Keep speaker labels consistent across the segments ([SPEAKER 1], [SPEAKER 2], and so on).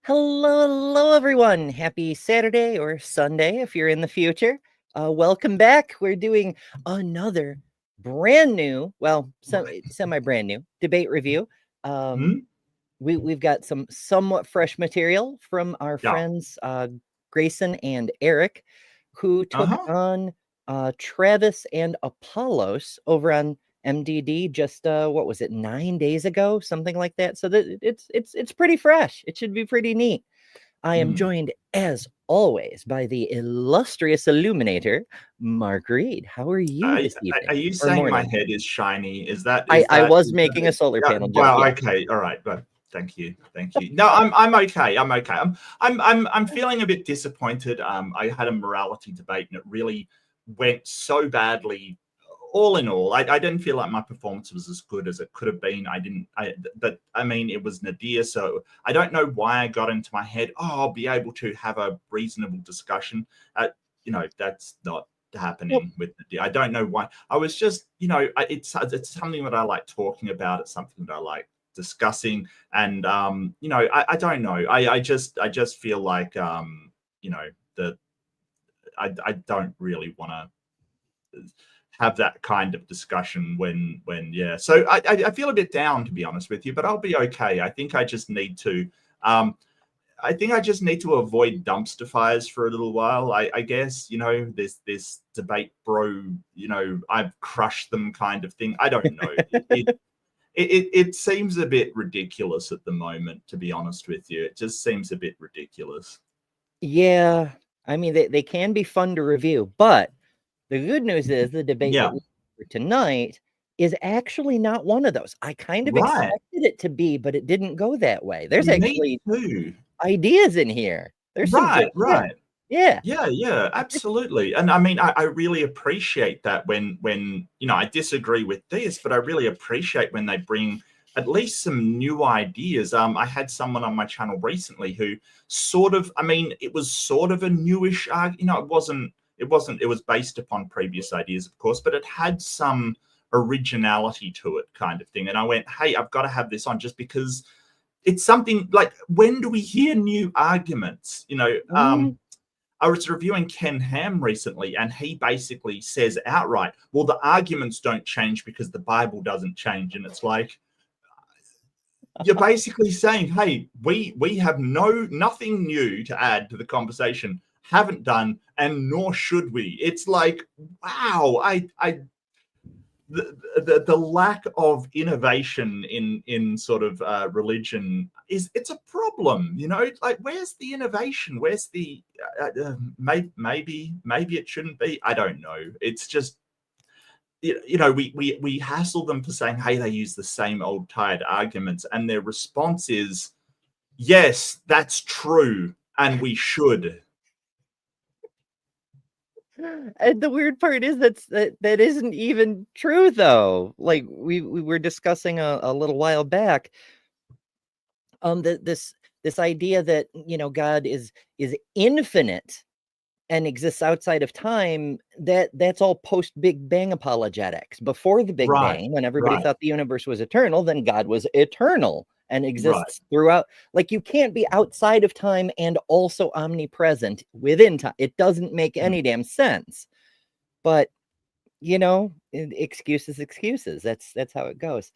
[SPEAKER 1] Hello, everyone. Happy Saturday or Sunday if you're in the future. Welcome back. We're doing another brand new, semi-brand new debate review. We've got some somewhat fresh material from our friends Grayson and Eric, who took on Travis and Apollos over on MDD just what was it, 9 days ago, something like that. So that it's pretty fresh. It should be pretty neat. I am joined as always by the illustrious illuminator, Mark Reed. How are you this evening?
[SPEAKER 2] Are you saying my head is shiny? Is that?
[SPEAKER 1] I was making a solar panel joke.
[SPEAKER 2] Well, okay, all right, but thank you. No, I'm okay. I'm feeling a bit disappointed. I had a morality debate and it really went so badly. All in all, I didn't feel like my performance was as good as it could have been. But I mean, it was Nadir, so I don't know why I got into my head, I'll be able to have a reasonable discussion. That's not happening with Nadir. I don't know why. I was just, it's something that I like talking about. It's something that I like discussing. And, I don't know. I just feel like, that I don't really want to have that kind of discussion so I feel a bit down, to be honest with you, but I'll be okay. I think I just need to avoid dumpster fires for a little while. I guess, this debate bro, I've crushed them kind of thing. I don't know. It seems a bit ridiculous at the moment, to be honest with you. It just seems a bit ridiculous.
[SPEAKER 1] Yeah, I mean, they can be fun to review, but the good news is the debate that we for tonight is actually not one of those. I kind of expected it to be, but it didn't go that way. There's actually ideas in here. There's
[SPEAKER 2] right.
[SPEAKER 1] Yeah,
[SPEAKER 2] absolutely. And I mean, I really appreciate that when I disagree with this, but I really appreciate when they bring at least some new ideas. I had someone on my channel recently who it was sort of a newish argument. It was based upon previous ideas, of course, but it had some originality to it, kind of thing. And I went, hey, I've got to have this on just because it's something like, when do we hear new arguments? I was reviewing Ken Ham recently, and he basically says outright, well, the arguments don't change because the Bible doesn't change. And it's like, you're basically saying, hey, we have nothing new to add to the conversation, haven't done, and nor should we. It's like, wow, the lack of innovation in sort of religion it's a problem. Like, where's the innovation? Where's the maybe it shouldn't be. I don't know. It's just, we hassle them for saying, hey, they use the same old tired arguments, and their response is, yes, that's true, and we should.
[SPEAKER 1] And the weird part is that isn't even true, though. Like we were discussing a little while back, this idea that God is infinite and exists outside of time. That's all post Big Bang apologetics. Before the Big Bang, when everybody thought the universe was eternal, then God was eternal and exists throughout. Like, you can't be outside of time and also omnipresent within time. It doesn't make any damn sense. But excuses. That's how it goes.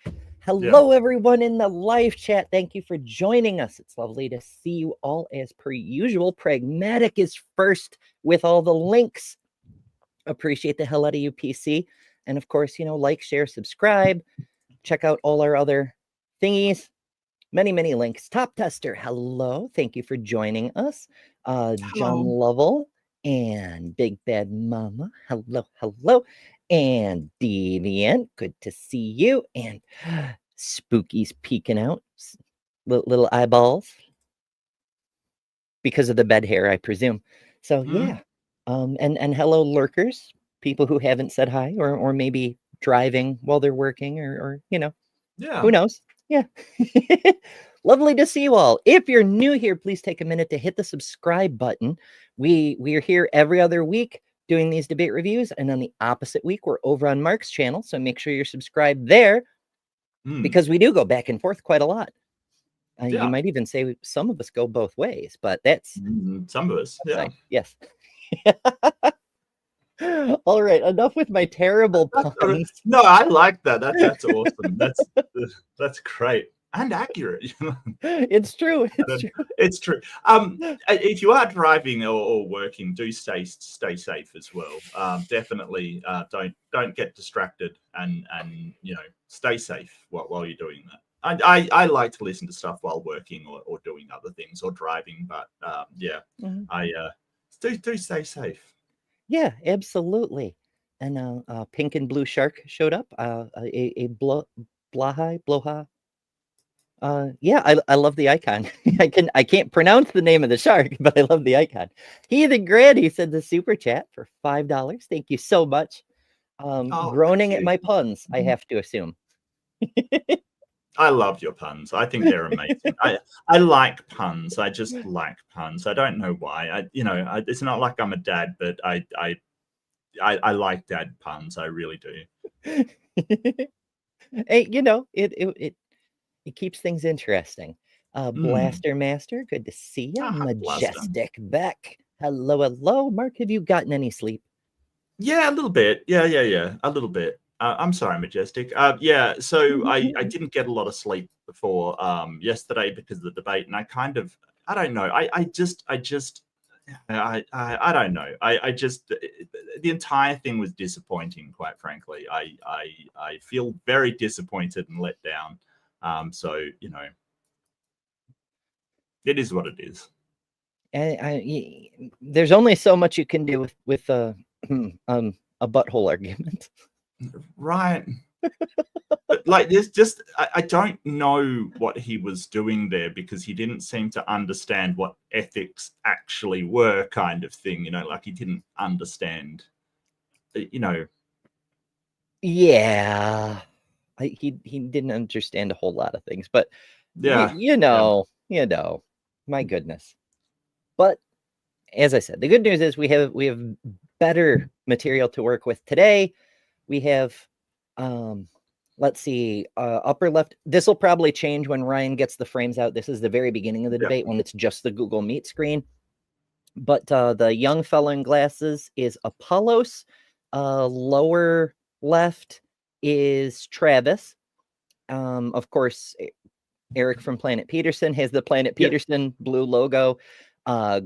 [SPEAKER 1] Hello, everyone in the live chat. Thank you for joining us. It's lovely to see you all as per usual. Pragmatic is first with all the links. Appreciate the hell out of you, PC. And of course, like, share, subscribe. Check out all our other thingies. Many links. Top Tester, hello. Thank you for joining us. John Lovell and Big Bad Mama, hello. And Deviant, good to see you. And Spooky's peeking out, little eyeballs, because of the bed hair, I presume. So yeah. And hello, lurkers, people who haven't said hi, or maybe driving while they're working, or who knows. Yeah. Lovely to see you all. If you're new here, please take a minute to hit the subscribe button. We are here every other week doing these debate reviews, and on the opposite week, we're over on Mark's channel, so make sure you're subscribed there, because we do go back and forth quite a lot. You might even say some of us go both ways, but that's
[SPEAKER 2] some of us. Yeah.
[SPEAKER 1] Fine. Yes. All right. Enough with my terrible puns.
[SPEAKER 2] No, I like that. That's awesome. That's great and accurate.
[SPEAKER 1] It's true. It's true.
[SPEAKER 2] It's true. If you are driving or working, do stay safe as well. Definitely don't get distracted and stay safe while you're doing that. I like to listen to stuff while working or doing other things or driving, but I do stay safe.
[SPEAKER 1] Yeah, absolutely. And pink and blue shark showed up. A bloha. Yeah, I love the icon. I can't pronounce the name of the shark, but I love the icon. Heathen Granny said the super chat for $5. Thank you so much. Groaning at my puns, I have to assume.
[SPEAKER 2] I love your puns. I think they're amazing. I like puns. I just like puns. I don't know why. It's not like I'm a dad, but I like dad puns. I really do.
[SPEAKER 1] Hey, it keeps things interesting. Blaster Master, good to see you. Majestic Beck, hello. Mark, have you gotten any sleep?
[SPEAKER 2] Yeah, a little bit. Yeah, a little bit. I'm sorry, Majestic. So I didn't get a lot of sleep before yesterday because of the debate, and I don't know. I don't know. The entire thing was disappointing, quite frankly. I feel very disappointed and let down. So it is what it is.
[SPEAKER 1] And there's only so much you can do with a butthole argument.
[SPEAKER 2] Right. But like there's just I don't know what he was doing there because he didn't seem to understand what ethics actually were, kind of thing, like he didn't understand,
[SPEAKER 1] Yeah. He didn't understand a whole lot of things, but
[SPEAKER 2] yeah,
[SPEAKER 1] my goodness. But as I said, the good news is we have better material to work with today. We have, let's see, upper left. This will probably change when Ryan gets the frames out. This is the very beginning of the debate when it's just the Google Meet screen. But the young fellow in glasses is Apollos. Lower left is Travis. Of course, Eric from Planet Peterson has the Planet Peterson blue logo.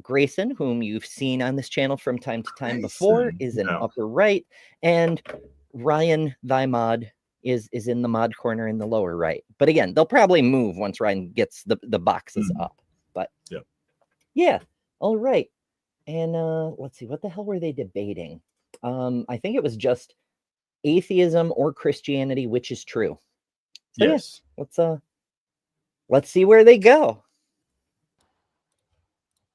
[SPEAKER 1] Grayson, whom you've seen on this channel from time to time before, is in upper right, and Ryan, thy mod, is in the mod corner in the lower right. But again, they'll probably move once Ryan gets the boxes up. But yeah, all right. And let's see, what the hell were they debating? I think it was just atheism or Christianity, which is true. So yes, let's see where they go.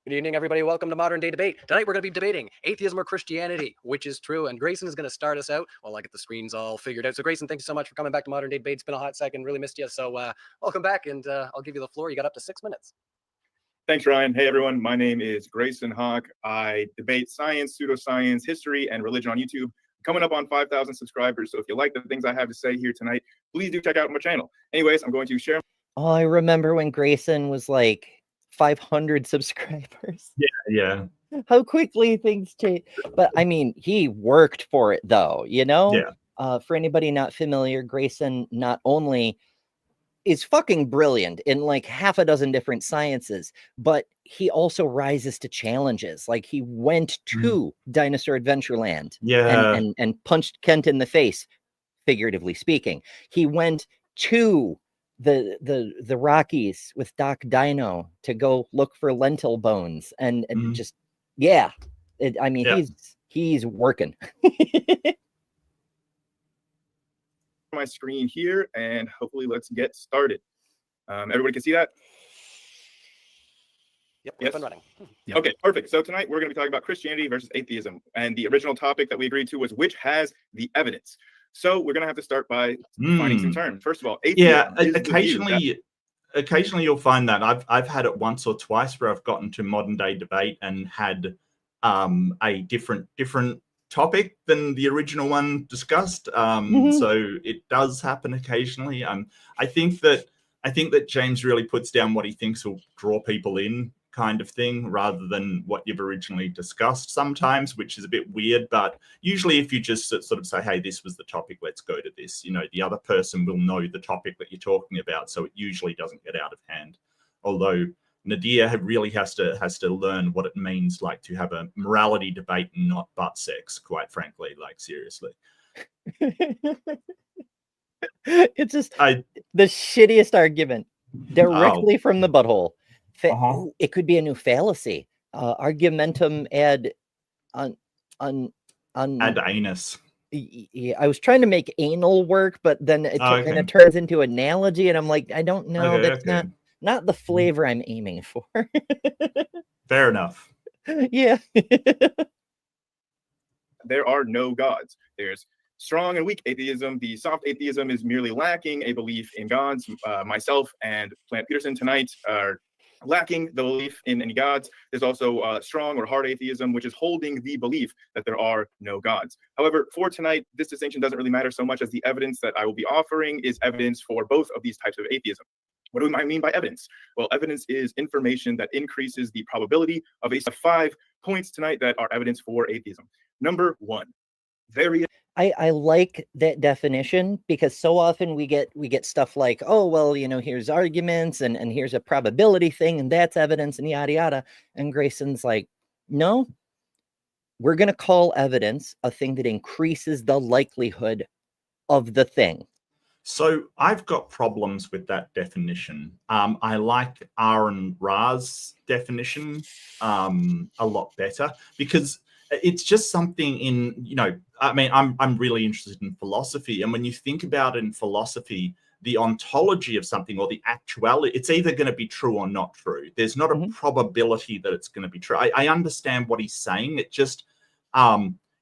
[SPEAKER 3] Good evening, everybody. Welcome to Modern Day Debate. Tonight, we're going to be debating atheism or Christianity, which is true. And Grayson is going to start us out while I get the screens all figured out. So, Grayson, thanks so much for coming back to Modern Day Debate. It's been a hot second. Really missed you. So, welcome back, and I'll give you the floor. You got up to 6 minutes.
[SPEAKER 4] Thanks, Ryan. Hey, everyone. My name is Grayson Hawk. I debate science, pseudoscience, history, and religion on YouTube. Coming up on 5,000 subscribers. So if you like the things I have to say here tonight, please do check out my channel. Anyways, I'm going to share.
[SPEAKER 1] Oh, I remember when Grayson was like 500 subscribers.
[SPEAKER 2] Yeah.
[SPEAKER 1] How quickly things change. But I mean, he worked for it though, for anybody not familiar, Grayson not only is fucking brilliant in like half a dozen different sciences, but he also rises to challenges. Like he went to Dinosaur Adventureland and punched Kent in the face, figuratively speaking. He went to the Rockies with Doc Dino to go look for lentil bones and just he's working.
[SPEAKER 4] My screen here, and hopefully let's get started. Everybody can see that?
[SPEAKER 3] Yep,
[SPEAKER 4] yes?
[SPEAKER 3] Up and running.
[SPEAKER 4] Yep. Okay, perfect. So tonight we're going to be talking about Christianity versus atheism, and the original topic that we agreed to was which has the evidence. So we're going to have to start by defining some terms. First of all, atheism
[SPEAKER 2] occasionally you'll find that I've had it once or twice where I've gotten to modern day debate and had a different topic than the original one discussed. So it does happen occasionally. I think that I think that James really puts down what he thinks will draw people in, kind of thing, rather than what you've originally discussed sometimes, which is a bit weird. But usually if you just sort of say, hey, this was the topic, let's go to this, the other person will know the topic that you're talking about, so it usually doesn't get out of hand. Although Nadir really has to learn what it means like to have a morality debate and not butt sex, quite frankly, like seriously.
[SPEAKER 1] It's just the shittiest argument directly from the butthole. It could be a new fallacy. Argumentum ad
[SPEAKER 2] anus.
[SPEAKER 1] Yeah, I was trying to make anal work, but then it kind of turns into analogy, and I'm like, I don't know. That's not the flavor I'm aiming for.
[SPEAKER 2] Fair enough.
[SPEAKER 1] Yeah.
[SPEAKER 4] There are no gods. There's strong and weak atheism. The soft atheism is merely lacking a belief in gods. Myself and Plant Peterson tonight are lacking the belief in any gods. There's also strong or hard atheism, which is holding the belief that there are no gods. However, for tonight, this distinction doesn't really matter so much as the evidence that I will be offering is evidence for both of these types of atheism. What do I mean by evidence? Well, evidence is information that increases the probability of 5 points tonight that are evidence for atheism. Number 1,
[SPEAKER 1] I like that definition, because so often we get stuff like, oh, well, here's arguments and here's a probability thing and that's evidence and yada yada. And Grayson's like, no, we're going to call evidence a thing that increases the likelihood of the thing.
[SPEAKER 2] So I've got problems with that definition. I like Aaron Ra's definition a lot better, because it's just something in, I'm really interested in philosophy. And when you think about it in philosophy, the ontology of something or the actuality, it's either going to be true or not true. There's not a probability that it's going to be true. I understand what he's saying. It just,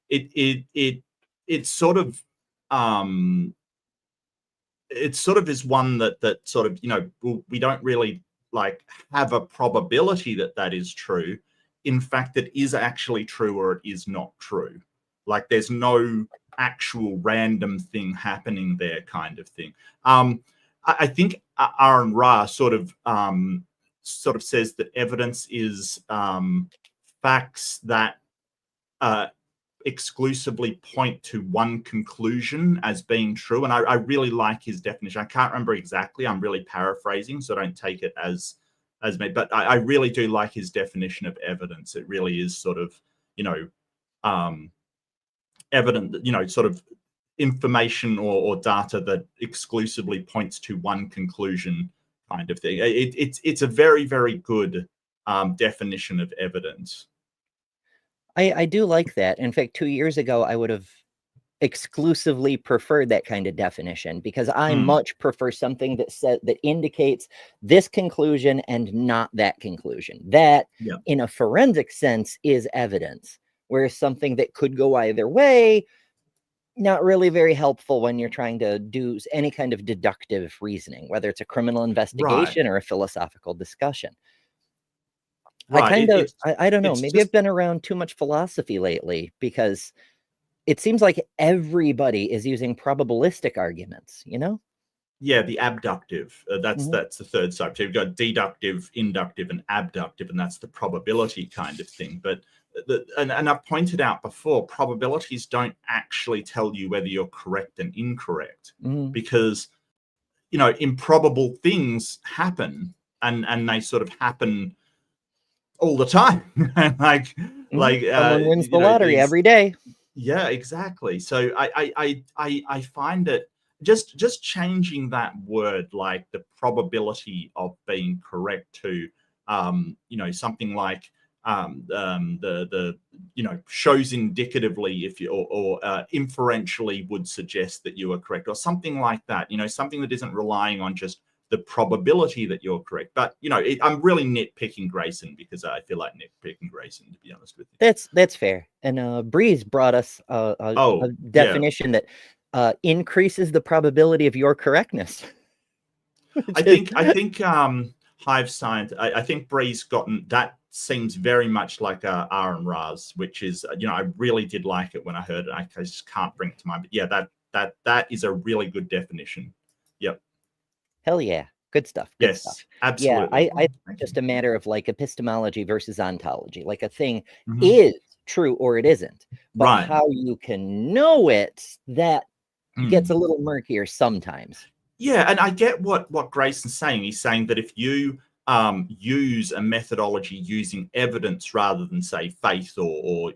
[SPEAKER 2] it sort of is one that sort of, we don't really have a probability that is true. In fact, it is actually true or it is not true. Like there's no actual random thing happening there, kind of thing. I think Aaron Ra sort of says that evidence is facts that exclusively point to one conclusion as being true. And I really like his definition. I can't remember exactly. I'm really paraphrasing, so don't take it as me. But I really do like his definition of evidence. It really is sort of, evident, sort of information or data that exclusively points to one conclusion, kind of thing. It's a very, very good definition of evidence.
[SPEAKER 1] I do like that. In fact, 2 years ago, I would have exclusively preferred that kind of definition, because I much prefer something that indicates this conclusion and not that conclusion. That, in a forensic sense, is evidence, whereas something that could go either way, not really very helpful when you're trying to do any kind of deductive reasoning, whether it's a criminal investigation or a philosophical discussion.
[SPEAKER 2] Right.
[SPEAKER 1] I don't know. Maybe I've been around too much philosophy lately, because it seems like everybody is using probabilistic arguments,
[SPEAKER 2] Yeah, the abductive. That's the third side. So you've got deductive, inductive, and abductive, and that's the probability kind of thing. But and I've pointed out before, probabilities don't actually tell you whether you're correct and incorrect, because improbable things happen, and they sort of happen all the time.
[SPEAKER 1] Someone wins the lottery every day.
[SPEAKER 2] Yeah, exactly. So I find it just changing that word, like the probability of being correct, to something like the shows indicatively if you or inferentially would suggest that you are correct, or something like that. Something that isn't relying on just the probability that you're correct. But I'm really nitpicking Grayson, because I feel like nitpicking Grayson, to be honest with you.
[SPEAKER 1] That's fair. And Breeze brought us a definition that increases the probability of your correctness.
[SPEAKER 2] I think Hive Science. I think Breeze gotten that. Seems very much like Aaron Ra's, which is I really did like it when I heard it. I just can't bring it to mind. But yeah, that is a really good definition. Yep.
[SPEAKER 1] Hell yeah. Good stuff. Good stuff.
[SPEAKER 2] Yes, absolutely.
[SPEAKER 1] Yeah, I
[SPEAKER 2] Thank
[SPEAKER 1] just
[SPEAKER 2] you.
[SPEAKER 1] a matter of like epistemology versus ontology. Like a thing
[SPEAKER 2] Mhm.
[SPEAKER 1] is true or it isn't, but
[SPEAKER 2] Right.
[SPEAKER 1] how you can know it, that gets a little murkier sometimes.
[SPEAKER 2] Yeah, and I get what Grayson's saying. He's saying that if you use a methodology using evidence rather than say faith or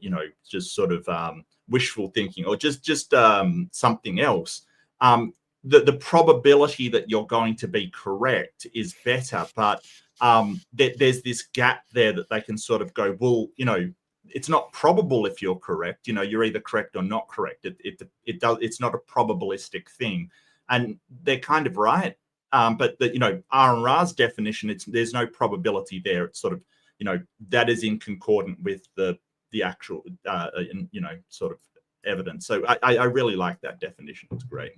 [SPEAKER 2] just sort of wishful thinking or just something else, the probability that you're going to be correct is better. But there's this gap there that they can sort of go, well, it's not probable if you're correct. You're either correct or not correct. It's not a probabilistic thing. And they're kind of right. But R&Ra's definition, there's no probability there. It's sort of, that is in concordant with the actual, sort of evidence. So I really like that definition. It's great.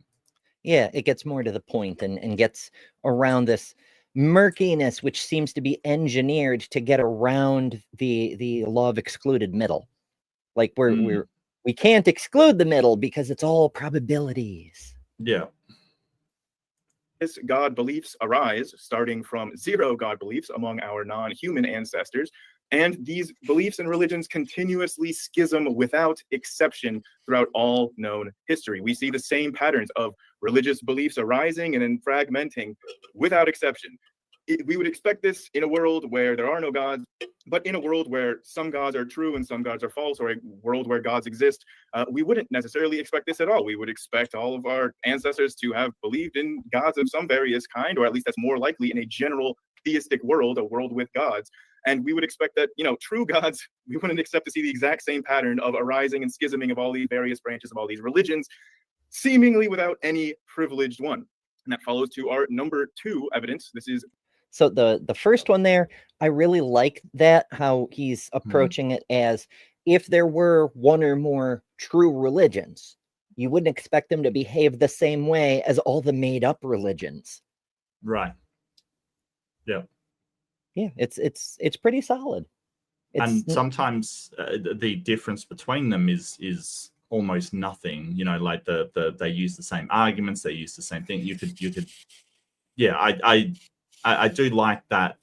[SPEAKER 1] Yeah, it gets more to the point and gets around this murkiness, which seems to be engineered to get around the law of excluded middle. Like we can't exclude the middle because it's all probabilities.
[SPEAKER 2] Yeah.
[SPEAKER 4] God beliefs arise starting from zero God beliefs among our non-human ancestors, and these beliefs and religions continuously schism without exception throughout all known history. We see the same patterns of religious beliefs arising and then fragmenting without exception. We would expect this in a world where there are no gods, but in a world where some gods are true and some gods are false, or a world where gods exist, we wouldn't necessarily expect this at all. We would expect all of our ancestors to have believed in gods of some various kind, or at least that's more likely in a general theistic world, a world with gods. And we would expect that, true gods, we wouldn't expect to see the exact same pattern of arising and schisming of all these various branches of all these religions, seemingly without any privileged one. And that follows to our number 2 evidence. This is
[SPEAKER 1] So the first one there, I really like that, how he's approaching it as if there were one or more true religions, you wouldn't expect them to behave the same way as all the made up religions.
[SPEAKER 2] Right. Yeah.
[SPEAKER 1] Yeah, it's pretty solid.
[SPEAKER 2] And sometimes the difference between them is almost nothing. Like they use the same arguments, they use the same thing. You could. Yeah, I do like that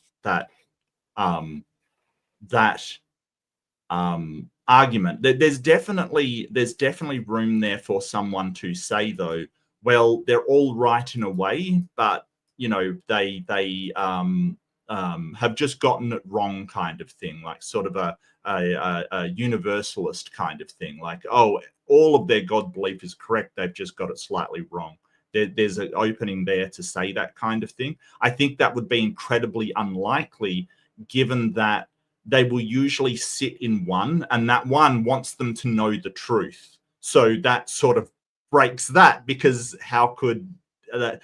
[SPEAKER 2] argument. There's definitely room there for someone to say, though, well, they're all right in a way, but they have just gotten it wrong, kind of thing, like sort of a universalist kind of thing, like, oh, all of their God belief is correct, they've just got it slightly wrong. There's an opening there to say that kind of thing. I think that would be incredibly unlikely, given that they will usually sit in one, and that one wants them to know the truth. So that sort of breaks that, because how could say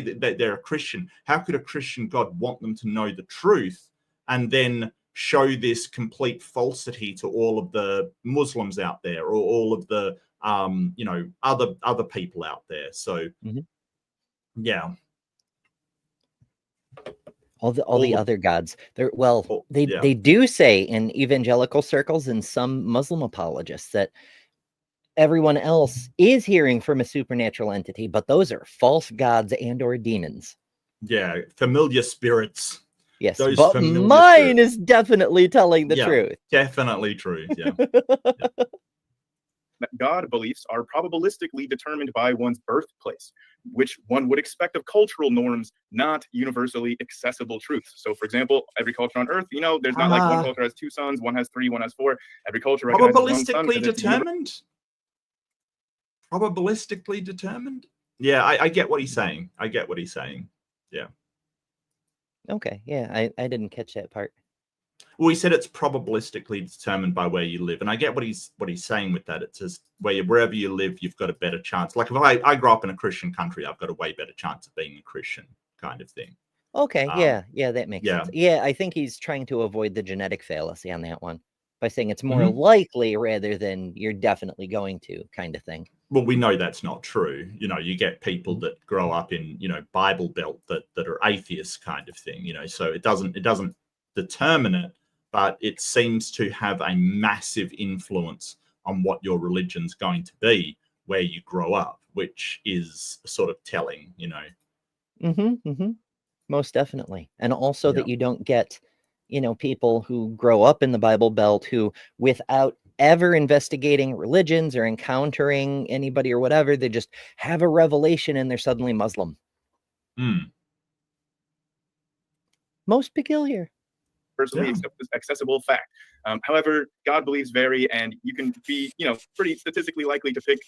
[SPEAKER 2] that they're a Christian? How could a Christian God want them to know the truth and then show this complete falsity to all of the Muslims out there, or all of the other people out there? So yeah,
[SPEAKER 1] all the other gods, they
[SPEAKER 2] yeah.
[SPEAKER 1] they do say in evangelical circles and some Muslim apologists that everyone else is hearing from a supernatural entity, but those are false gods and or demons.
[SPEAKER 2] Yeah, familiar spirits.
[SPEAKER 1] Yes,
[SPEAKER 2] Those
[SPEAKER 1] but
[SPEAKER 2] familiar
[SPEAKER 1] mine
[SPEAKER 2] spirits.
[SPEAKER 1] is definitely telling the truth.
[SPEAKER 2] Definitely true. Yeah.
[SPEAKER 4] God beliefs are probabilistically determined by one's birthplace, which one would expect of cultural norms, not universally accessible truths. So, for example, every culture on Earth, there's not like one culture has 2 sons, one has 3, one has 4. Every culture recognizes one son.
[SPEAKER 2] Probabilistically determined? Probabilistically determined? Yeah, I get what he's saying. Yeah.
[SPEAKER 1] Okay, yeah, I didn't catch that part.
[SPEAKER 2] Well, he said it's probabilistically determined by where you live, and I get what he's saying with that. It's just wherever you live, you've got a better chance. Like if I grow up in a Christian country, I've got a way better chance of being a Christian, kind of thing.
[SPEAKER 1] Okay, yeah, that makes sense. Yeah, I think he's trying to avoid the genetic fallacy on that one by saying it's more likely rather than you're definitely going to, kind of thing.
[SPEAKER 2] Well, we know that's not true. You get people that grow up in Bible Belt that are atheists, kind of thing. So it doesn't determine it, but it seems to have a massive influence on what your religion's going to be where you grow up, which is sort of telling.
[SPEAKER 1] Most definitely. And also
[SPEAKER 2] Yeah.
[SPEAKER 1] that you don't get, people who grow up in the Bible Belt who, without ever investigating religions or encountering anybody or whatever, they just have a revelation and they're suddenly Muslim.
[SPEAKER 2] Mm.
[SPEAKER 1] Most peculiar.
[SPEAKER 4] Personally
[SPEAKER 2] Yeah.
[SPEAKER 4] accessible fact. However, God beliefs vary, and you can be, pretty statistically likely to pick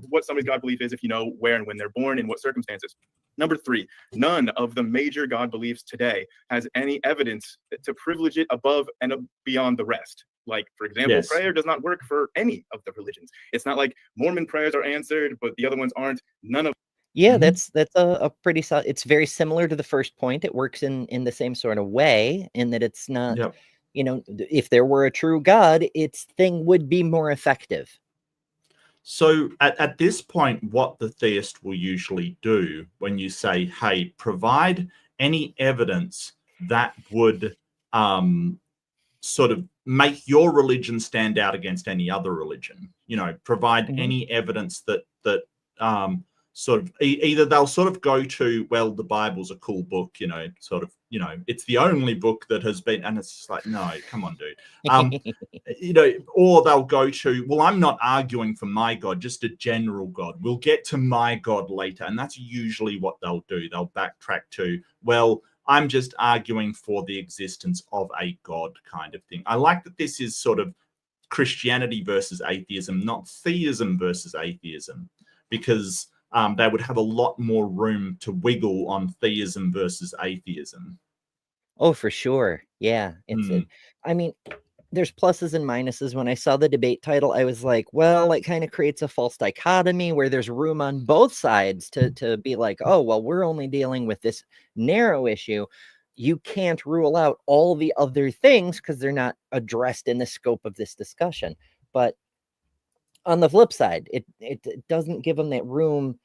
[SPEAKER 4] what somebody's God belief is if you know where and when they're born, in what circumstances. Number 3, none of the major God beliefs today has any evidence to privilege it above and beyond the rest. Like, for example,
[SPEAKER 2] Yes.
[SPEAKER 4] prayer does not work for any of the religions. It's not like Mormon prayers are answered, but the other ones aren't. None of
[SPEAKER 1] Yeah,
[SPEAKER 2] Mhm.
[SPEAKER 1] that's a pretty solid. It's very similar to the first point. It works in the same sort of way, in that it's not,
[SPEAKER 2] Yep.
[SPEAKER 1] if there were a true God, its thing would be more effective.
[SPEAKER 2] So at this point, what the theist will usually do when you say, hey, provide any evidence that would sort of make your religion stand out against any other religion, provide
[SPEAKER 1] Mhm.
[SPEAKER 2] any evidence that sort of either they'll sort of go to, well, the Bible's a cool book, sort of, it's the only book that has been, and it's just like, no, come on, dude. Or they'll go to, well, I'm not arguing for my God, just a general God. We'll get to my God later. And that's usually what they'll do. They'll backtrack to, well, I'm just arguing for the existence of a God kind of thing. I like that this is sort of Christianity versus atheism, not theism versus atheism, because they would have a lot more room to wiggle on theism versus atheism.
[SPEAKER 1] Oh, for sure. Yeah. I mean, there's pluses and minuses. When I saw the debate title, I was like, well, it kind of creates a false dichotomy where there's room on both sides to be like, oh, well, we're only dealing with this narrow issue. You can't rule out all the other things because they're not addressed in the scope of this discussion. But on the flip side, it doesn't give them that room.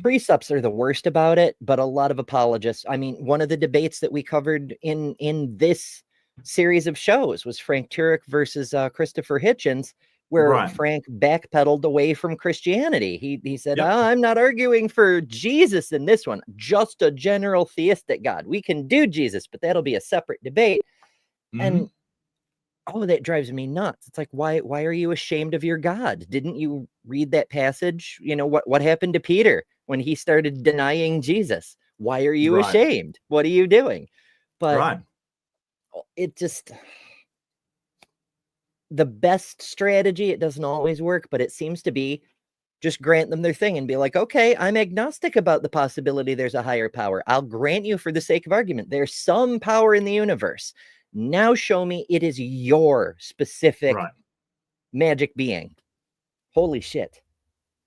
[SPEAKER 1] Precepts are the worst about it, but a lot of apologists. I mean, one of the debates that we covered in this series of shows was Frank Turek versus Christopher Hitchens, where
[SPEAKER 2] Right.
[SPEAKER 1] Frank backpedaled away from Christianity. He said,
[SPEAKER 2] Yep.
[SPEAKER 1] oh, I'm not arguing for Jesus in this one, just a general theistic God. We can do Jesus, but that'll be a separate debate. And oh, that drives me nuts. It's like, why are you ashamed of your God? Didn't you read that passage? What happened to Peter when he started denying Jesus? Why are you
[SPEAKER 2] Right.
[SPEAKER 1] ashamed? What are you doing? But
[SPEAKER 2] Right.
[SPEAKER 1] it just, the best strategy, it doesn't always work, but it seems to be just grant them their thing and be like, okay, I'm agnostic about the possibility there's a higher power. I'll grant you, for the sake of argument, there's some power in the universe. Now show me it is your specific magic being. Holy shit.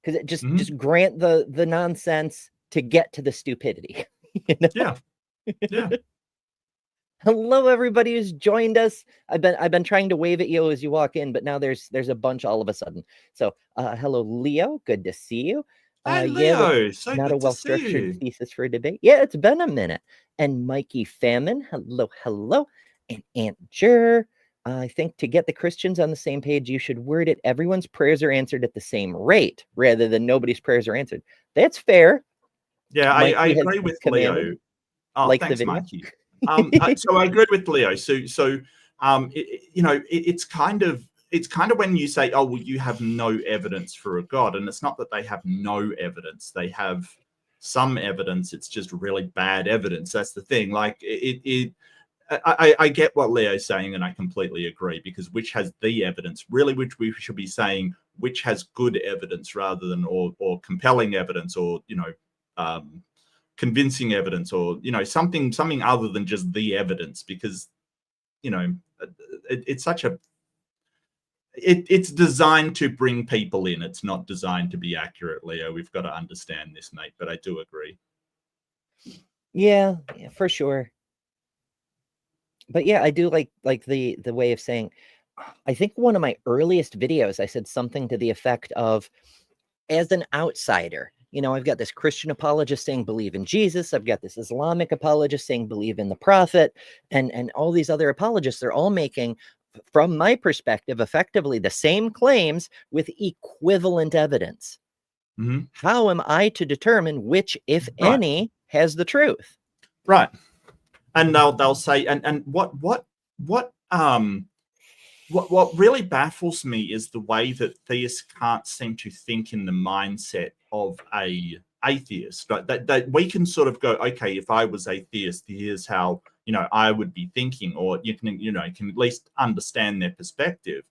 [SPEAKER 1] Because it just grant the nonsense to get to the stupidity.
[SPEAKER 2] Yeah.
[SPEAKER 1] Hello, everybody who's joined us. I've been trying to wave at you as you walk in, but now there's a bunch all of a sudden. So hello, Leo. Good to see you.
[SPEAKER 2] Hey, Leo. So
[SPEAKER 1] not
[SPEAKER 2] good
[SPEAKER 1] a
[SPEAKER 2] to
[SPEAKER 1] well-structured
[SPEAKER 2] see you.
[SPEAKER 1] thesis for a debate. Yeah, it's been a minute. And Mikey Famine. Hello. And Aunt Jer. I think to get the Christians on the same page, you should word it, everyone's prayers are answered at the same rate, rather than nobody's prayers are answered. That's fair.
[SPEAKER 2] Yeah, I agree with
[SPEAKER 1] commanded.
[SPEAKER 2] Leo. Oh,
[SPEAKER 1] Like
[SPEAKER 2] thanks,
[SPEAKER 1] the video.
[SPEAKER 2] Mikey. So I agree with Leo. So it's kind of when you say, oh, well, you have no evidence for a God, and it's not that they have no evidence. They have some evidence. It's just really bad evidence. That's the thing. Like I get what Leo's saying, and I completely agree, because which has the evidence, really, which we should be saying, which has good evidence rather than or compelling evidence, or convincing evidence, or something other than just the evidence, because it's such a it's designed to bring people in. It's not designed to be accurate, Leo. We've got to understand this, mate. But I do agree.
[SPEAKER 1] Yeah, for sure. But yeah, I do like the way of saying, I think one of my earliest videos, I said something to the effect of, as an outsider, I've got this Christian apologist saying believe in Jesus. I've got this Islamic apologist saying believe in the prophet, and all these other apologists, they're all making, from my perspective, effectively the same claims with equivalent evidence. How am I to determine which, if any, has the truth.
[SPEAKER 2] Right. And they'll say, and what really baffles me is the way that theists can't seem to think in the mindset of a atheist. Right? That we can sort of go, okay, if I was atheist, here's how I would be thinking, or you can at least understand their perspective.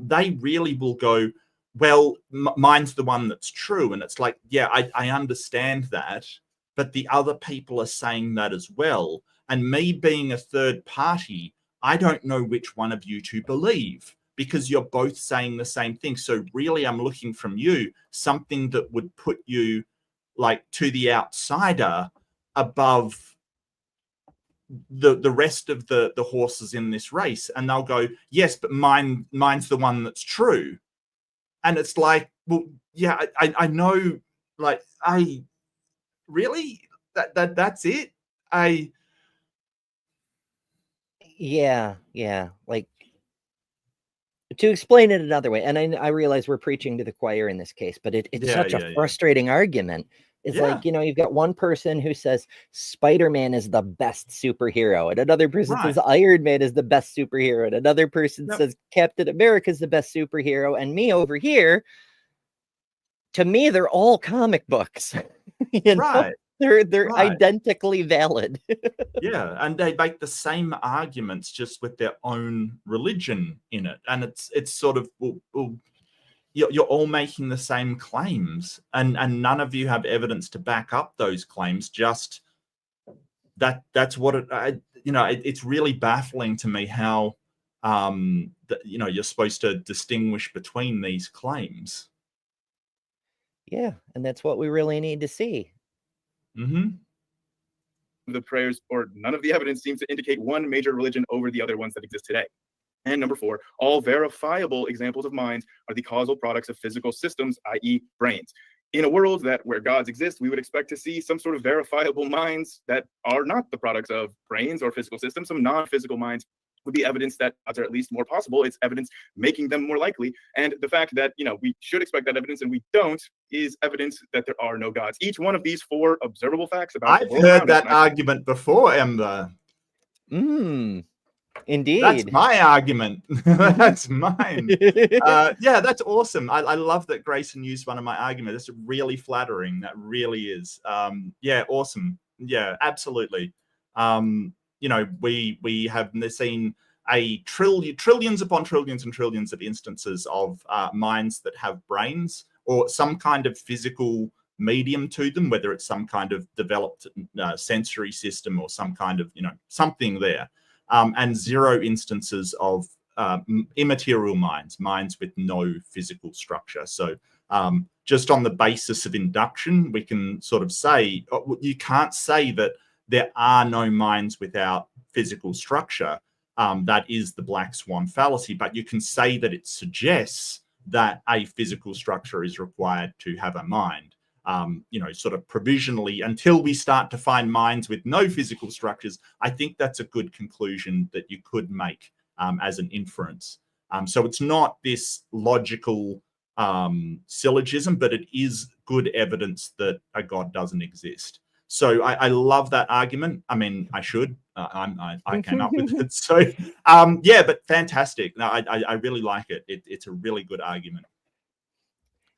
[SPEAKER 2] They really will go, well, mine's the one that's true, and it's like, yeah, I understand that, but the other people are saying that as well, and me being a third party, I don't know which one of you to believe, because you're both saying the same thing. So really, I'm looking from you something that would put you like to the outsider above the rest of the horses in this race. And they'll go, yes, but mine's the one that's true. And it's like, well, yeah, I know, like, I really that's it.
[SPEAKER 1] Yeah. Like, to explain it another way, and I realize we're preaching to the choir in this case, but it's such a frustrating argument. It's like, you've got one person who says Spider-Man is the best superhero, and another person says Iron Man is the best superhero, and another person says Captain America is the best superhero, and me over here, to me, they're all comic books. Right. They're identically valid.
[SPEAKER 2] Yeah, and they make the same arguments just with their own religion in it, and it's sort of, well, you're all making the same claims, and none of you have evidence to back up those claims. Just that's what it's really baffling to me how you're supposed to distinguish between these claims.
[SPEAKER 1] Yeah, and that's what we really need to see.
[SPEAKER 4] The prayers or none of the evidence seems to indicate one major religion over the other ones that exist today. And number 4, all verifiable examples of minds are the causal products of physical systems, i.e. brains. In a world where gods exist, we would expect to see some sort of verifiable minds that are not the products of brains or physical systems. Some non-physical minds would be evidence that gods are at least more possible. It's evidence making them more likely. And the fact that, we should expect that evidence and we don't is evidence that there are no gods. Each one of these 4 observable facts about
[SPEAKER 2] I've heard that argument before, Ember.
[SPEAKER 1] Indeed.
[SPEAKER 2] That's my argument. That's mine. Yeah, that's awesome. I love that Grayson used one of my arguments. It's really flattering. That really is. Yeah, awesome. Yeah, absolutely. We have seen trillions upon trillions and trillions of instances of minds that have brains or some kind of physical medium to them, whether it's some kind of developed sensory system or some kind of, something there. And 0 instances of immaterial minds with no physical structure. So just on the basis of induction, we can sort of say, you can't say that there are no minds without physical structure. That is the black swan fallacy, but you can say that it suggests that a physical structure is required to have a mind. Sort of provisionally, until we start to find minds with no physical structures. I think that's a good conclusion that you could make as an inference. So it's not this logical syllogism, but it is good evidence that a God doesn't exist. So I love that argument. I mean, I should. I came up with it. So yeah, but fantastic. No, I really like it. It's a really good argument.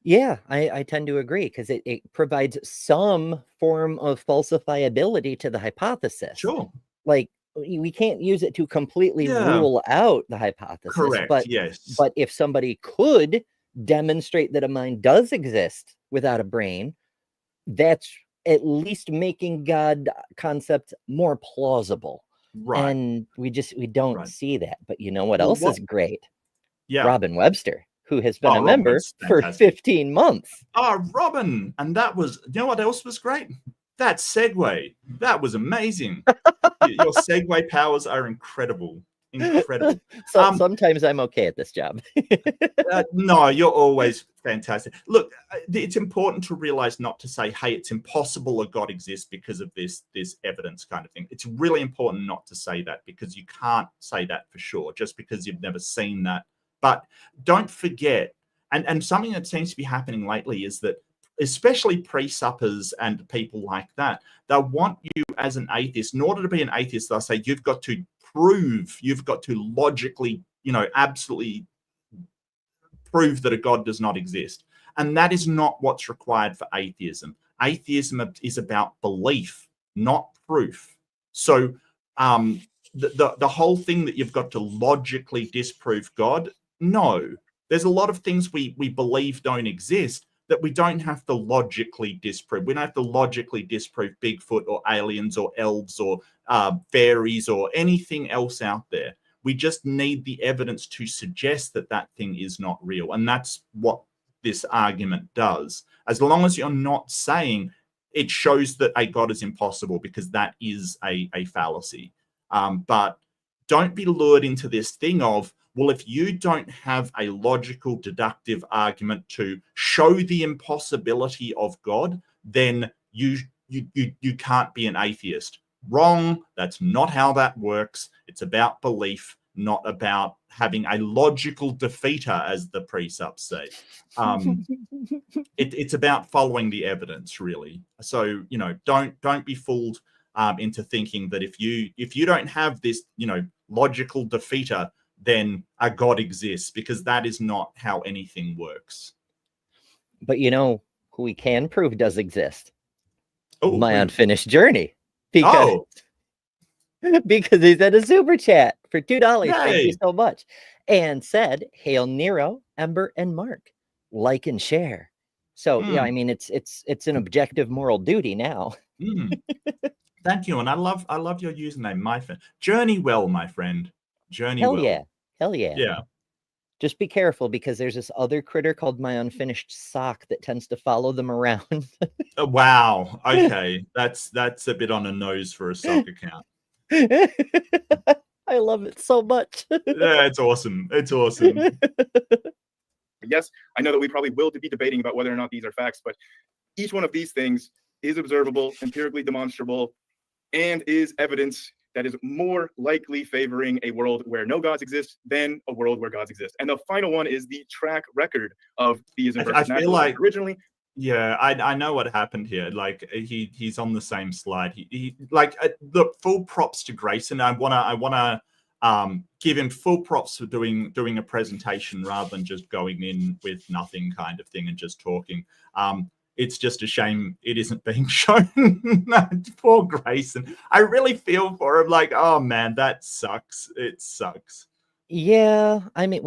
[SPEAKER 1] Yeah, I tend to agree, because it provides some form of falsifiability to the hypothesis.
[SPEAKER 2] Sure.
[SPEAKER 1] Like, we can't use it to completely rule out the hypothesis.
[SPEAKER 2] Correct,
[SPEAKER 1] but
[SPEAKER 2] yes.
[SPEAKER 1] But if somebody could demonstrate that a mind does exist without a brain, that's at least making God concept more plausible.
[SPEAKER 2] Right.
[SPEAKER 1] And we don't see that. But you know what else is great?
[SPEAKER 2] Yeah.
[SPEAKER 1] Robin Webster, who has been a member for 15 months.
[SPEAKER 2] Oh, Robin. And that was, you know what else was great? That segue. That was amazing. Your segue powers are incredible. Incredible.
[SPEAKER 1] Sometimes I'm okay at this job.
[SPEAKER 2] No, you're always fantastic. Look, it's important to realize not to say, hey, it's impossible a God exists because of this evidence kind of thing. It's really important not to say that, because you can't say that for sure just because you've never seen that. But don't forget, and something that seems to be happening lately is that especially pre-suppers and people like that, they want you as an atheist. In order to be an atheist, they'll say you've got to logically, absolutely prove that a God does not exist. And that is not what's required for atheism. Atheism is about belief, not proof. So the whole thing that you've got to logically disprove God, no. There's a lot of things we believe don't exist that we don't have to logically disprove. We don't have to logically disprove Bigfoot or aliens or elves or fairies or anything else out there. We just need the evidence to suggest that that thing is not real. And that's what this argument does. As long as you're not saying it shows that a God is impossible, because that is a fallacy. But don't be lured into this thing of, well, if you don't have a logical deductive argument to show the impossibility of God, then you can't be an atheist. Wrong. That's not how that works. It's about belief, not about having a logical defeater, as the precepts say. It's about following the evidence, really. So, don't be fooled into thinking that if you don't have this, logical defeater, then a God exists, because that is not how anything works.
[SPEAKER 1] But who we can prove does exist?
[SPEAKER 2] Oh,
[SPEAKER 1] My Unfinished Journey. Because he said a super chat for $2. Thank you so much. And said, "Hail Nero, Ember, and Mark. Like and share." So yeah, I mean, it's an objective moral duty now.
[SPEAKER 2] Thank you, and I love your username, my friend. Journey well, my friend. Journey well.
[SPEAKER 1] Hell yeah.
[SPEAKER 2] Yeah.
[SPEAKER 1] Just be careful, because there's this other critter called My Unfinished Sock that tends to follow them around.
[SPEAKER 2] Wow. Okay, that's a bit on a nose for a sock account.
[SPEAKER 1] I love it so much.
[SPEAKER 2] Yeah, it's awesome. It's awesome.
[SPEAKER 4] Yes, I know that we probably will be debating about whether or not these are facts, but each one of these things is observable, empirically demonstrable, and is evidence that is more likely favoring a world where no gods exist than a world where gods exist. And the final one is the track record of theism versus
[SPEAKER 2] I feel like
[SPEAKER 4] originally.
[SPEAKER 2] Yeah, I know what happened here. Like he's on the same slide. He like look, full props to Grayson. I wanna give him full props for doing a presentation rather than just going in with nothing kind of thing and just talking. It's just a shame it isn't being shown. Poor Grayson. I really feel for him. Like, oh man, that sucks. It sucks.
[SPEAKER 1] Yeah, I mean,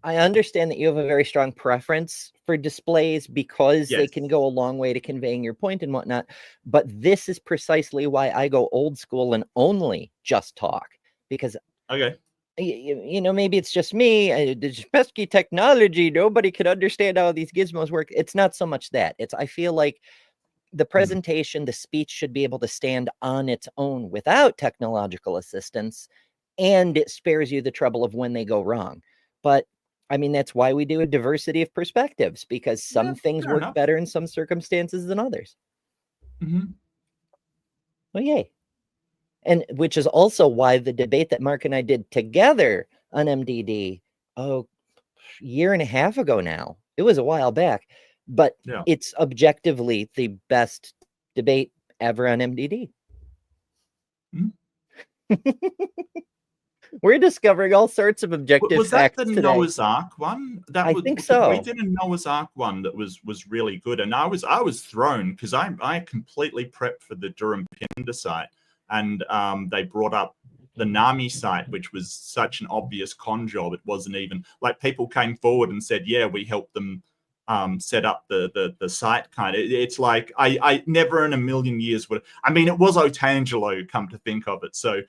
[SPEAKER 1] I understand that you have a very strong preference for displays because they can go a long way to conveying your point and whatnot. But this is precisely why I go old school and only just talk. Because, maybe it's just me. This pesky technology, nobody can understand how these gizmos work. It's not so much that. I feel like the presentation, the speech should be able to stand on its own without technological assistance, and it spares you the trouble of when they go wrong. But I mean, that's why we do a diversity of perspectives, because some things work better in some circumstances than others. Well, yay. And which is also why the debate that Mark and I did together on MDD, year and a half ago now, it was a while back, but it's objectively the best debate ever on MDD. We're discovering all sorts of objective facts today.
[SPEAKER 2] Was that the Noah's Ark one?
[SPEAKER 1] I think so.
[SPEAKER 2] We did a Noah's Ark one that was really good, and I was thrown because I completely prepped for the Durham Pinder site, and they brought up the NAMI site, which was such an obvious con job. It wasn't even like people came forward and said, "Yeah, we helped them set up the site." Kind of. It's like I never in a million years would. I mean, it was Otangelo, come to think of it. So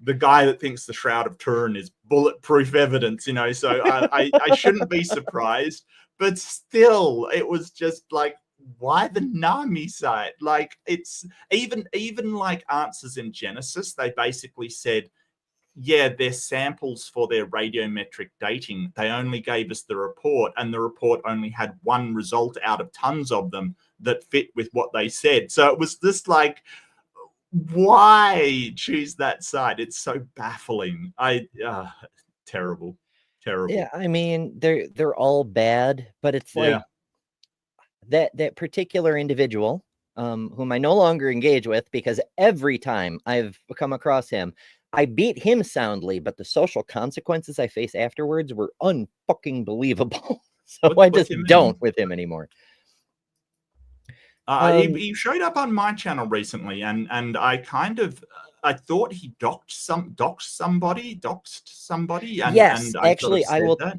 [SPEAKER 2] the guy that thinks the Shroud of Turin is bulletproof evidence, so I shouldn't be surprised. But still, it was just like, why the NAMI site? Like, it's even like answers in Genesis, they basically said, yeah, they're samples for their radiometric dating. They only gave us the report, and the report only had one result out of tons of them that fit with what they said. So it was just like, why choose that side? It's so baffling. Terrible.
[SPEAKER 1] Yeah, I mean, they're all bad, but it's like that particular individual, whom I no longer engage with, because every time I've come across him, I beat him soundly, but the social consequences I face afterwards were unfucking believable. So I
[SPEAKER 2] What
[SPEAKER 1] just
[SPEAKER 2] do you mean?
[SPEAKER 1] don't with him anymore.
[SPEAKER 2] He showed up on my channel recently, and I kind of I thought he doxed somebody, and
[SPEAKER 1] Yes,
[SPEAKER 2] I sort of
[SPEAKER 1] actually, I
[SPEAKER 2] said
[SPEAKER 1] will.
[SPEAKER 2] that.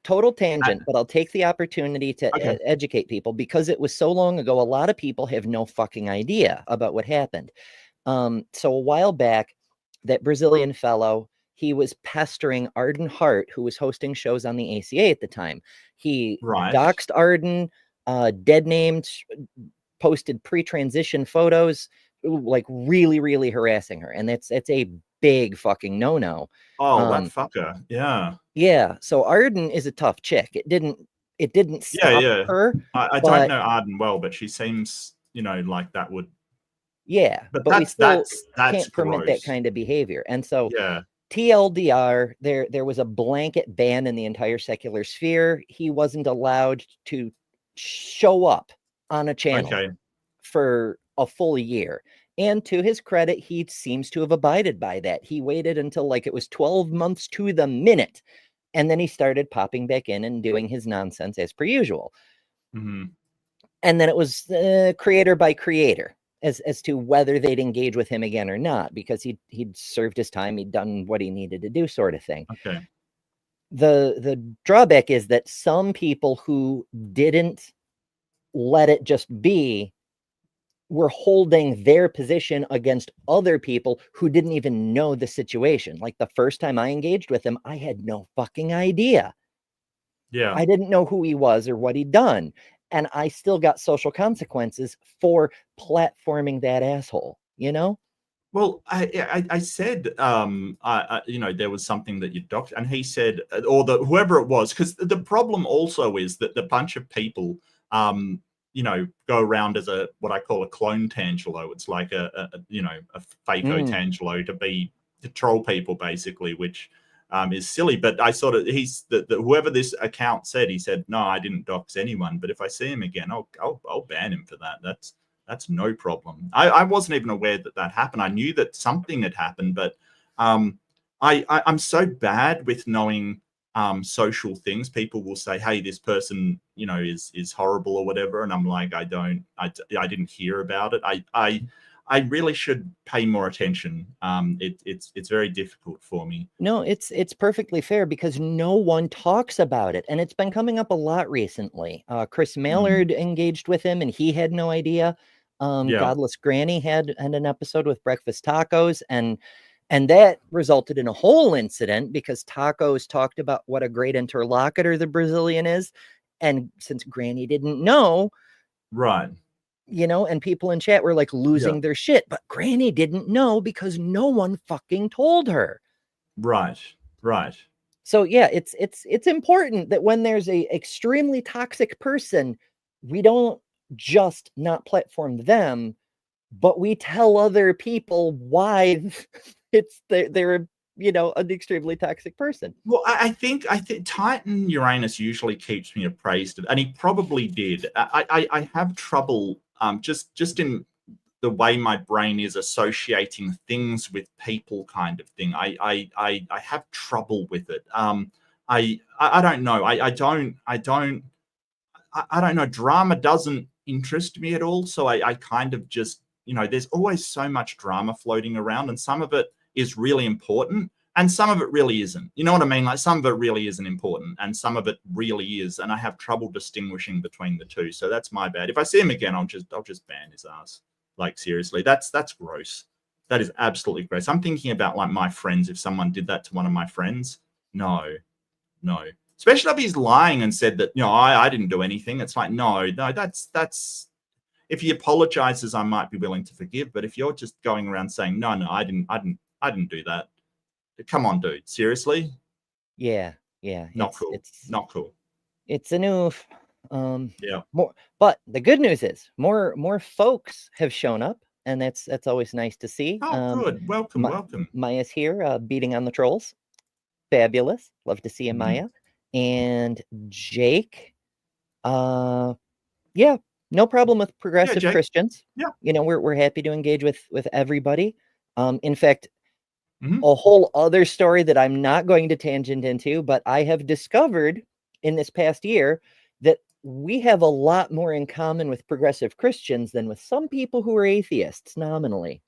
[SPEAKER 1] Total tangent, but I'll take the opportunity to
[SPEAKER 2] Okay.
[SPEAKER 1] educate people, because it was so long ago. A lot of people have no fucking idea about what happened. So a while back, that Brazilian fellow, he was pestering Arden Hart, who was hosting shows on the ACA at the time. He
[SPEAKER 2] Right.
[SPEAKER 1] doxed Arden, dead named, posted pre-transition photos, like really, really harassing her. And that's a big fucking no-no.
[SPEAKER 2] Oh, that fucker. Yeah.
[SPEAKER 1] Yeah. So Arden is a tough chick. It didn't stop
[SPEAKER 2] Yeah.
[SPEAKER 1] her.
[SPEAKER 2] I don't know Arden well, but she seems, like that would.
[SPEAKER 1] Yeah,
[SPEAKER 2] But
[SPEAKER 1] we still
[SPEAKER 2] that's
[SPEAKER 1] can't permit that
[SPEAKER 2] gross.
[SPEAKER 1] kind of behavior. And so
[SPEAKER 2] Yeah.
[SPEAKER 1] TLDR, there was a blanket ban in the entire secular sphere. He wasn't allowed to show up on a channel
[SPEAKER 2] Okay.
[SPEAKER 1] for a full year. And to his credit, he seems to have abided by that. He waited until like it was 12 months to the minute. And then he started popping back in and doing his nonsense as per usual.
[SPEAKER 2] Mm-hmm.
[SPEAKER 1] And then it was creator by creator as to whether they'd engage with him again or not, because he'd served his time, he'd done what he needed to do, sort of thing.
[SPEAKER 2] Okay.
[SPEAKER 1] The drawback is that some people who didn't let it just be were holding their position against other people who didn't even know the situation. Like the first time I engaged with him, I had no fucking idea.
[SPEAKER 2] Yeah.
[SPEAKER 1] I didn't know who he was or what he'd done. And I still got social consequences for platforming that asshole,
[SPEAKER 2] Well, I said, there was something that you docked, and he said, or whoever it was, because the problem also is that the bunch of people, go around as what I call a clone Tangelo. It's like a fake-o Tangelo to troll people, basically, which is silly. But I sort of, whoever this account said, he said, no, I didn't dox anyone, but if I see him again, I'll ban him for that. That's no problem. I wasn't even aware that happened. I knew that something had happened, but I'm so bad with knowing social things. People will say, "Hey, this person, is horrible" or whatever, and I'm like, I didn't hear about it. I really should pay more attention. It's very difficult for me.
[SPEAKER 1] No, it's perfectly fair, because no one talks about it, and it's been coming up a lot recently. Chris Mallard engaged with him, and he had no idea. Godless Granny had an episode with Breakfast Tacos, and that resulted in a whole incident because Tacos talked about what a great interlocutor the Brazilian is, and since Granny didn't know,
[SPEAKER 2] right,
[SPEAKER 1] and people in chat were like losing their shit, but Granny didn't know because no one fucking told her.
[SPEAKER 2] Right.
[SPEAKER 1] So yeah, it's important that when there's a extremely toxic person, we don't just not platform them, but we tell other people why they're an extremely toxic person.
[SPEAKER 2] Well, I think Titan Uranus usually keeps me appraised of, and he probably did. I have trouble just in the way my brain is associating things with people, kind of thing. I have trouble with it. I don't know. I don't know. Drama doesn't interest me at all. So I kind of just, there's always so much drama floating around, and some of it is really important and some of it really isn't. You know what I mean? Like some of it really isn't important and some of it really is. And I have trouble distinguishing between the two. So that's my bad. If I see him again, I'll just ban his ass. Like seriously, that's gross. That is absolutely gross. I'm thinking about like my friends. If someone did that to one of my friends, no. Especially if he's lying and said that, I didn't do anything. It's like, no, that's if he apologizes, I might be willing to forgive. But if you're just going around saying, no, I didn't do that. Come on, dude. Seriously?
[SPEAKER 1] Yeah.
[SPEAKER 2] Not cool. It's not cool.
[SPEAKER 1] It's a new
[SPEAKER 2] yeah.
[SPEAKER 1] But the good news is more folks have shown up, and that's always nice to see.
[SPEAKER 2] Oh, good. Welcome.
[SPEAKER 1] Maya's here, beating on the trolls. Fabulous. Love to see you, Maya. And Jake, yeah, No problem with progressive
[SPEAKER 2] Jake.
[SPEAKER 1] Christians.
[SPEAKER 2] Yeah.
[SPEAKER 1] You know, we're happy to engage with everybody. In fact,
[SPEAKER 2] Mhm.
[SPEAKER 1] a whole other story that I'm not going to tangent into, but I have discovered in this past year that we have a lot more in common with progressive Christians than with some people who are atheists nominally.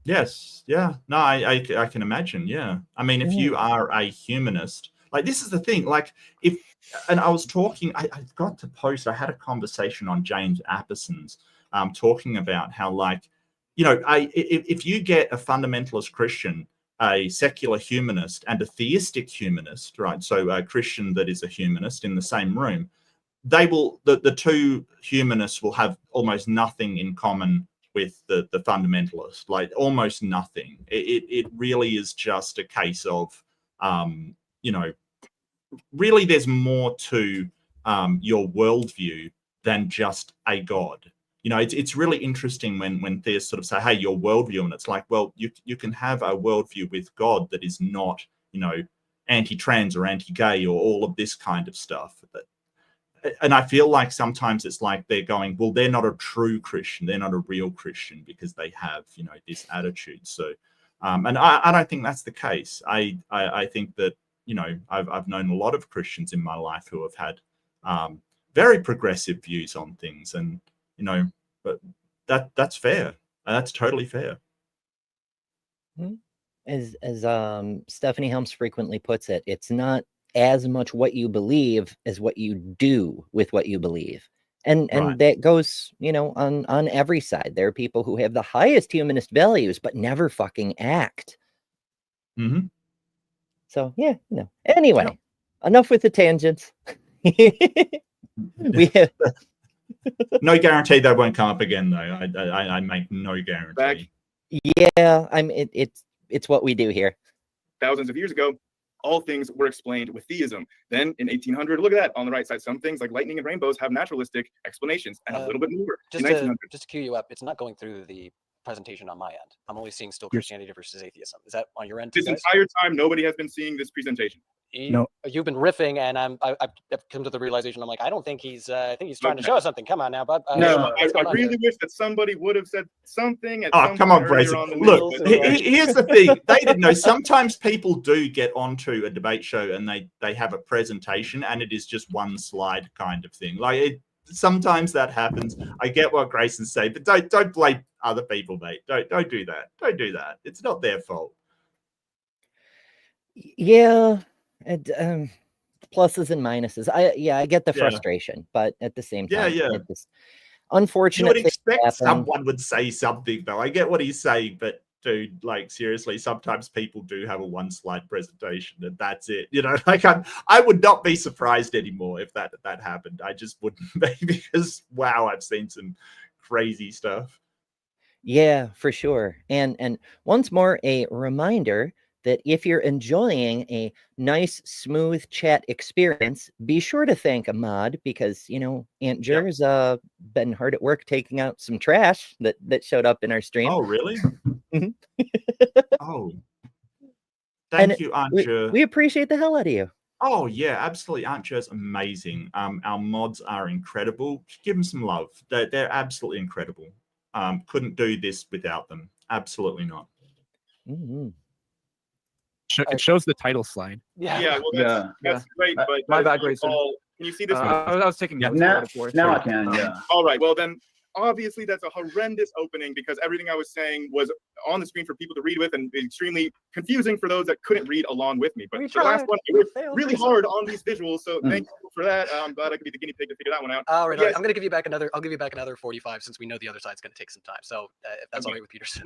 [SPEAKER 2] Yes. Yeah. No, I can imagine. Yeah. I mean, if you are a humanist, like this is the thing, like and I was talking, I got to post, I had a conversation on James Apperson's talking about how, like, you know, if you get a fundamentalist Christian, a secular humanist, and a theistic humanist, right? So a Christian that is a humanist in the same room, the two humanists will have almost nothing in common with the fundamentalist, like almost nothing. It really is just a case of, you know, really there's more to your worldview than just a God. You know, it's really interesting when theists sort of say, hey, your worldview, and it's like, well, you can have a worldview with God that is not, you know, anti-trans or anti-gay or all of this kind of stuff. And I feel like sometimes it's like they're going, well, they're not a true Christian, they're not a real Christian because they have, you know, this attitude. So, and I don't think that's the case. I think that, you know, I've known a lot of Christians in my life who have had very progressive views on things, and you know, but that's fair. That's totally fair.
[SPEAKER 1] As Stephanie Helms frequently puts it, it's not as much what you believe as what you do with what you believe. And
[SPEAKER 2] Right.
[SPEAKER 1] that goes, you know, on every side. There are people who have the highest humanist values but never fucking act.
[SPEAKER 2] Mm-hmm.
[SPEAKER 1] So yeah, no. Anyway, enough with the tangents. We have
[SPEAKER 2] no guarantee that won't come up again, though. I make no guarantee.
[SPEAKER 4] Back
[SPEAKER 1] yeah, it's what we do here.
[SPEAKER 4] thousands of years ago, all things were explained with theism. Then in 1800, look at that on the right side, some things like lightning and rainbows have naturalistic explanations, and a little bit more in 1900.
[SPEAKER 3] Just to cue you up, it's not going through the presentation on my end. I'm only seeing still Christianity versus atheism. Is that on your end too,
[SPEAKER 4] This
[SPEAKER 3] guys?
[SPEAKER 4] entire time, nobody has been seeing this presentation.
[SPEAKER 3] No, you've been riffing, and I've come to the realization. I'm like, I don't think he's. I think he's trying to show us something. Come on now, bud.
[SPEAKER 4] No, I really wish that somebody would have said something.
[SPEAKER 2] Oh, come on, Grayson. Look, here's the thing. They didn't know. Sometimes people do get onto a debate show and they have a presentation and it is just one slide kind of thing. Like sometimes that happens. I get what Grayson's saying, but don't blame other people, mate. Don't do that. Don't do that. It's not their fault.
[SPEAKER 1] Yeah. And pluses and minuses. I get the frustration, but at the same time, it's unfortunate.
[SPEAKER 2] You would expect someone would say something, though. I get what he's saying, but dude, like seriously, sometimes people do have a one-slide presentation, and that's it. You know, like I would not be surprised anymore if that happened. I just wouldn't be, because wow, I've seen some crazy stuff.
[SPEAKER 1] Yeah, for sure. And once more, a reminder that if you're enjoying a nice, smooth chat experience, be sure to thank a mod, because, you know, Aunt Jer's been hard at work taking out some trash that showed up in our stream.
[SPEAKER 2] Oh, really? Oh.
[SPEAKER 1] And
[SPEAKER 2] Thank you, Aunt Jer.
[SPEAKER 1] We appreciate the hell out of you.
[SPEAKER 2] Oh, yeah, absolutely. Aunt Jer's amazing. Our mods are incredible. Give them some love. They're absolutely incredible. Couldn't do this without them. Absolutely not.
[SPEAKER 1] Mm-hmm.
[SPEAKER 5] It shows the title slide.
[SPEAKER 4] Yeah, well, that's great. But
[SPEAKER 5] my bad, Grayson.
[SPEAKER 4] Can you see this?
[SPEAKER 5] I was taking notes.
[SPEAKER 6] Now I can. Yeah.
[SPEAKER 4] All right. Well, then obviously that's a horrendous opening, because everything I was saying was on the screen for people to read with, and extremely confusing for those that couldn't read along with me. But the last one, it was really hard on these visuals. So thank you for that. I'm glad I could be the guinea pig to figure that one out.
[SPEAKER 3] All right. I'm going to give you back another. I'll give you back another 45, since we know the other side's going to take some time. So if that's all right with Peterson.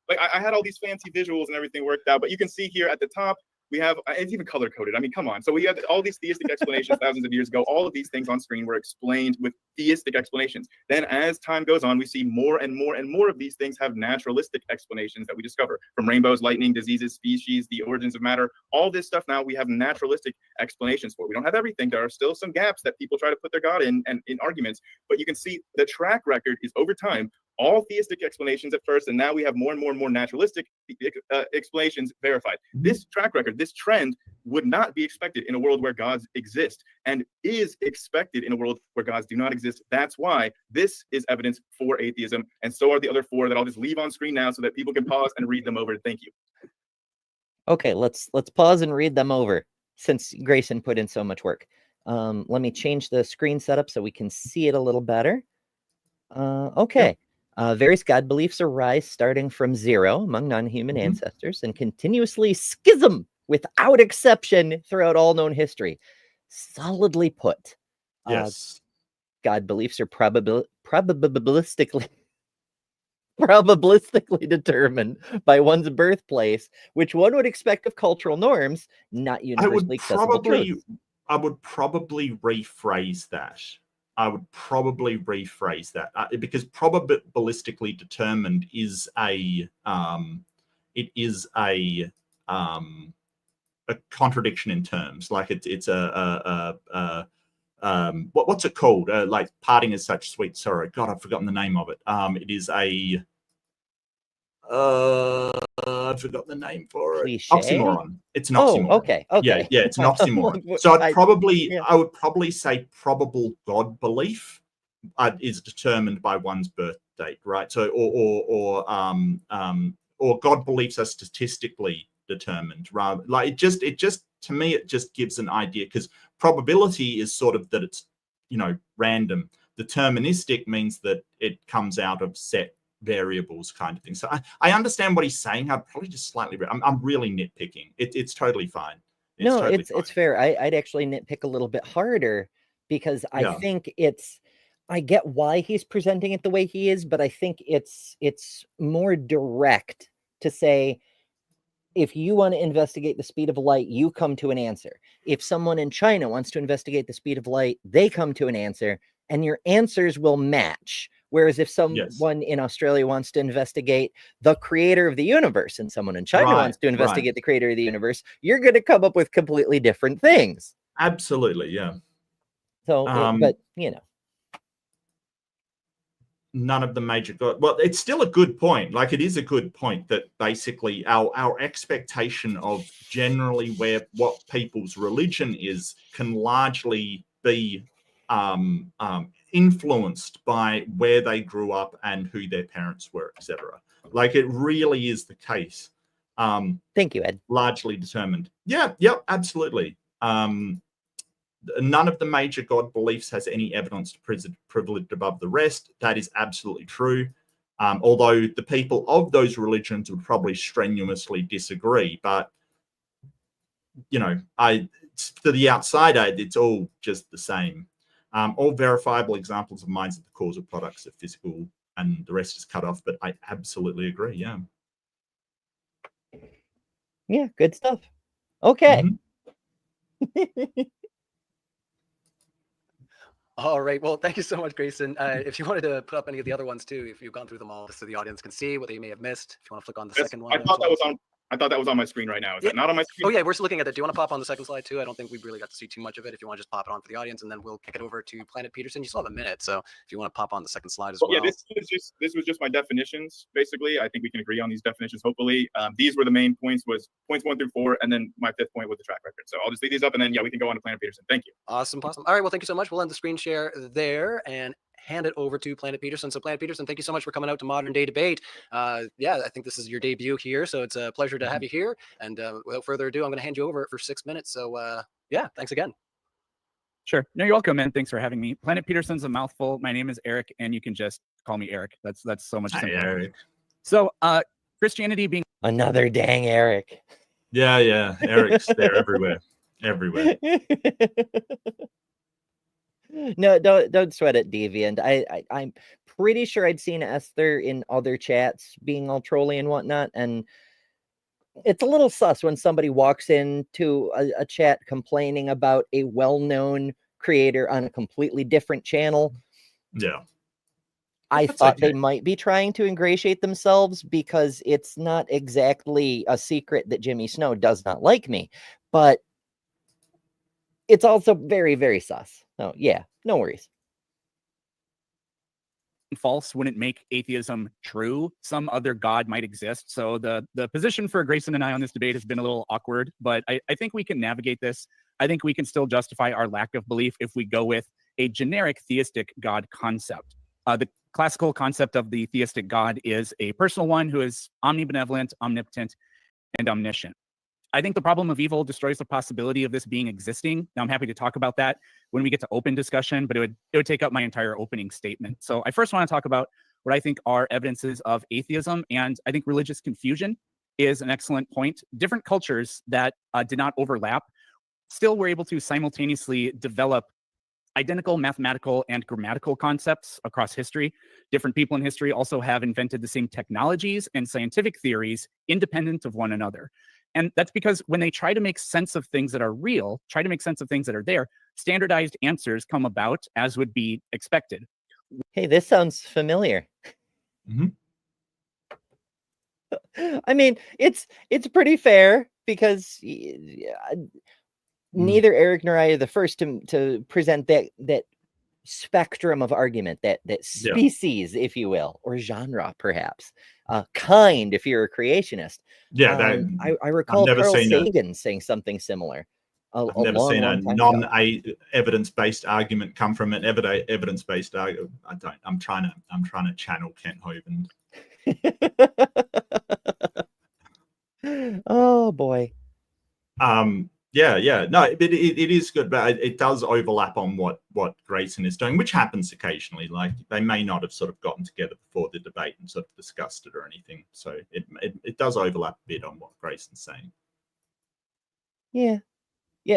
[SPEAKER 4] Like I had all these fancy visuals and everything worked out, but you can see here at the top, we have, it's even color coded. I mean, come on. So we have all these theistic explanations thousands of years ago. All of these things on screen were explained with theistic explanations. Then as time goes on, we see more and more and more of these things have naturalistic explanations that we discover, from rainbows, lightning, diseases, species, the origins of matter. All this stuff now we have naturalistic explanations for. We don't have everything. There are still some gaps that people try to put their God in, and in arguments, but you can see the track record is over time all theistic explanations at first, and now we have more and more and more naturalistic explanations verified. This track record, this trend, would not be expected in a world where gods exist and is expected in a world where gods do not exist. That's why this is evidence for atheism, and so are the other 4 that I'll just leave on screen now so that people can pause and read them over. Thank you.
[SPEAKER 1] Okay, let's pause and read them over since Grayson put in so much work. Let me change the screen setup so we can see it a little better. Okay. Various God beliefs arise starting from 0 among non-human ancestors and continuously schism without exception throughout all known history. Solidly put.
[SPEAKER 2] Yes.
[SPEAKER 1] God beliefs are probabilistically determined by one's birthplace, which one would expect of cultural norms, not universally accessible truths.
[SPEAKER 2] I would probably rephrase that. Because probabilistically determined is a contradiction in terms. Like it's what's it called? Like parting is such sweet sorrow. God, I've forgotten the name of it. It is a I've forgotten the name for it.
[SPEAKER 1] Cliche?
[SPEAKER 2] Oxymoron. It's an oxymoron.
[SPEAKER 1] Oh, okay.
[SPEAKER 2] Yeah, it's an oxymoron. So I would probably say probable God belief is determined by one's birth date, right? So or God beliefs are statistically determined, rather like it just to me it just gives an idea, because probability is sort of that it's random. Deterministic means that it comes out of set variables kind of thing. So I understand what he's saying. I'd probably just slightly I'm really nitpicking. It's totally fine.
[SPEAKER 1] It's fair. I'd actually nitpick a little bit harder because I think I get why he's presenting it the way he is, but I think it's more direct to say, if you want to investigate the speed of light, you come to an answer. If someone in China wants to investigate the speed of light, they come to an answer, and your answers will match. Whereas if someone in Australia wants to investigate the creator of the universe and someone in China wants to investigate the creator of the universe, you're going to come up with completely different things.
[SPEAKER 2] Absolutely, yeah.
[SPEAKER 1] So, but
[SPEAKER 2] none of the major well, it's still a good point. Like, it is a good point that basically our expectation of generally what people's religion is can largely be influenced by where they grew up and who their parents were, etc. Like, it really is the case.
[SPEAKER 1] Thank you, Ed.
[SPEAKER 2] Largely determined. Yep, absolutely. None of the major God beliefs has any evidence to privilege above the rest. That is absolutely true. Although the people of those religions would probably strenuously disagree. But, to the outsider, it's all just the same. All verifiable examples of minds of the causal products are physical, and the rest is cut off. But I absolutely agree. Yeah.
[SPEAKER 1] Yeah, good stuff. Okay.
[SPEAKER 3] All right. Well, thank you so much, Grayson. If you wanted to put up any of the other ones too, if you've gone through them all, so the audience can see what they may have missed. If you want to flick on the second one.
[SPEAKER 4] I thought that was on my screen right now. Is that not on my screen?
[SPEAKER 3] Oh yeah, we're still looking at it. Do you want to pop on the second slide too? I don't think we've really got to see too much of it. If you want to just pop it on for the audience, and then we'll kick it over to Planet Peterson. You still have a minute, so if you want to pop on the second slide as well.
[SPEAKER 4] Yeah, this was just my definitions. Basically, I think we can agree on these definitions. Hopefully, these were the main points. Was points 1 through 4, and then my 5th point was the track record. So I'll just leave these up, and then we can go on to Planet Peterson. Thank you.
[SPEAKER 3] Awesome. All right. Well, thank you so much. We'll end the screen share there and hand it over to Planet Peterson. So Planet Peterson, thank you so much for coming out to Modern Day Debate. I think this is your debut here, so it's a pleasure to have you here. And without further ado, I'm going to hand you over for 6 minutes. So thanks again.
[SPEAKER 5] Sure. No, you're welcome, man. Thanks for having me. Planet Peterson's a mouthful. My name is Eric, and you can just call me Eric. That's so much simpler.
[SPEAKER 2] Hi, Eric.
[SPEAKER 5] So Christianity being
[SPEAKER 1] another dang Eric.
[SPEAKER 2] Yeah. Eric's there everywhere.
[SPEAKER 1] No, don't sweat it, Deviant. I'm pretty sure I'd seen Esther in other chats being all trolly and whatnot, and it's a little sus when somebody walks into a chat complaining about a well-known creator on a completely different channel.
[SPEAKER 2] Yeah.
[SPEAKER 1] I thought they might be trying to ingratiate themselves, because it's not exactly a secret that Jimmy Snow does not like me, but it's also very, very sus. So yeah, no worries.
[SPEAKER 5] false wouldn't make atheism true. Some other God might exist. So the position for Grayson and I on this debate has been a little awkward, but I think we can navigate this. I think we can still justify our lack of belief if we go with a generic theistic God concept. The classical concept of the theistic God is a personal one who is omnibenevolent, omnipotent, and omniscient. I think the problem of evil destroys the possibility of this being existing. Now, I'm happy to talk about that when we get to open discussion, but it would take up my entire opening statement. So I first want to talk about what I think are evidences of atheism, and I think religious confusion is an excellent point. Different cultures that did not overlap still were able to simultaneously develop identical mathematical and grammatical concepts across history. Different people in history also have invented the same technologies and scientific theories independent of one another. And that's because when they try to make sense of things that are real, try to make sense of things that are there, standardized answers come about as would be expected.
[SPEAKER 1] Hey, this sounds familiar.
[SPEAKER 2] Mhm.
[SPEAKER 1] I mean, it's pretty fair because neither Eric nor I are the first to present that spectrum of argument, that species, if you will, or genre, perhaps. Kind, if you're a creationist.
[SPEAKER 2] Yeah,
[SPEAKER 1] I recall
[SPEAKER 2] never
[SPEAKER 1] Carl
[SPEAKER 2] seen
[SPEAKER 1] Sagan saying something similar.
[SPEAKER 2] I've never seen a non-evidence-based argument come from an evidence-based argument. I'm trying to channel Kent Hovind.
[SPEAKER 1] Oh boy.
[SPEAKER 2] Yeah. No, but it is good, but it does overlap on what Grayson is doing, which happens occasionally. Like they may not have sort of gotten together before the debate and sort of discussed it or anything. So it does overlap a bit on what Grayson's saying.
[SPEAKER 1] Yeah.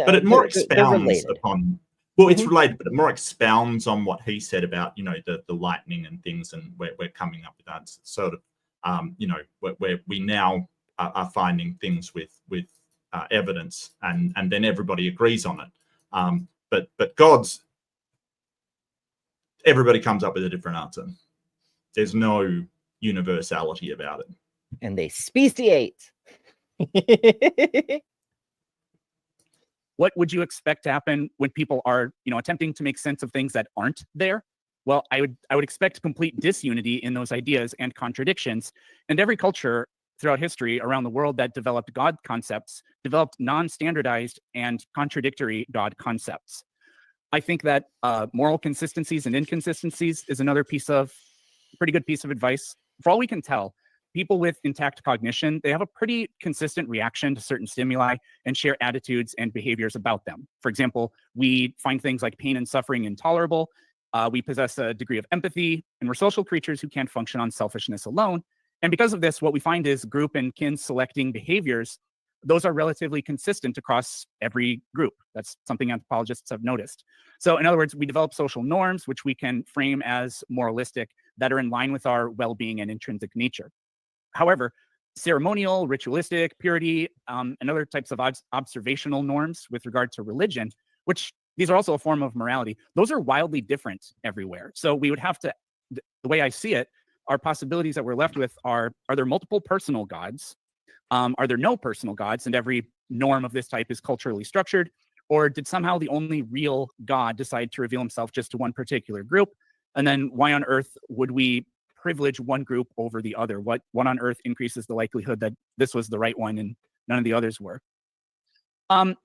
[SPEAKER 2] But it more
[SPEAKER 1] they're
[SPEAKER 2] expounds
[SPEAKER 1] related.
[SPEAKER 2] upon. Well, it's related, but it more expounds on what he said about the lightning and things, and we're coming up with that sort of where we now are finding things with evidence, and then everybody agrees on it. But God's, everybody comes up with a different answer. There's no universality about it.
[SPEAKER 1] And they speciate.
[SPEAKER 5] What would you expect to happen when people are, attempting to make sense of things that aren't there? Well, I would expect complete disunity in those ideas and contradictions. And every culture throughout history around the world that developed God concepts developed non-standardized and contradictory God concepts. I think that moral consistencies and inconsistencies is another pretty good piece of advice. For all we can tell, people with intact cognition, they have a pretty consistent reaction to certain stimuli and share attitudes and behaviors about them. For example, we find things like pain and suffering intolerable. We possess a degree of empathy, and we're social creatures who can't function on selfishness alone. And because of this, what we find is group and kin selecting behaviors. Those are relatively consistent across every group. That's something anthropologists have noticed. So in other words, we develop social norms, which we can frame as moralistic, that are in line with our well-being and intrinsic nature. However, ceremonial, ritualistic, purity, and other types of observational norms with regard to religion, which these are also a form of morality, those are wildly different everywhere. So we would have to, the way I see it, our possibilities that we're left with are there multiple personal gods? Are there no personal gods? And every norm of this type is culturally structured? Or did somehow the only real God decide to reveal himself just to one particular group? And then why on earth would we privilege one group over the other? What on earth increases the likelihood that this was the right one and none of the others were? And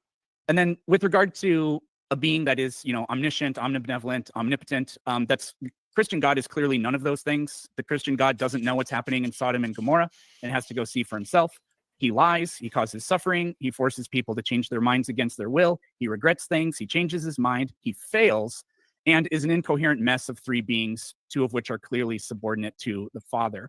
[SPEAKER 5] then with regard to a being that is, omniscient, omnibenevolent, omnipotent, that's Christian God is clearly none of those things. The Christian God doesn't know what's happening in Sodom and Gomorrah and has to go see for himself. He lies, he causes suffering, he forces people to change their minds against their will, he regrets things, he changes his mind, he fails, and is an incoherent mess of three beings, two of which are clearly subordinate to the Father.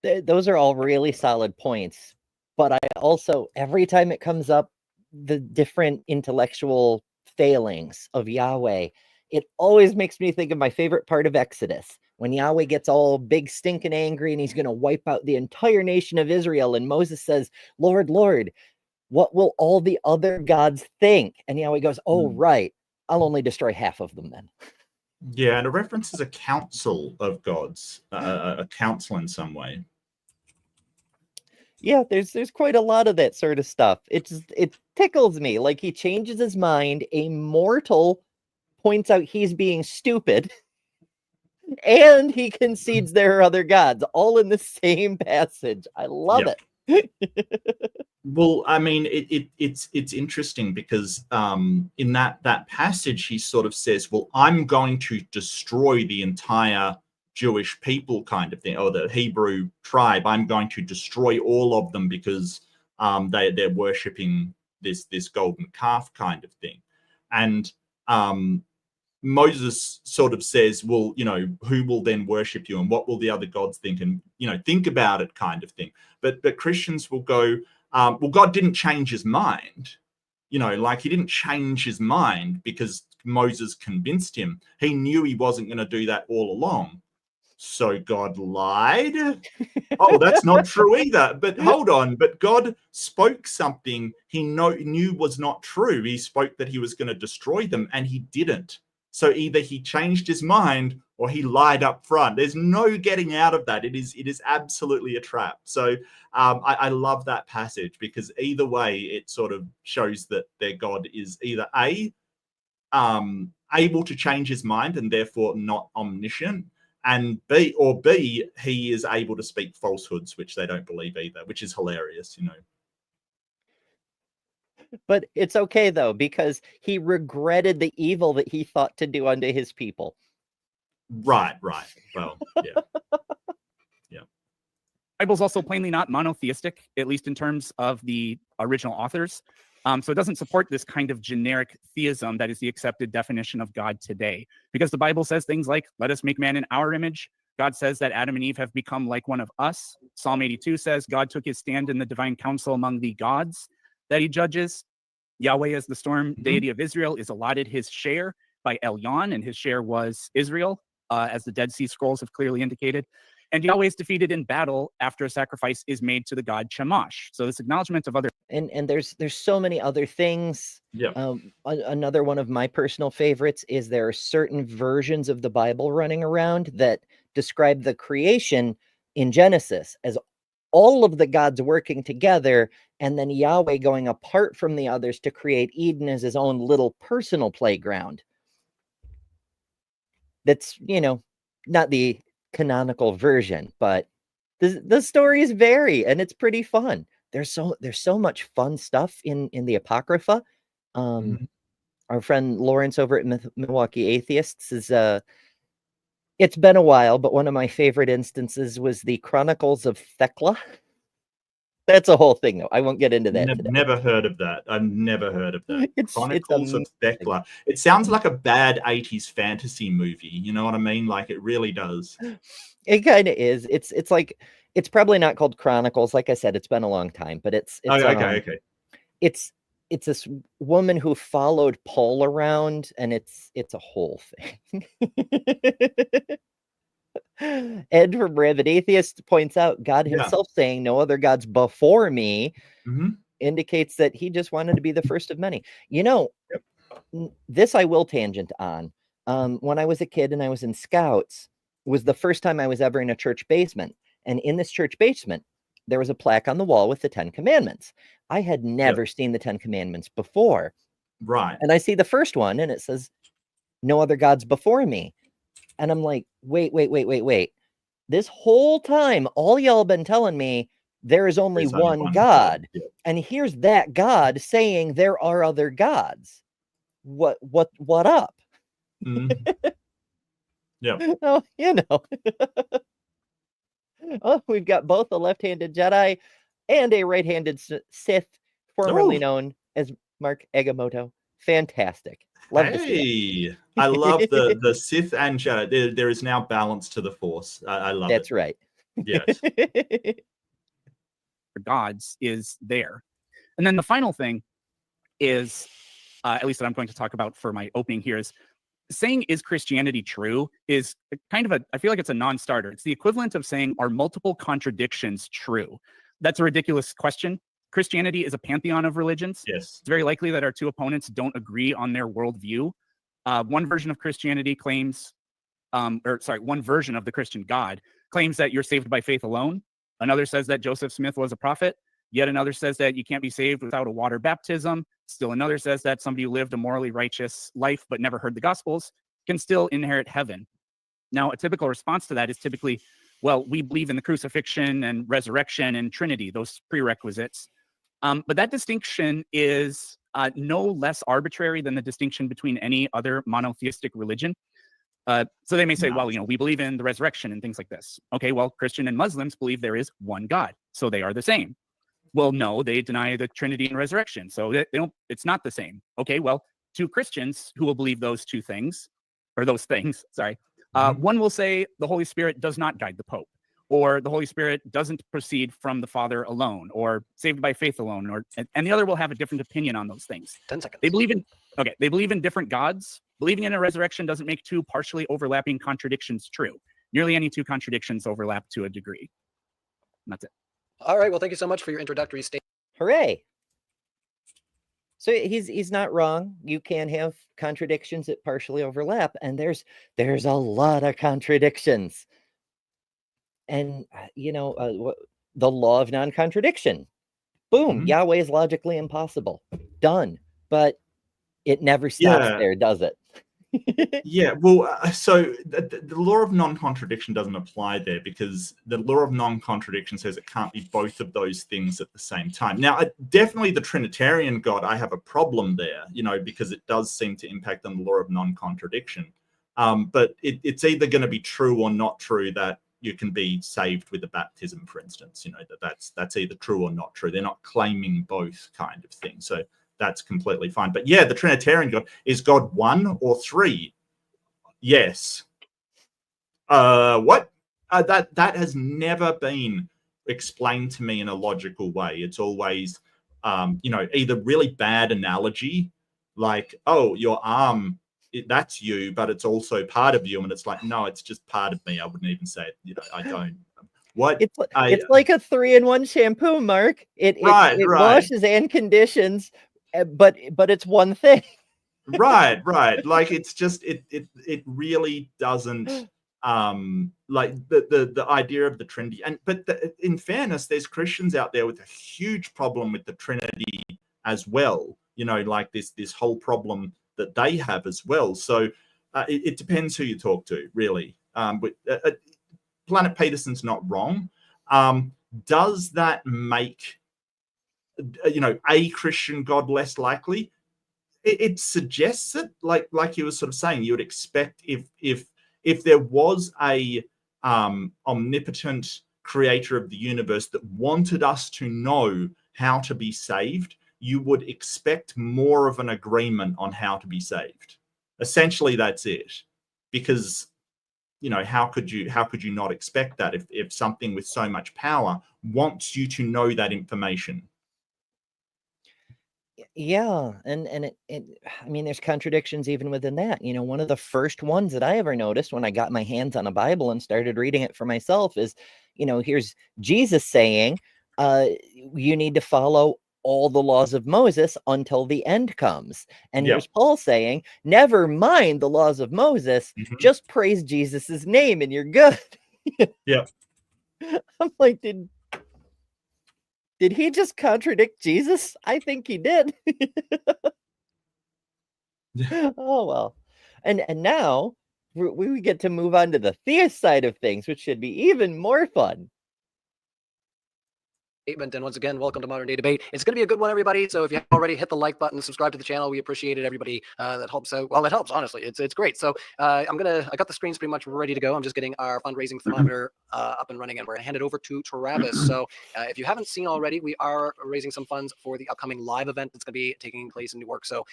[SPEAKER 1] Those are all really solid points. But I also, every time it comes up, the different intellectual failings of Yahweh, it always makes me think of my favorite part of Exodus, when Yahweh gets all big, stinking angry, and he's going to wipe out the entire nation of Israel. And Moses says, Lord, Lord, what will all the other gods think? And Yahweh goes, oh, right. I'll only destroy half of them then.
[SPEAKER 2] Yeah, and it references a council of gods, a council in some way.
[SPEAKER 1] Yeah, there's quite a lot of that sort of stuff. It tickles me. Like, he changes his mind. A mortal points out he's being stupid. And he concedes there are other gods, all in the same passage. I love
[SPEAKER 2] Yep.
[SPEAKER 1] it.
[SPEAKER 2] Well, I mean, it's interesting because in that passage, he sort of says, "Well, I'm going to destroy the entire Jewish people," kind of thing, or the Hebrew tribe. I'm going to destroy all of them because they're worshiping this golden calf, kind of thing. And Moses sort of says, "Well, who will then worship you, and what will the other gods think, and think about it," kind of thing. But Christians will go, well, God didn't change his mind. Like he didn't change his mind because Moses convinced him. He knew he wasn't going to do that all along. So God lied? Oh, that's not true either. But hold on. But God spoke something he knew was not true. He spoke that he was going to destroy them, and he didn't. So either he changed his mind or he lied up front. There's no getting out of that. It is absolutely a trap. So I love that passage because either way, it sort of shows that their God is either able to change his mind and therefore not omniscient, and B, he is able to speak falsehoods, which they don't believe either, which is hilarious,
[SPEAKER 1] But it's okay though, because he regretted the evil that he thought to do unto his people.
[SPEAKER 2] Right. Well, yeah.
[SPEAKER 5] Bible's also plainly not monotheistic, at least in terms of the original authors. So it doesn't support this kind of generic theism that is the accepted definition of God today. Because the Bible says things like, "Let us make man in our image." God says that Adam and Eve have become like one of us. Psalm 82 says God took his stand in the divine council among the gods that he judges. Yahweh, as the storm deity of Israel, is allotted his share by Elyon, and his share was Israel, as the Dead Sea Scrolls have clearly indicated. And Yahweh is defeated in battle after a sacrifice is made to the god Chemosh. So this acknowledgement of other...
[SPEAKER 1] And there's so many other things.
[SPEAKER 2] Yeah.
[SPEAKER 1] Another one of my personal favorites is there are certain versions of the Bible running around that describe the creation in Genesis as all of the gods working together, and then Yahweh going apart from the others to create Eden as his own little personal playground. That's, not the canonical version, but the stories vary, and it's pretty fun. There's so much fun stuff in the Apocrypha. Our friend Lawrence over at Milwaukee Atheists is it's been a while, but one of my favorite instances was the Chronicles of Thecla. That's a whole thing, though. I won't get into that today.
[SPEAKER 2] Never heard of that. I've never heard of that. Chronicles of
[SPEAKER 1] amazing.
[SPEAKER 2] Thecla. It sounds like a bad 80s fantasy movie. You know what I mean? Like it really does.
[SPEAKER 1] It kind of is. It's like, it's probably not called Chronicles. Like I said, it's been a long time, but it's
[SPEAKER 2] okay.
[SPEAKER 1] It's this woman who followed Paul around, and it's a whole thing. Ed from Rabid Atheist points out God himself saying no other gods before me indicates that he just wanted to be the first of many. This I will tangent on. When I was a kid and I was in Scouts, it was the first time I was ever in a church basement. And in this church basement, there was a plaque on the wall with the 10 Commandments. I had never seen the 10 Commandments before.
[SPEAKER 2] Right.
[SPEAKER 1] And I see the first one and it says, no other gods before me. And I'm like, wait. This whole time, all y'all been telling me there is only one God.
[SPEAKER 2] Yeah.
[SPEAKER 1] And here's that God saying there are other gods. What up?
[SPEAKER 2] Yeah.
[SPEAKER 1] Oh, Oh, we've got both a left-handed Jedi and a right-handed Sith, formerly known as Mark Agamotto. Fantastic. Love to see
[SPEAKER 2] Hey, I love the Sith and Jedi. There is now balance to the Force. I love
[SPEAKER 1] That's
[SPEAKER 2] it.
[SPEAKER 1] right.
[SPEAKER 2] Yes.
[SPEAKER 5] gods is there. And then the final thing is, at least that I'm going to talk about for my opening here, is saying, is Christianity true, is kind of I feel like it's a non-starter. It's the equivalent of saying, are multiple contradictions true? That's a ridiculous question. Christianity is a pantheon of religions.
[SPEAKER 2] Yes.
[SPEAKER 5] It's very likely that our two opponents don't agree on their worldview. One version of Christianity claims, one version of the Christian God claims that you're saved by faith alone. Another says that Joseph Smith was a prophet. Yet another says that you can't be saved without a water baptism. Still another says that somebody who lived a morally righteous life but never heard the Gospels can still inherit heaven. Now, a typical response to that is typically, well, we believe in the crucifixion and resurrection and Trinity, those prerequisites. But that distinction is no less arbitrary than the distinction between any other monotheistic religion. So they may say, well, we believe in the resurrection and things like this. Okay, well, Christian and Muslims believe there is one God, so they are the same. Well, no, they deny the Trinity and resurrection, so they don't. It's not the same. Okay, well, two Christians who will believe those two things, or those things, sorry, one will say the Holy Spirit does not guide the Pope, or the Holy Spirit doesn't proceed from the Father alone, or saved by faith alone, and the other will have a different opinion on those things.
[SPEAKER 3] 10 seconds.
[SPEAKER 5] They believe in different gods. Believing in a resurrection doesn't make two partially overlapping contradictions true. Nearly any two contradictions overlap to a degree. And that's it.
[SPEAKER 3] All right. Well, thank you so much for your introductory statement.
[SPEAKER 1] Hooray. So he's not wrong. You can have contradictions that partially overlap, and there's a lot of contradictions. And the law of non-contradiction. Boom, Yahweh is logically impossible. Done. But it never stops there, does it?
[SPEAKER 2] Yeah, well, so the law of non-contradiction doesn't apply there, because the law of non-contradiction says it can't be both of those things at the same time. Now, definitely the Trinitarian God, I have a problem there, because it does seem to impact on the law of non-contradiction. But it's either going to be true or not true that you can be saved with a baptism, for instance. That's either true or not true. They're not claiming both kind of thing. So that's completely fine. But yeah, the Trinitarian God, is God one or three? Yes. What? That has never been explained to me in a logical way. It's always, either really bad analogy, like, oh, your arm, that's you, but it's also part of you. And it's like, no, it's just part of me. I wouldn't even say it. I don't. What?
[SPEAKER 1] It's like a 3-in-1 shampoo, Mark. It washes and conditions, but it's one thing.
[SPEAKER 2] right. Like, it's just it really doesn't like the idea of the Trinity. But in fairness, there's Christians out there with a huge problem with the Trinity as well. Like this whole problem that they have as well. So it depends who you talk to, really. But Planet Peterson's not wrong. Does that make a Christian God less likely? It suggests it, like you were sort of saying, you would expect if there was a omnipotent creator of the universe that wanted us to know how to be saved, you would expect more of an agreement on how to be saved. Essentially, that's it. Because how could you not expect that if something with so much power wants you to know that information?
[SPEAKER 1] Yeah, and I mean, there's contradictions even within that. One of the first ones that I ever noticed when I got my hands on a Bible and started reading it for myself is, here's Jesus saying, you need to follow all the laws of Moses until the end comes. And here's Paul saying, never mind the laws of Moses, just praise Jesus's name and you're good.
[SPEAKER 2] Yeah.
[SPEAKER 1] I'm like, did he just contradict Jesus? I think he did. Oh, well. And now we get to move on to the theist side of things, which should be even more fun.
[SPEAKER 3] And once again, welcome to Modern Day Debate. It's going to be a good one, everybody. So if you already hit the like button, subscribe to the channel, we appreciate it. Everybody that helps out. Well, it helps, honestly. It's great. So I got the screens pretty much ready to go. I'm just getting our fundraising thermometer up and running, and we're going to hand it over to Travis. So if you haven't seen already, we are raising some funds for the upcoming live event that's going to be taking place in Newark. So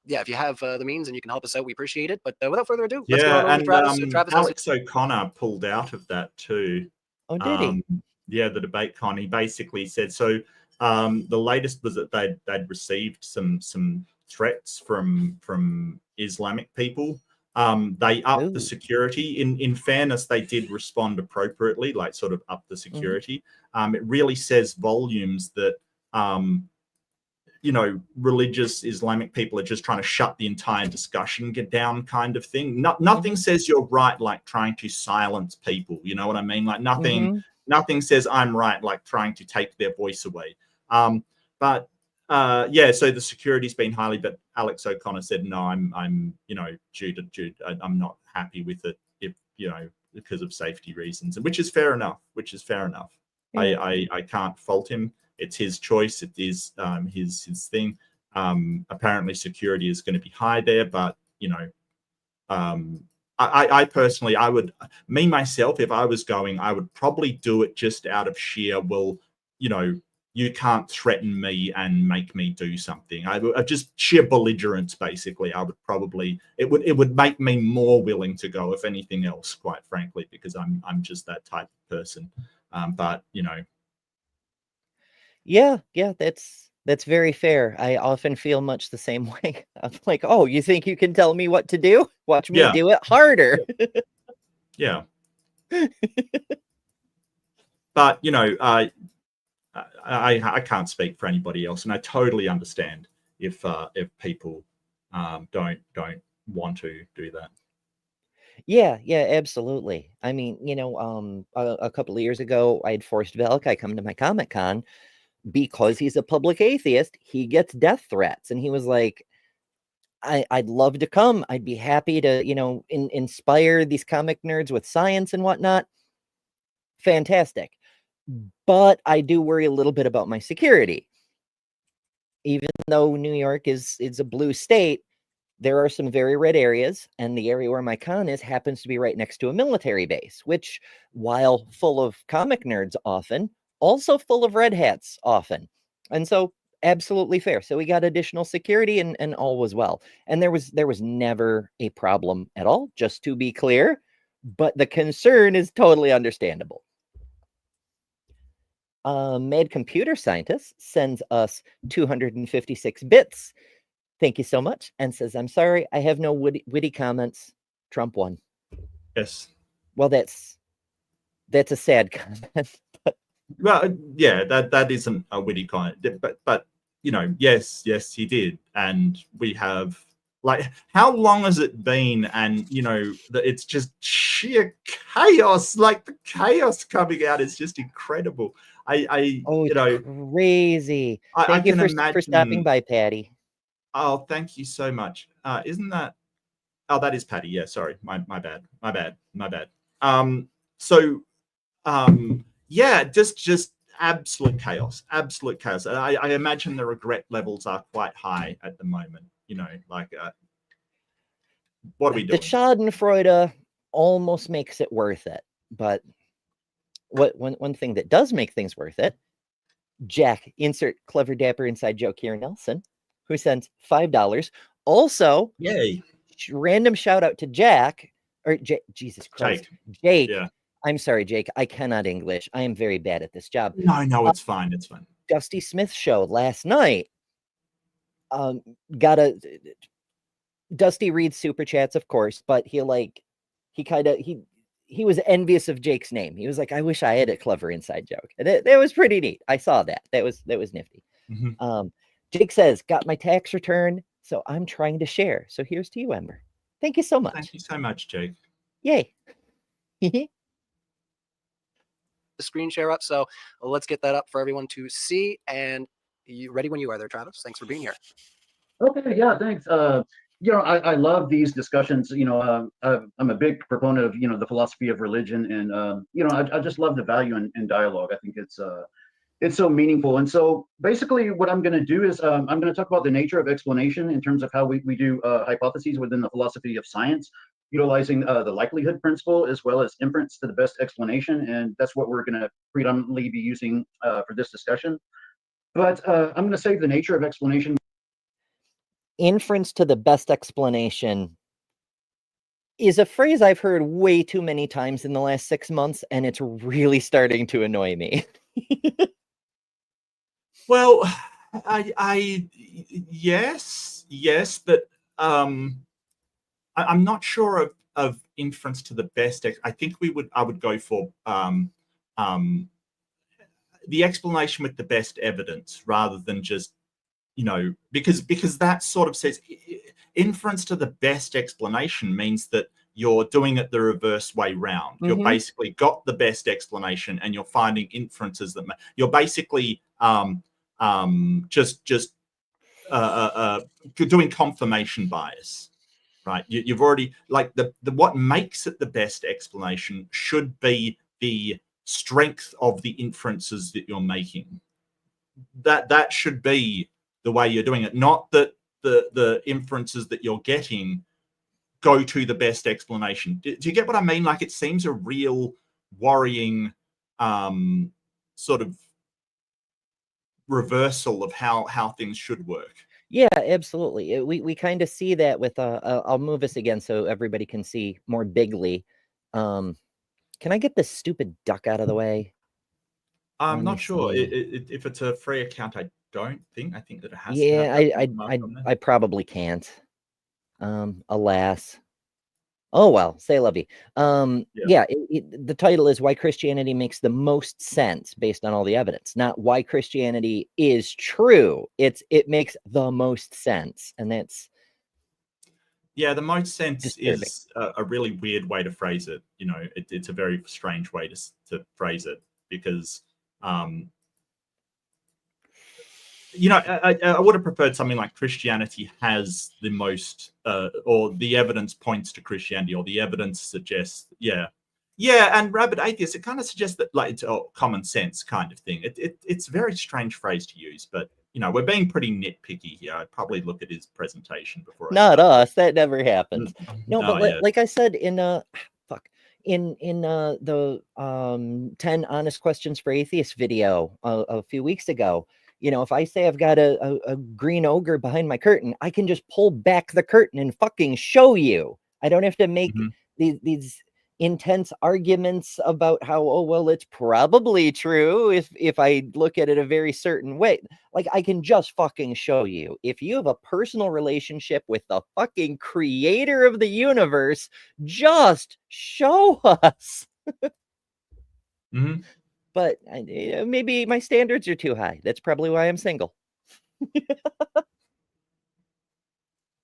[SPEAKER 3] if you have the means and you can help us out, we appreciate it. But without further ado, let's go on over to Travis. Travis,
[SPEAKER 2] Alex O'Connor pulled out of that too.
[SPEAKER 1] Oh, did he?
[SPEAKER 2] Yeah, the debate con. He basically said, so the latest was that they'd received some threats from Islamic people. They upped the security. In fairness, they did respond appropriately, like sort of up the security. It really says volumes that religious Islamic people are just trying to shut the entire discussion down, kind of thing. Nothing says you're right like trying to silence people. You know what I mean? Like nothing says I'm right like trying to take their voice away. So the security's been highly, but Alex O'Connor said, no, I'm Jude, I'm not happy with it. because of safety reasons, and which is fair enough.
[SPEAKER 1] Yeah.
[SPEAKER 2] I can't fault him. It's his choice. It is his thing. Apparently security is going to be high there, but I personally, myself, if I was going, I would probably do it just out of sheer, well, you can't threaten me and make me do something. Just sheer belligerence, basically. I would probably, it would make me more willing to go, if anything else, quite frankly, because I'm just that type of person. But
[SPEAKER 1] Yeah, that's very fair. I often feel much the same way. I'm like, oh, you think you can tell me what to do? Watch me
[SPEAKER 2] Yeah.
[SPEAKER 1] do it harder.
[SPEAKER 2] yeah. But I can't speak for anybody else, and I totally understand if people don't want to do that.
[SPEAKER 1] Yeah, absolutely. I mean, a couple of years ago, I had forced Valakai come to my Comic-Con because he's a public atheist. He gets death threats, and he was like, I'd love to come. I'd be happy to, inspire these comic nerds with science and whatnot. Fantastic. But I do worry a little bit about my security. Even though New York is a blue state, there are some very red areas, and the area where my con is happens to be right next to a military base, which, while full of comic nerds often, also full of red hats often. And so absolutely fair. So we got additional security, and all was well. And there was never a problem at all, just to be clear. But the concern is totally understandable. Mad Computer Scientist sends us 256 bits. Thank you so much. And says, I'm sorry, I have no witty comments. Trump won.
[SPEAKER 2] Yes.
[SPEAKER 1] Well, that's a sad comment.
[SPEAKER 2] Well, yeah, that isn't a witty comment, but yes, he did, and we have, like, how long has it been? And it's just sheer chaos. Like, the chaos coming out is just incredible.
[SPEAKER 1] Crazy. Thank you for stopping by, Patty.
[SPEAKER 2] Oh, thank you so much. Isn't that? Oh, that is Patty. Yeah, sorry, my bad. Yeah, just absolute chaos. And I imagine the regret levels are quite high at the moment. Like, what are we doing?
[SPEAKER 1] The Schadenfreude almost makes it worth it, but one thing that does make things worth it, Jack, insert clever dapper inside joke here, Nelson, who sends $5. Also,
[SPEAKER 2] yay!
[SPEAKER 1] Random shout out to Jack, or Jesus Christ, Jake.
[SPEAKER 2] Yeah.
[SPEAKER 1] I'm sorry, Jake. I cannot English. I am very bad at this job.
[SPEAKER 2] No, it's fine. It's fine.
[SPEAKER 1] Dusty Smith show last night. Dusty reads super chats, of course, but he was envious of Jake's name. He was like, I wish I had a clever inside joke. And that was pretty neat. I saw that. That was nifty.
[SPEAKER 2] Mm-hmm.
[SPEAKER 1] Jake says, got my tax return, so I'm trying to share. So here's to you, Ember. Thank you so much.
[SPEAKER 2] Thank you so much, Jake.
[SPEAKER 1] Yay.
[SPEAKER 3] The screen share up, so let's get that up for everyone to see. And you ready when you are there, Travis? Thanks for being here.
[SPEAKER 6] Okay, yeah, thanks. I love these discussions. I'm a big proponent of the philosophy of religion, and I just love the value in dialogue. I think it's so meaningful. And so basically what I'm going to do is I'm going to talk about the nature of explanation in terms of how we do hypotheses within the philosophy of science, utilizing the likelihood principle as well as inference to the best explanation. And that's what we're going to predominantly be using for this discussion. But I'm going to say the nature of explanation.
[SPEAKER 1] Inference to the best explanation is a phrase I've heard way too many times in the last 6 months, and it's really starting to annoy me.
[SPEAKER 2] Well, yes, but I'm not sure of inference to the best. I think I would go for the explanation with the best evidence rather than just, because that sort of says inference to the best explanation means that you're doing it the reverse way round.
[SPEAKER 1] Mm-hmm.
[SPEAKER 2] You're basically got the best explanation and you're finding inferences that you're basically just doing confirmation bias, right? You've already, like, the what makes it the best explanation should be the strength of the inferences that you're making. That should be the way you're doing it, not that the inferences that you're getting go to the best explanation. Do you get what I mean? Like, it seems a real worrying sort of reversal of how things should work.
[SPEAKER 1] Yeah, absolutely. We kind of see that with I'll move this again so everybody can see more bigly. Can I get this stupid duck out of the way?
[SPEAKER 2] I'm
[SPEAKER 1] Let
[SPEAKER 2] not
[SPEAKER 1] me
[SPEAKER 2] sure
[SPEAKER 1] see.
[SPEAKER 2] if it's a free account. I think that it has to
[SPEAKER 1] Yeah,
[SPEAKER 2] have that mark on there.
[SPEAKER 1] I probably can't. Alas. Oh well, say lovey. Yeah, the title is Why Christianity Makes the Most Sense Based on All the Evidence, not why Christianity is true. It makes the most sense, and that's
[SPEAKER 2] yeah, the most sense
[SPEAKER 1] disturbing.
[SPEAKER 2] is a really weird way to phrase it. You know, it's a very strange way to phrase it, because you know, I would have preferred something like Christianity has the most, or the evidence points to Christianity, or the evidence suggests, yeah, and rabid atheist, it kind of suggests that, like, it's common sense kind of thing. It's a very strange phrase to use, but you know, we're being pretty nitpicky here. I'd probably look at his presentation before.
[SPEAKER 1] Not us. That never happens. No,
[SPEAKER 2] Oh,
[SPEAKER 1] but
[SPEAKER 2] yeah.
[SPEAKER 1] like I said in the 10 honest questions for atheists video a few weeks ago, you know, if I say I've got a green ogre behind my curtain, I can just pull back the curtain and fucking show you. I don't have to make these intense arguments about how, oh, well, it's probably true if I look at it a very certain way. Like, I can just fucking show you. If you have a personal relationship with the fucking creator of the universe, just show us. But maybe my standards are too high. That's probably why I'm single.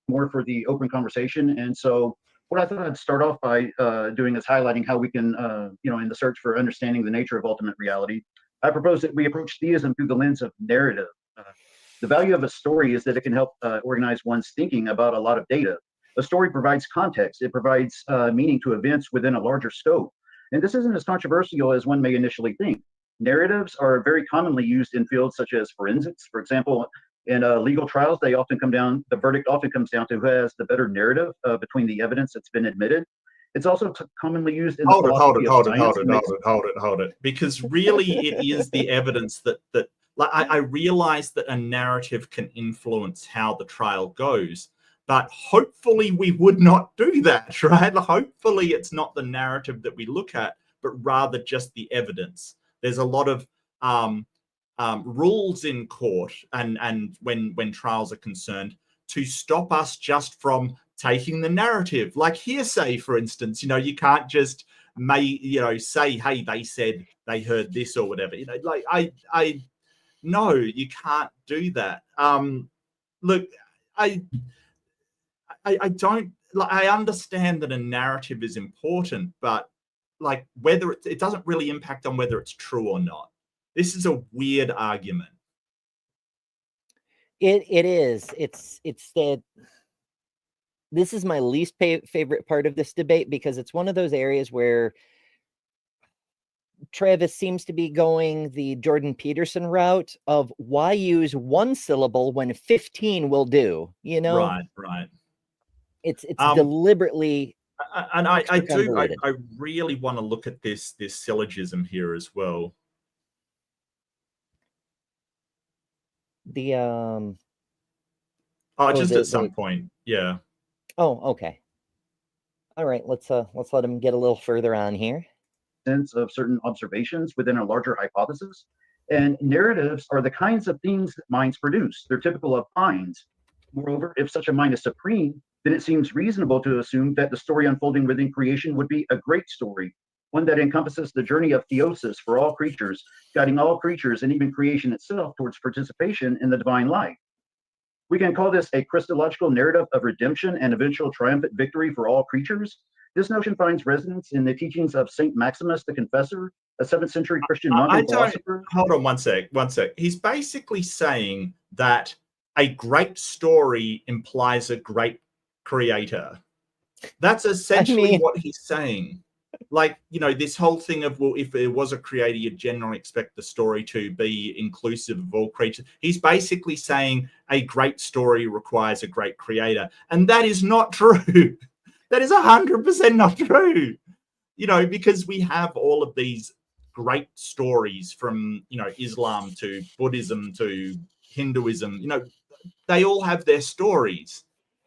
[SPEAKER 6] More for the open conversation. And so what I thought I'd start off by doing is highlighting how we can, you know, in the search for understanding the nature of ultimate reality, I propose that we approach theism through the lens of narrative. The value of a story is that it can help organize one's thinking about a lot of data. A story provides context. It provides meaning to events within a larger scope. And this isn't as controversial as one may initially think. Narratives are very commonly used in fields such as forensics. For example, in legal trials, the verdict often comes down to who has the better narrative between the evidence that's been admitted. It's also commonly used in the philosophy of science.
[SPEAKER 2] Hold it. Because really, it is the evidence that like, I realize that a narrative can influence how the trial goes, but hopefully we would not do that, right? Hopefully it's not the narrative that we look at, but rather just the evidence. There's a lot of rules in court and when trials are concerned to stop us just from taking the narrative, like hearsay, for instance. You know, you can't just say, hey, they said they heard this or whatever. You know, like I no, you can't do that. Look, I don't, like, I understand that a narrative is important, but like whether it doesn't really impact on whether it's true or not. This is a weird argument.
[SPEAKER 1] It is. It's that this is my least favorite part of this debate, because it's one of those areas where Travis seems to be going the Jordan Peterson route of why use one syllable when 15 will do, you know?
[SPEAKER 2] Right.
[SPEAKER 1] It's deliberately.
[SPEAKER 2] And I really want to look at this syllogism here as well.
[SPEAKER 1] The
[SPEAKER 2] at some point, yeah.
[SPEAKER 1] Oh, okay. All right, let's let him get a little further on here.
[SPEAKER 6] Sense of certain observations within a larger hypothesis. And narratives are the kinds of things that minds produce. They're typical of minds. Moreover, if such a mind is supreme, then it seems reasonable to assume that the story unfolding within creation would be a great story, one that encompasses the journey of theosis for all creatures, guiding all creatures and even creation itself towards participation in the divine light. We can call this a Christological narrative of redemption and eventual triumphant victory for all creatures. This notion finds resonance in the teachings of Saint Maximus the Confessor, a 7th century Christian monk and philosopher.
[SPEAKER 2] Hold on one sec. He's basically saying that a great story implies a great creator. That's essentially
[SPEAKER 1] mean-
[SPEAKER 2] what he's saying. Like, you know, this whole thing of, well, if there was a creator, you'd generally expect the story to be inclusive of all creatures. He's basically saying a great story requires a great creator. And that is not true. That is 100% not true. You know, because we have all of these great stories from, you know, Islam to Buddhism to Hinduism. You know, they all have their stories,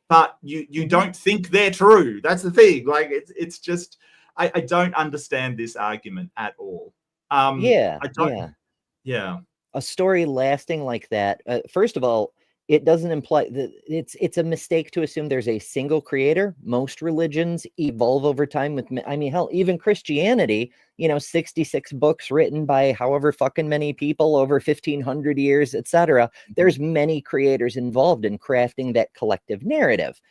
[SPEAKER 2] but you don't think they're true. That's the thing. Like, it's just, I don't understand this argument at all.
[SPEAKER 1] Yeah,
[SPEAKER 2] I don't,
[SPEAKER 1] yeah.
[SPEAKER 2] yeah.
[SPEAKER 1] A story lasting like that, first of all, it doesn't imply that it's a mistake to assume there's a single creator. Most religions evolve over time with, I mean, hell, even Christianity, you know, 66 books written by however fucking many people over 1500 years, etc. There's many creators involved in crafting that collective narrative.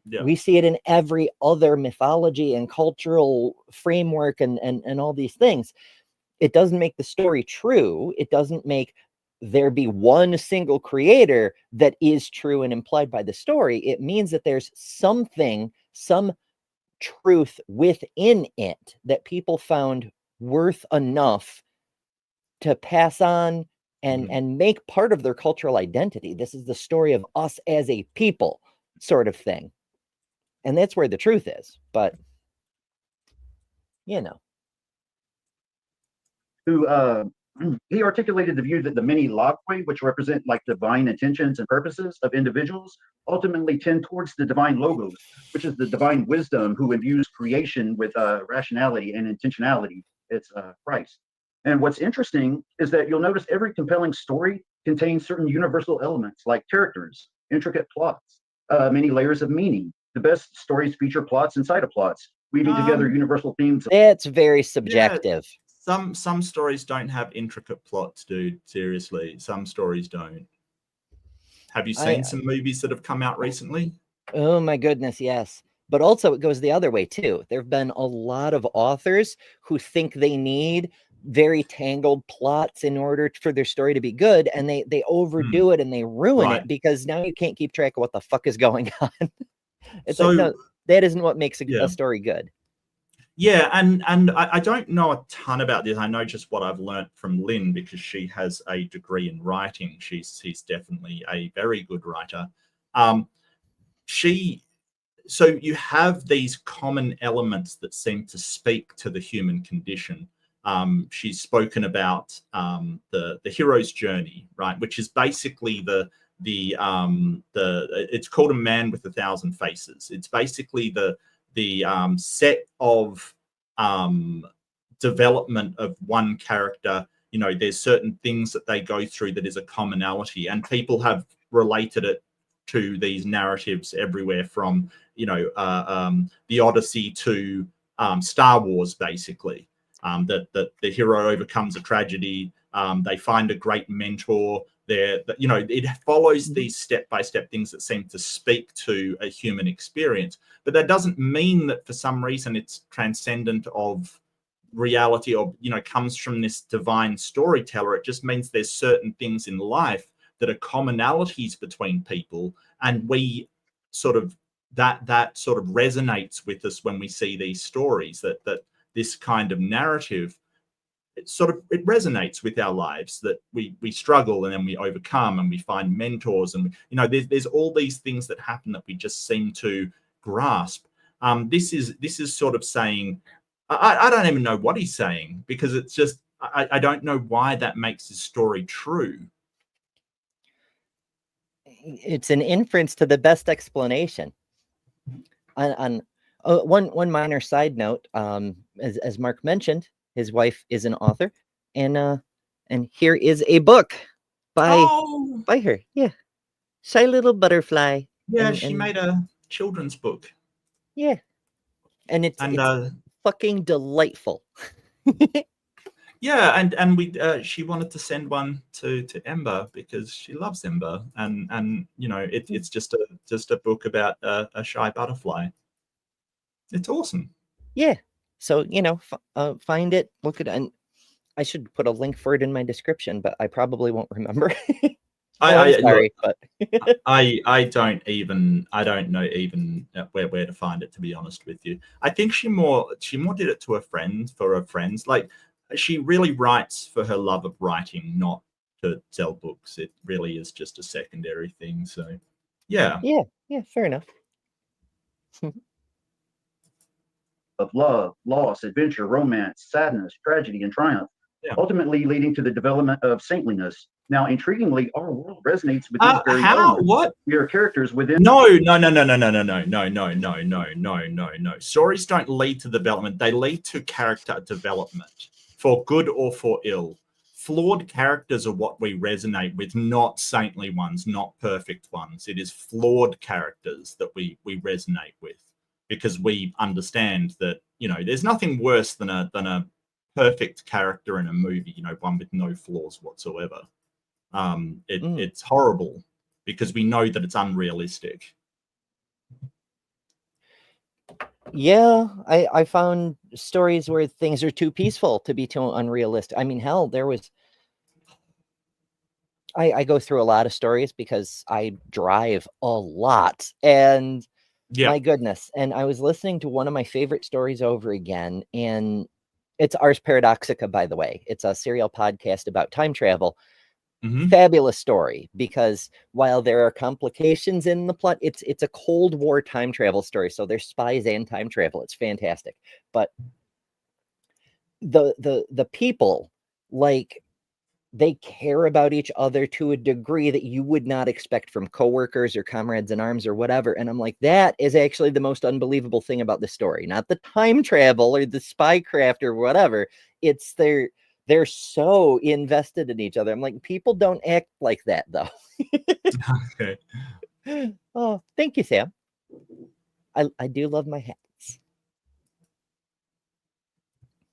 [SPEAKER 2] Yeah.
[SPEAKER 1] We see it in every other mythology and cultural framework and all these things. It doesn't make the story true. It doesn't make there be one single creator that is true and implied by the story. It means that there's something, some truth within it that people found worth enough to pass on and make part of their cultural identity. This is the story of us as a people, sort of thing. And that's where the truth is. But, you know.
[SPEAKER 6] He articulated the view that the many logoi, which represent like divine intentions and purposes of individuals, ultimately tend towards the divine logos, which is the divine wisdom who imbues creation with rationality and intentionality. It's Christ. And what's interesting is that you'll notice every compelling story contains certain universal elements like characters, intricate plots, many layers of meaning. The best stories feature plots inside of plots, weaving together universal themes.
[SPEAKER 1] That's very subjective.
[SPEAKER 2] Some stories don't have intricate plots, dude. Seriously, some stories don't. Have you seen some movies that have come out recently?
[SPEAKER 1] Oh my goodness, yes. But also it goes the other way too. There have been a lot of authors who think they need very tangled plots in order for their story to be good, and they overdo it and they ruin it because now you can't keep track of what the fuck is going on. It's
[SPEAKER 2] So,
[SPEAKER 1] like, no, that isn't what makes
[SPEAKER 2] yeah.
[SPEAKER 1] a story good.
[SPEAKER 2] Yeah, and I don't know a ton about this. I know just what I've learned from Lynn because she has a degree in writing. She's definitely a very good writer. So you have these common elements that seem to speak to the human condition. She's spoken about the hero's journey, right, which is basically it's called A Man with 1,000 Faces. It's basically the set of development of one character. You know, there's certain things that they go through that is a commonality, and people have related it to these narratives everywhere from, you know, the Odyssey to Star Wars, basically. That the hero overcomes a tragedy, they find a great mentor. You know, it follows these step-by-step things that seem to speak to a human experience, but that doesn't mean that for some reason it's transcendent of reality or, you know, comes from this divine storyteller. It just means there's certain things in life that are commonalities between people, and we sort of that sort of resonates with us when we see these stories, that this kind of narrative, it resonates with our lives, that we struggle and then we overcome and we find mentors, and, you know, there's all these things that happen that we just seem to grasp. This is sort of saying, I don't even know what he's saying, because it's just, I don't know why that makes his story true.
[SPEAKER 1] It's an inference to the best explanation. One minor side note, as Mark mentioned, his wife is an author, and here is a book by her. Yeah, Shy Little Butterfly.
[SPEAKER 2] Yeah, she made a children's book.
[SPEAKER 1] Yeah, and it's fucking delightful.
[SPEAKER 2] Yeah, and we she wanted to send one to Ember because she loves Ember, and you know, it's just a book about a shy butterfly. It's awesome.
[SPEAKER 1] Yeah, so, you know, find it, look at it, and I should put a link for it in my description, but I probably won't remember. I'm
[SPEAKER 2] Look,
[SPEAKER 1] sorry, but
[SPEAKER 2] I don't know even where to find it, to be honest with you. I think she more did it to for her friends. Like, she really writes for her love of writing, not to sell books. It really is just a secondary thing. So yeah.
[SPEAKER 1] yeah, fair enough.
[SPEAKER 6] Of love, loss, adventure, romance, sadness, tragedy, and triumph,
[SPEAKER 2] Yeah.
[SPEAKER 6] ultimately leading to the development of saintliness. Now, intriguingly, our world resonates with these very elements.
[SPEAKER 2] What?
[SPEAKER 6] We are characters within.
[SPEAKER 2] No. Stories don't lead to development. They lead to character development, for good or for ill. Flawed characters are what we resonate with, not saintly ones, not perfect ones. It is flawed characters that we resonate with, because we understand that, there's nothing worse than a perfect character in a movie, one with no flaws whatsoever. It's horrible, because we know that it's unrealistic.
[SPEAKER 1] Yeah, I found stories where things are too peaceful to be too unrealistic. I mean, hell, there was. I go through a lot of stories because I drive a lot, and my goodness. And I was listening to one of my favorite stories over again, and it's Ars Paradoxica, by the way. It's a serial podcast about time travel. Fabulous story, because while there are complications in the plot, it's a Cold War time travel story. So there's spies and time travel. It's fantastic. But the people, like, they care about each other to a degree that you would not expect from coworkers or comrades in arms or whatever. And I'm like, that is actually the most unbelievable thing about the story, not the time travel or the spycraft or whatever. It's they're so invested in each other. I'm like, people don't act like that, though.
[SPEAKER 2] Okay.
[SPEAKER 1] Oh, thank you, Sam. I do love my hats.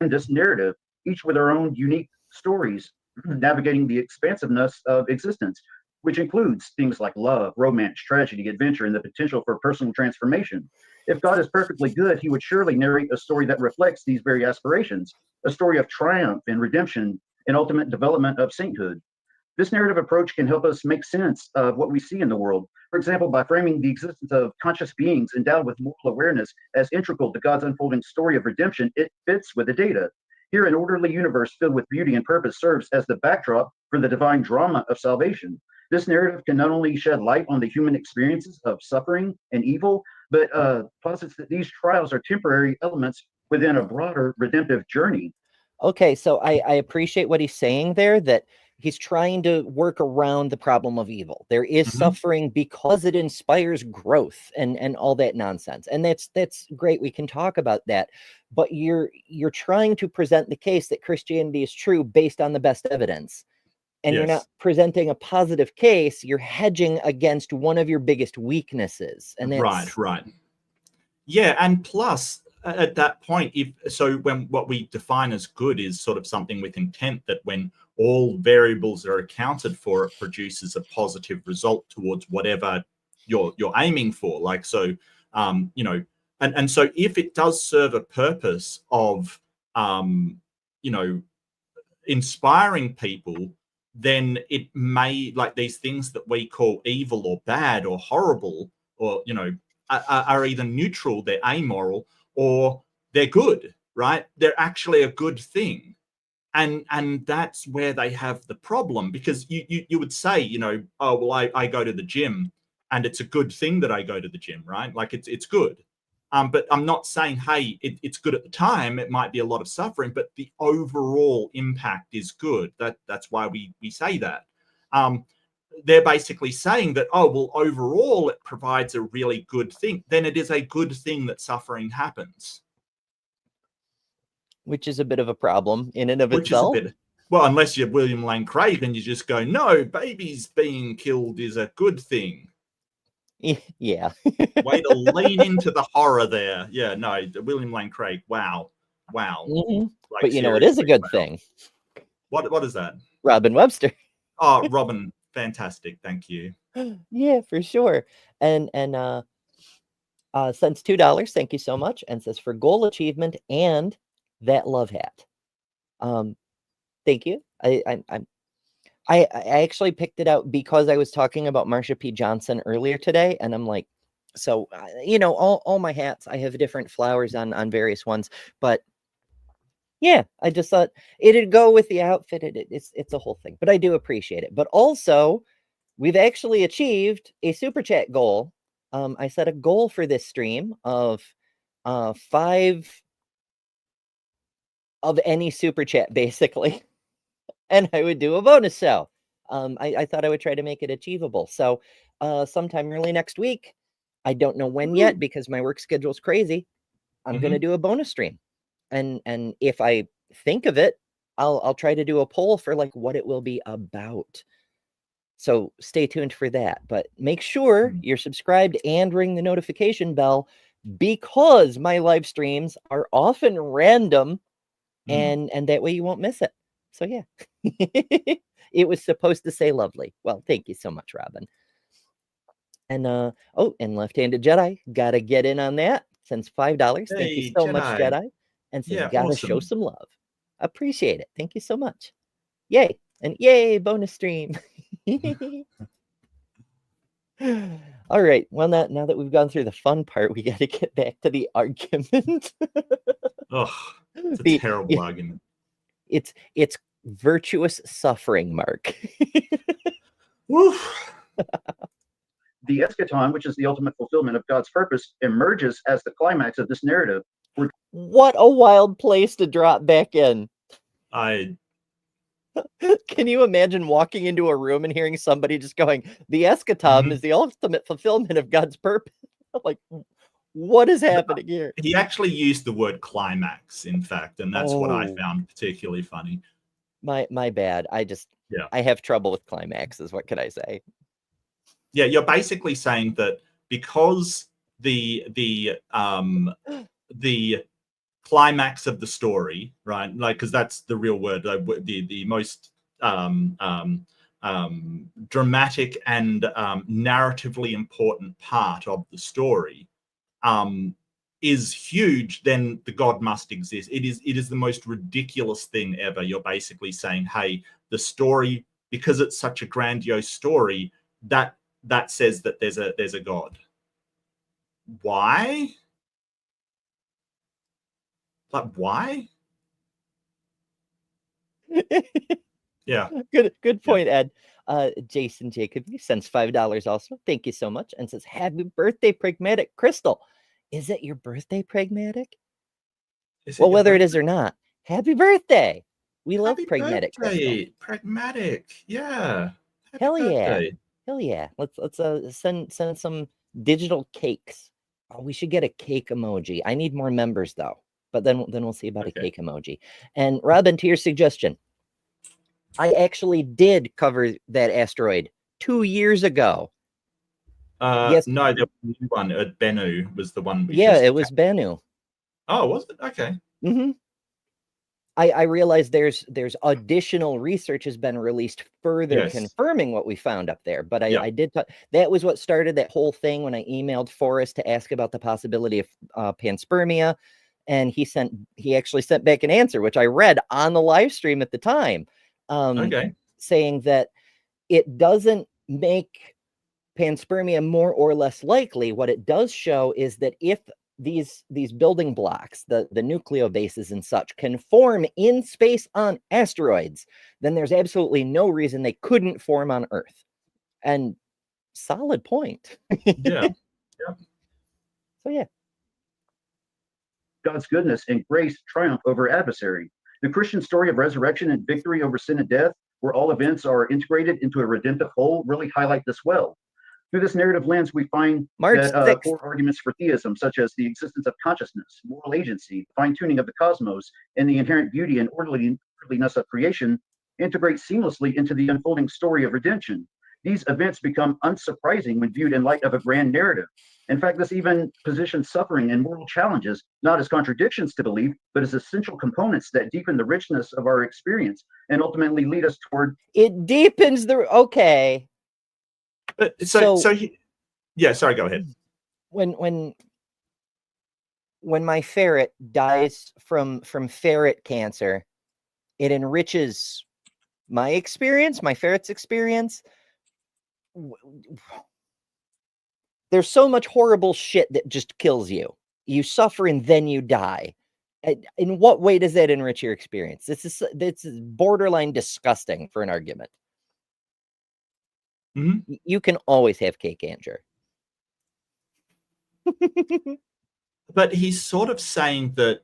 [SPEAKER 6] This narrative, each with our own unique stories, navigating the expansiveness of existence, which includes things like love, romance, tragedy, adventure, and the potential for personal transformation. If God is perfectly good, he would surely narrate a story that reflects these very aspirations, a story of triumph and redemption and ultimate development of sainthood. This narrative approach can help us make sense of what we see in the world. For example, by framing the existence of conscious beings endowed with moral awareness as integral to God's unfolding story of redemption, it fits with the data. Here, an orderly universe filled with beauty and purpose serves as the backdrop for the divine drama of salvation. This narrative can not only shed light on the human experiences of suffering and evil, but posits that these trials are temporary elements within a broader redemptive journey.
[SPEAKER 1] Okay, so I appreciate what he's saying there, that he's trying to work around the problem of evil. There is suffering because it inspires growth and all that nonsense. And that's great. We can talk about that. But you're trying to present the case that Christianity is true based on the best evidence. And you're not presenting a positive case. You're hedging against one of your biggest weaknesses. And that's
[SPEAKER 2] right. Yeah, and plus at that point, when what we define as good is sort of something with intent, that when all variables are accounted for, it produces a positive result towards whatever you're aiming for. Like, so, and so if it does serve a purpose of, inspiring people, then it may, like, these things that we call evil or bad or horrible, or, are either neutral, they're amoral, or they're good, right? They're actually a good thing. And that's where they have the problem, because you would say, oh, well, I go to the gym and it's a good thing that I go to the gym, right? Like, it's good. But I'm not saying, hey, it's good at the time. It might be a lot of suffering, but the overall impact is good. That's why we say that. They're basically saying that, oh, well, overall it provides a really good thing. Then it is a good thing that suffering happens.
[SPEAKER 1] which is a bit of a problem in and of
[SPEAKER 2] Which
[SPEAKER 1] itself.
[SPEAKER 2] is a bit, well, unless you're William Lane Craig, and you just go, no, babies being killed is a good thing.
[SPEAKER 1] Yeah.
[SPEAKER 2] Way to lean into the horror there. Yeah, no, William Lane Craig. Wow.
[SPEAKER 1] Mhm.
[SPEAKER 2] Like,
[SPEAKER 1] But it is a
[SPEAKER 2] seriously,
[SPEAKER 1] good
[SPEAKER 2] wow.
[SPEAKER 1] thing.
[SPEAKER 2] What is that?
[SPEAKER 1] Robin Webster.
[SPEAKER 2] Oh, Robin, fantastic. Thank you.
[SPEAKER 1] Yeah, for sure. And sends $2. Thank you so much. And says, for goal achievement and that love hat. Thank you. I actually picked it out because I was talking about Marsha P. Johnson earlier today, and I'm like, so you know, all my hats, I have different flowers on various ones, but yeah, I just thought it'd go with the outfit. It's a whole thing, but I do appreciate it. But also, we've actually achieved a super chat goal. I set a goal for this stream of 5 of any super chat, basically. And I would do a bonus show. I thought I would try to make it achievable. So sometime early next week, I don't know when yet because my work schedule is crazy. I'm going to do a bonus stream. And if I think of it, I'll try to do a poll for like what it will be about. So stay tuned for that. But make sure you're subscribed and ring the notification bell because my live streams are often random and that way you won't miss it. So yeah, it was supposed to say lovely. Well, thank you so much, Robin. And oh, and Left-Handed Jedi, gotta get in on that. Sends $5. Thank you so much, Jedi. And says, gotta show some love. Appreciate it. Thank you so much. Yay. And yay, bonus stream. All right. Well, now that we've gone through the fun part, we got to get back to the argument.
[SPEAKER 2] Oh, it's a terrible argument.
[SPEAKER 1] It's virtuous suffering, Mark.
[SPEAKER 2] Woof.
[SPEAKER 6] The eschaton, which is the ultimate fulfillment of God's purpose, emerges as the climax of this narrative.
[SPEAKER 1] What a wild place to drop back in. Can you imagine walking into a room and hearing somebody just going, the eschaton is the ultimate fulfillment of God's purpose? Like, what is happening here?
[SPEAKER 2] He actually used the word climax, in fact, and that's what I found particularly funny.
[SPEAKER 1] My bad. I have trouble with climaxes. What can I say?
[SPEAKER 2] Yeah, you're basically saying that because the climax of the story, right? Like, because that's the real word, the most dramatic and narratively important part of the story is huge, then the God must exist. It is the most ridiculous thing ever. You're basically saying, hey, the story, because it's such a grandiose story, that says that there's a God. Why? Like, why? Yeah.
[SPEAKER 1] Good point, Ed. Jason Jacob, he sends $5 also. Thank you so much. And says, happy birthday, Pragmatic Crystal. Is it your birthday, Pragmatic? Well, whether it is or not, happy birthday. We love Pragmatic Crystal.
[SPEAKER 2] Pragmatic. Yeah.
[SPEAKER 1] Hell yeah. Hell yeah. Let's send some digital cakes. Oh, we should get a cake emoji. I need more members though. But then we'll see about a cake emoji. And Robin, to your suggestion, I actually did cover that asteroid 2 years ago.
[SPEAKER 2] Yes. No, the new one, Bennu was the one.
[SPEAKER 1] It was Bennu.
[SPEAKER 2] Oh, was it? Okay.
[SPEAKER 1] Mm-hmm. I realized there's additional research has been released further confirming what we found up there. But I did that was what started that whole thing when I emailed Forrest to ask about the possibility of panspermia. And he actually sent back an answer, which I read on the live stream at the time, saying that it doesn't make panspermia more or less likely. What it does show is that if these building blocks, the nucleobases and such, can form in space on asteroids, then there's absolutely no reason they couldn't form on Earth. And solid point.
[SPEAKER 2] Yeah.
[SPEAKER 1] So yeah.
[SPEAKER 6] God's goodness and grace triumph over adversary. The Christian story of resurrection and victory over sin and death, where all events are integrated into a redemptive whole, really highlight this well. Through this narrative lens, we find that core arguments for theism, such as the existence of consciousness, moral agency, fine-tuning of the cosmos, and the inherent beauty and orderliness of creation, integrate seamlessly into the unfolding story of redemption. These events become unsurprising when viewed in light of a grand narrative. In fact, this even positions suffering and moral challenges not as contradictions to belief, but as essential components that deepen the richness of our experience and ultimately lead us toward.
[SPEAKER 1] It deepens the okay.
[SPEAKER 2] Sorry, go ahead.
[SPEAKER 1] When my ferret dies from ferret cancer, it enriches my experience, my ferret's experience, there's so much horrible shit that just kills you. You suffer and then you die. In what way does that enrich your experience? This is borderline disgusting for an argument. You can always have cake, Andrew.
[SPEAKER 2] But he's sort of saying that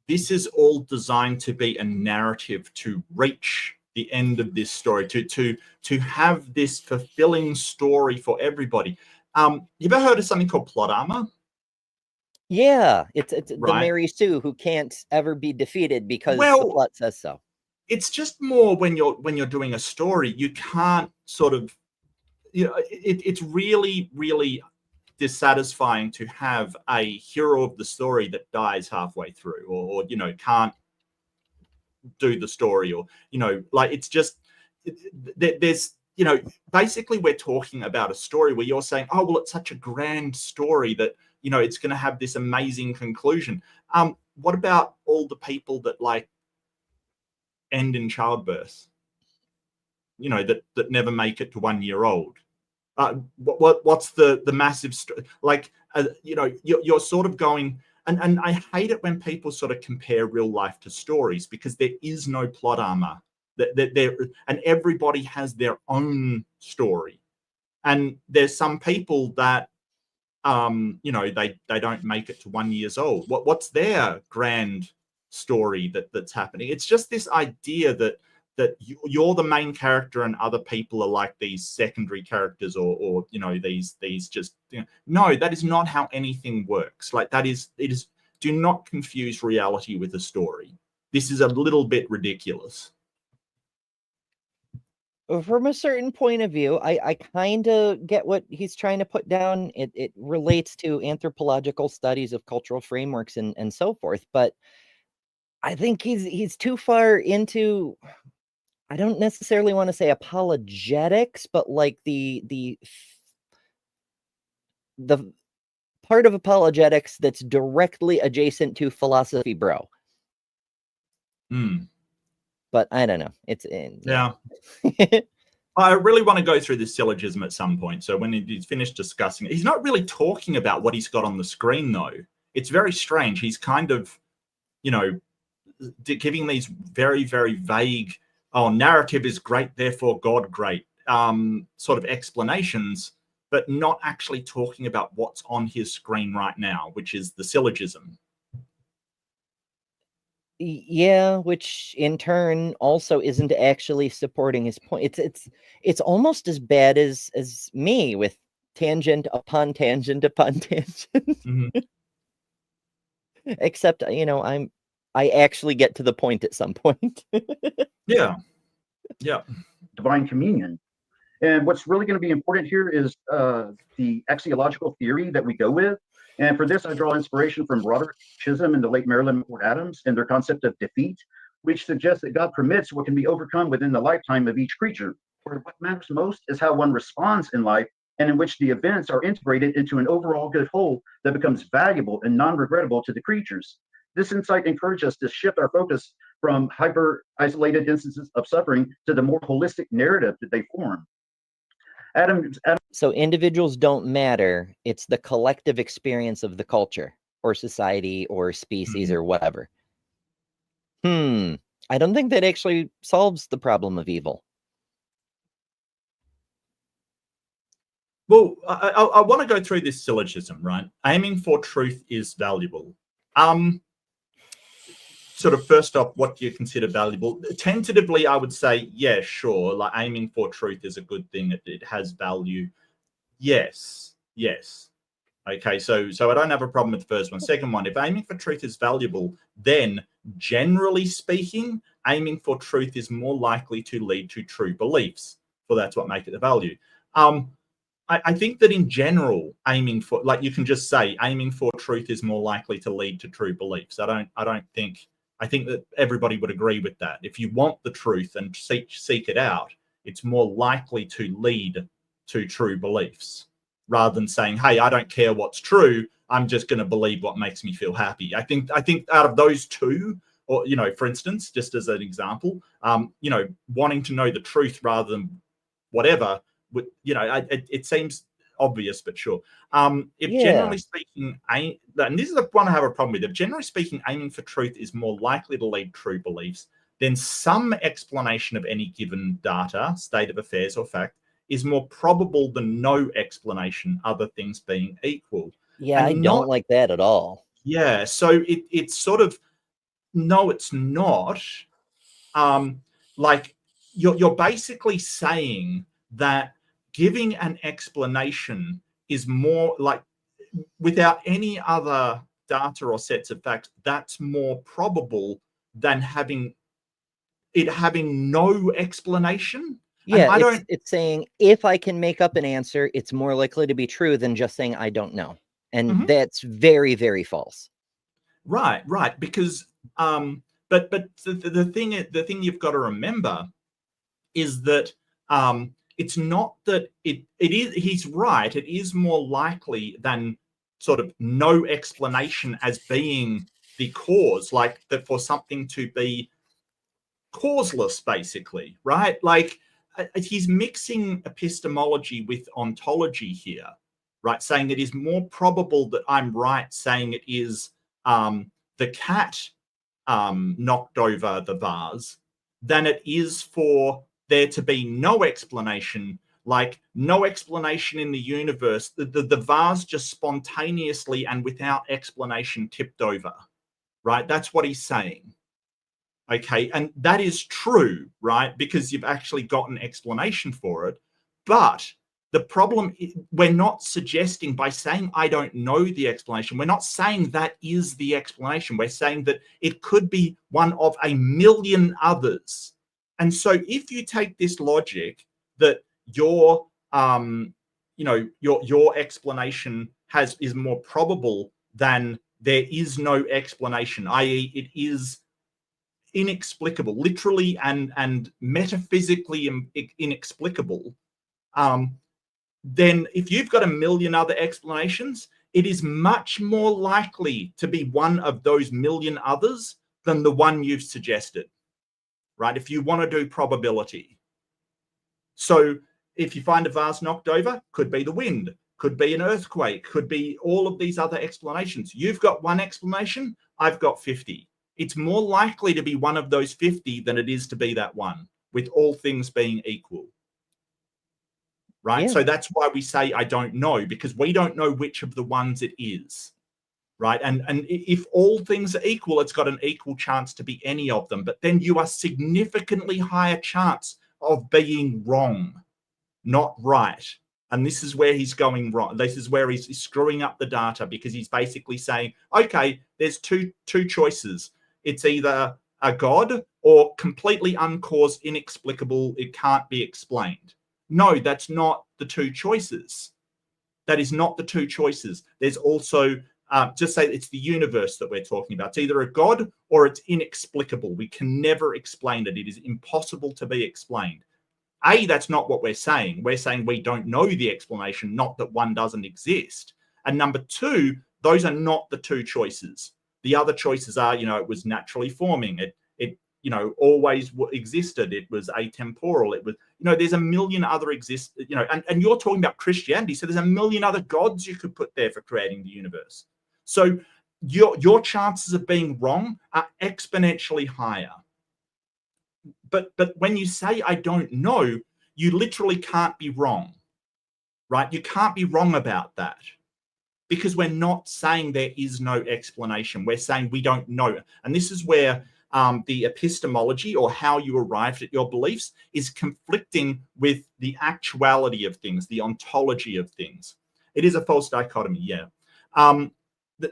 [SPEAKER 2] this is all designed to be a narrative to reach the end of this story, to have this fulfilling story for everybody. You ever heard of something called plot armor?
[SPEAKER 1] Yeah, it's the
[SPEAKER 2] Right.
[SPEAKER 1] Mary Sue who can't ever be defeated because the
[SPEAKER 2] Well,
[SPEAKER 1] plot says so.
[SPEAKER 2] It's just more when you're doing a story, you can't sort of, it's really, really dissatisfying to have a hero of the story that dies halfway through, or can't do the story, or like, it's just, there's basically we're talking about a story where you're saying, oh well, it's such a grand story that it's going to have this amazing conclusion. What about all the people that like end in childbirth, that never make it to 1 year old? What's the massive like, you're sort of going, and I hate it when people sort of compare real life to stories, because there is no plot armor, and everybody has their own story. And there's some people that they don't make it to 1 year old. What's their grand story that's happening? It's just this idea that you're the main character and other people are like these secondary characters, or these just, no, that is not how anything works. Like, it is, do not confuse reality with a story. This is a little bit ridiculous.
[SPEAKER 1] From a certain point of view, I kind of get what he's trying to put down. It relates to anthropological studies of cultural frameworks and so forth. But I think he's too far into, I don't necessarily want to say apologetics, but like the part of apologetics that's directly adjacent to philosophy, bro. But I don't know. It's
[SPEAKER 2] yeah. I really want to go through this syllogism at some point. So when he's finished discussing it, he's not really talking about what he's got on the screen, though. It's very strange. He's kind of, giving these very, very vague, oh, narrative is great, therefore God great, sort of explanations, but not actually talking about what's on his screen right now, which is the syllogism.
[SPEAKER 1] Yeah, which in turn also isn't actually supporting his point. It's almost as bad as me with tangent upon tangent upon tangent. Except, I actually get to the point at some point.
[SPEAKER 2] Yeah.
[SPEAKER 6] Divine communion. And what's really going to be important here is the axiological theory that we go with. And for this, I draw inspiration from Roderick Chisholm and the late Marilyn McCord Adams and their concept of defeat, which suggests that God permits what can be overcome within the lifetime of each creature, where what matters most is how one responds in life, and in which the events are integrated into an overall good whole that becomes valuable and non-regrettable to the creatures. This insight encourages us to shift our focus from hyper-isolated instances of suffering to the more holistic narrative that they form. Adam.
[SPEAKER 1] So individuals don't matter. It's the collective experience of the culture or society or species or whatever. I don't think that actually solves the problem of evil.
[SPEAKER 2] Well, I want to go through this syllogism, right? Aiming for truth is valuable. Sort of first off, what do you consider valuable? Tentatively, I would say, yeah, sure. Like, aiming for truth is a good thing. It has value. Yes. Okay, so I don't have a problem with the first one. Second one, if aiming for truth is valuable, then generally speaking, aiming for truth is more likely to lead to true beliefs. For that's what makes it the value. I think that in general, aiming for, like, you can just say aiming for truth is more likely to lead to true beliefs. I think that everybody would agree with that. If you want the truth and seek it out, it's more likely to lead to true beliefs, rather than saying, hey, I don't care what's true, I'm just going to believe what makes me feel happy. I think out of those two or, you know, for instance, just as an example, you know, wanting to know the truth rather than whatever, you know, it seems obvious, but sure. If generally speaking, and this is the one I have a problem with, if generally speaking, aiming for truth is more likely to lead true beliefs, then some explanation of any given data, state of affairs or fact, is more probable than no explanation, other things being equal.
[SPEAKER 1] Yeah,
[SPEAKER 2] And
[SPEAKER 1] I don't like that at all.
[SPEAKER 2] Yeah, so it's sort of, no, it's not. Like you're basically saying that giving an explanation is more like, without any other data or sets of facts, that's more probable than having no explanation.
[SPEAKER 1] Yeah,
[SPEAKER 2] And
[SPEAKER 1] it's saying if I can make up an answer, it's more likely to be true than just saying I don't know. And that's very, very false.
[SPEAKER 2] Right, because but the thing you've got to remember is that it's not that it is, he's right, it is more likely than sort of no explanation as being the cause, like that for something to be causeless, basically, right? Like he's mixing epistemology with ontology here, right? Saying it is more probable that I'm right saying it is the cat knocked over the vase than it is for there to be no explanation, like no explanation in the universe. The vase just spontaneously and without explanation tipped over, right? That's what he's saying. Okay, and that is true, right? Because you've actually got an explanation for it. But the problem, we're not suggesting by saying I don't know the explanation, we're not saying that is the explanation. We're saying that it could be one of a million others. And so if you take this logic that your you know, your explanation is more probable than there is no explanation, i.e. it is inexplicable, literally and metaphysically inexplicable, then if you've got a million other explanations, it is much more likely to be one of those million others than the one you've suggested, right? If you want to do probability. So if you find a vase knocked over, could be the wind, could be an earthquake, could be all of these other explanations. You've got one explanation, I've got 50. It's more likely to be one of those 50 than it is to be that one, with all things being equal. Right?
[SPEAKER 1] Yeah.
[SPEAKER 2] So that's why we say I don't know, because we don't know which of the ones it is. Right? And if all things are equal, it's got an equal chance to be any of them. But then you are significantly higher chance of being wrong, not right. And this is where he's going wrong. This is where he's screwing up the data, because he's basically saying, okay, there's two choices. It's either a God or completely uncaused, inexplicable, it can't be explained. No, that's not the two choices. That is not the two choices. There's also, just say it's the universe that we're talking about. It's either a God or it's inexplicable. We can never explain it. It is impossible to be explained. That's not what we're saying. We're saying we don't know the explanation, not that one doesn't exist. And number two, those are not the two choices. The other choices are, you know, it was naturally forming. It you know, always existed. It was atemporal. It was, you know, there's a million other you know, and you're talking about Christianity. So there's a million other gods you could put there for creating the universe. So your chances of being wrong are exponentially higher. But when you say I don't know, you literally can't be wrong, right? You can't be wrong about that, because we're not saying there is no explanation. We're saying we don't know. And this is where the epistemology, or how you arrived at your beliefs, is conflicting with the actuality of things, the ontology of things. It is a false dichotomy, yeah.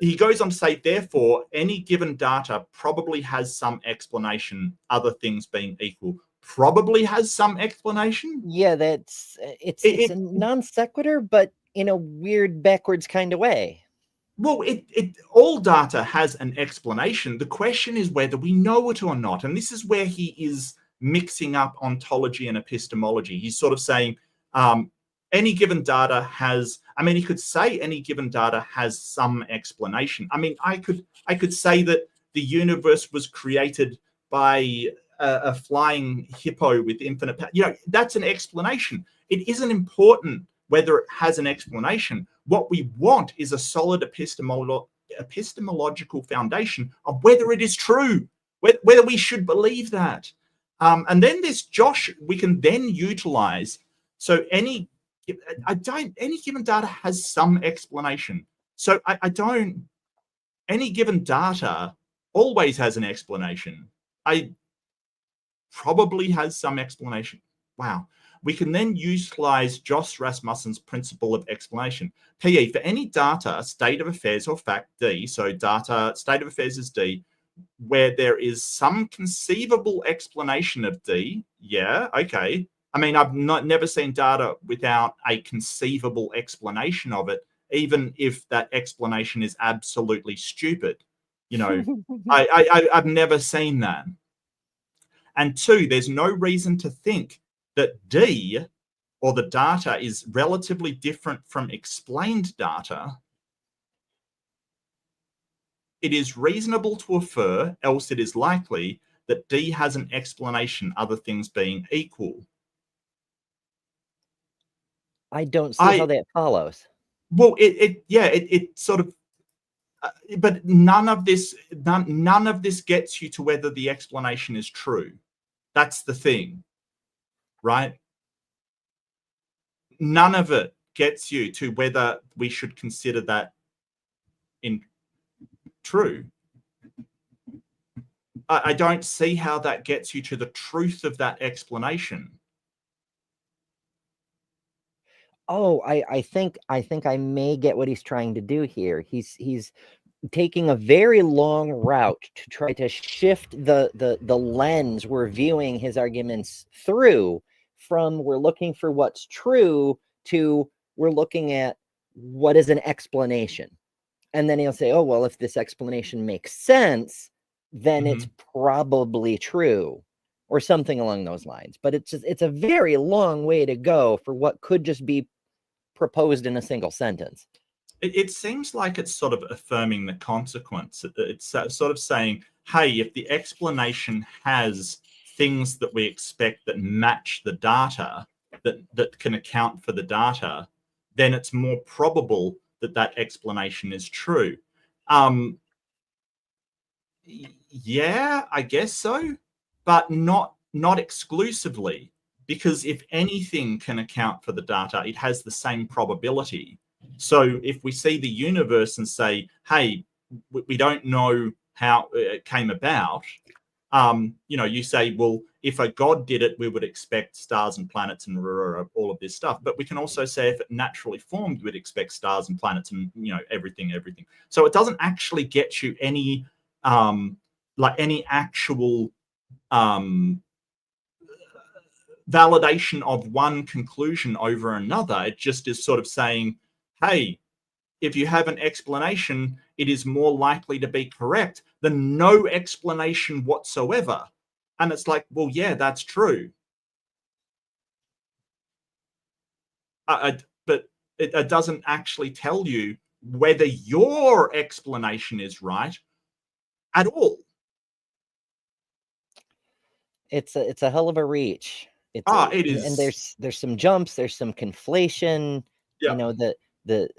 [SPEAKER 2] He goes on to say, therefore, any given data probably has some explanation, other things being equal. Probably has some explanation?
[SPEAKER 1] Yeah, it's a non sequitur, but in a weird backwards kind of way.
[SPEAKER 2] Well, all data has an explanation. The question is whether we know it or not. And this is where he is mixing up ontology and epistemology. He's sort of saying any given data has, I mean, he could say any given data has some explanation. I mean, I could say that the universe was created by a flying hippo with infinite power. You know, that's an explanation. It isn't important whether it has an explanation. What we want is a solid epistemological foundation of whether it is true, whether we should believe that. And then this Josh, we can then utilize. So any given data has some explanation. So any given data always has an explanation. Probably has some explanation. Wow. We can then utilize Josh Rasmussen's principle of explanation. PE, for any data, state of affairs or fact, D, so data, state of affairs is D, where there is some conceivable explanation of D, yeah, okay. I mean, I've never seen data without a conceivable explanation of it, even if that explanation is absolutely stupid. You know, I've never seen that. And two, there's no reason to think that D, or the data, is relatively different from explained data. It is reasonable to infer, else it is likely, that D has an explanation, other things being equal.
[SPEAKER 1] I don't see how that follows.
[SPEAKER 2] Well, it sort of, but none of this gets you to whether the explanation is true. That's the thing, right? None of it gets you to whether we should consider that true. I don't see how that gets you to the truth of that explanation.
[SPEAKER 1] Oh, I think I may get what he's trying to do here. He's taking a very long route to try to shift the lens we're viewing his arguments through, from we're looking for what's true to we're looking at what is an explanation. And then he'll say, oh, well, if this explanation makes sense, then it's probably true, or something along those lines. But it's a very long way to go for what could just be proposed in a single sentence.
[SPEAKER 2] It seems like it's sort of affirming the consequence. It's sort of saying, hey, if the explanation has things that we expect that match the data, that can account for the data, then it's more probable that that explanation is true. Yeah, I guess so, but not exclusively, because if anything can account for the data, it has the same probability. So if we see the universe and say, hey, we don't know how it came about, you know, you say, well, if a god did it, we would expect stars and planets and all of this stuff. But we can also say if it naturally formed, we'd expect stars and planets and, you know, everything. So it doesn't actually get you any, like any actual validation of one conclusion over another. It just is sort of saying, hey, if you have an explanation, it is more likely to be correct than no explanation whatsoever. And it's like, well, yeah, that's true. But it doesn't actually tell you whether your explanation is right at all.
[SPEAKER 1] It's a hell of a reach.
[SPEAKER 2] It is.
[SPEAKER 1] And there's some jumps, there's some conflation.
[SPEAKER 2] Yeah.
[SPEAKER 1] You know, the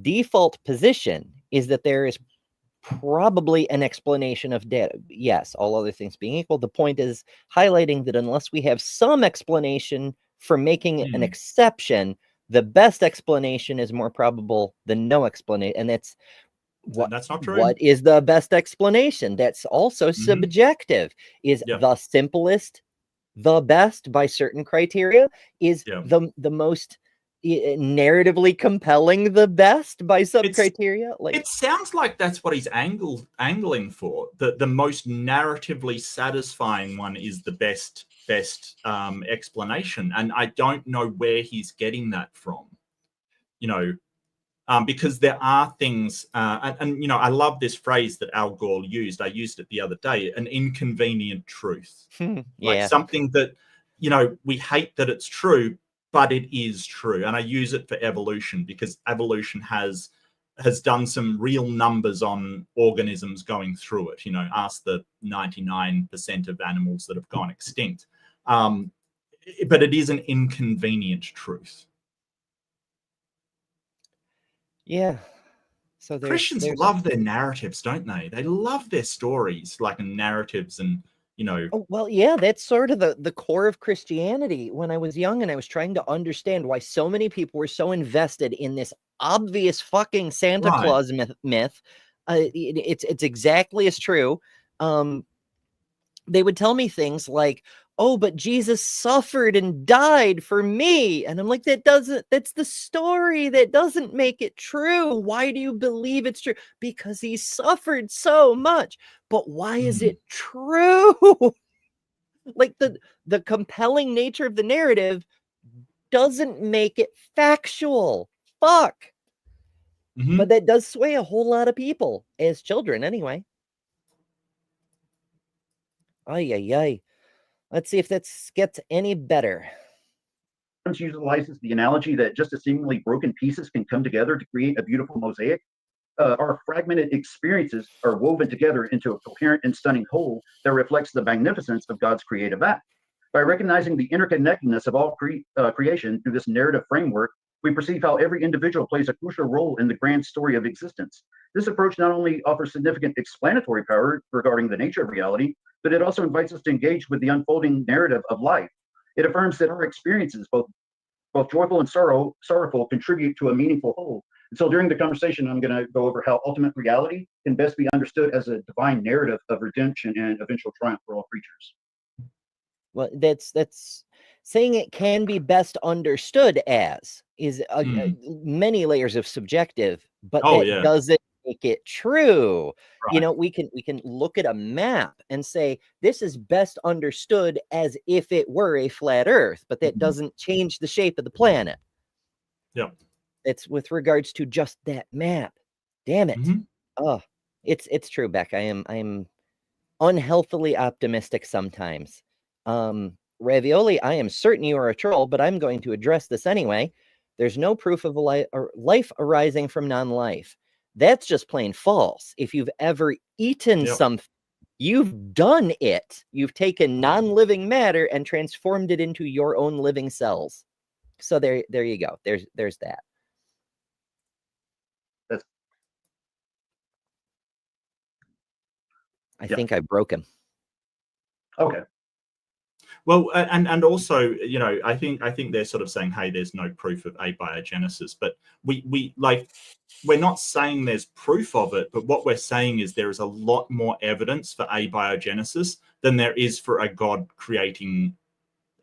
[SPEAKER 1] default position is that there is probably an explanation of data. Yes, all other things being equal. The point is highlighting that unless we have some explanation for making an exception, the best explanation is more probable than no explanation. And that's
[SPEAKER 2] not true.
[SPEAKER 1] What is the best explanation? That's also subjective. Is the simplest the best by certain criteria? Is the most narratively compelling the best by some criteria? Like,
[SPEAKER 2] it sounds like that's what he's angling for. The most narratively satisfying one is the best explanation, and I don't know where he's getting that from. You know, because there are things, and you know, I love this phrase that Al Gore used. I used it the other day: an inconvenient truth, like something that, you know, we hate that it's true, but it is true. And I use it for evolution because evolution has has done some real numbers on organisms going through it. You know, ask the 99% of animals that have gone extinct. But it is an inconvenient truth.
[SPEAKER 1] Yeah. So
[SPEAKER 2] Christians
[SPEAKER 1] there's
[SPEAKER 2] love their narratives, don't they? They love their stories, like narratives, and you know.
[SPEAKER 1] Oh, well, yeah, that's sort of the core of Christianity. When I was young and I was trying to understand why so many people were so invested in this obvious fucking Santa
[SPEAKER 2] Right.
[SPEAKER 1] Claus myth, it's exactly as true. They would tell me things like, "Oh, but Jesus suffered and died for me," and I'm like, that's the story. That doesn't make it true. Why do you believe it's true? Because he suffered so much. But why is it true? Like the compelling nature of the narrative doesn't make it factual. Fuck. But that does sway a whole lot of people as children anyway. Ay, ay, ay. Let's see if this gets any better.
[SPEAKER 6] Utilizes the analogy that just as seemingly broken pieces can come together to create a beautiful mosaic. Our fragmented experiences are woven together into a coherent and stunning whole that reflects the magnificence of God's creative act. By recognizing the interconnectedness of all creation through this narrative framework, we perceive how every individual plays a crucial role in the grand story of existence. This approach not only offers significant explanatory power regarding the nature of reality, but it also invites us to engage with the unfolding narrative of life. It affirms that our experiences, both joyful and sorrowful, contribute to a meaningful whole. And so during the conversation, I'm going to go over how ultimate reality can best be understood as a divine narrative of redemption and eventual triumph for all creatures.
[SPEAKER 1] Well, that's saying it can be best understood as is many layers of subjective, but that doesn't make it true. Right. You know, we can look at a map and say this is best understood as if it were a flat Earth, but that doesn't change the shape of the planet.
[SPEAKER 2] Yeah,
[SPEAKER 1] it's with regards to just that map. Damn it! Oh, it's true, Beck. I am unhealthily optimistic sometimes. Ravioli, I am certain you are a troll, but I'm going to address this anyway. There's no proof of a life arising from non-life. That's just plain false. If you've ever eaten something, you've done it. You've taken non-living matter and transformed it into your own living cells. So there you go. There's that. I think I broke him.
[SPEAKER 6] Okay.
[SPEAKER 2] Well, and also, you know, I think they're sort of saying, hey, there's no proof of abiogenesis, but we're not saying there's proof of it, but what we're saying is there is a lot more evidence for abiogenesis than there is for a God creating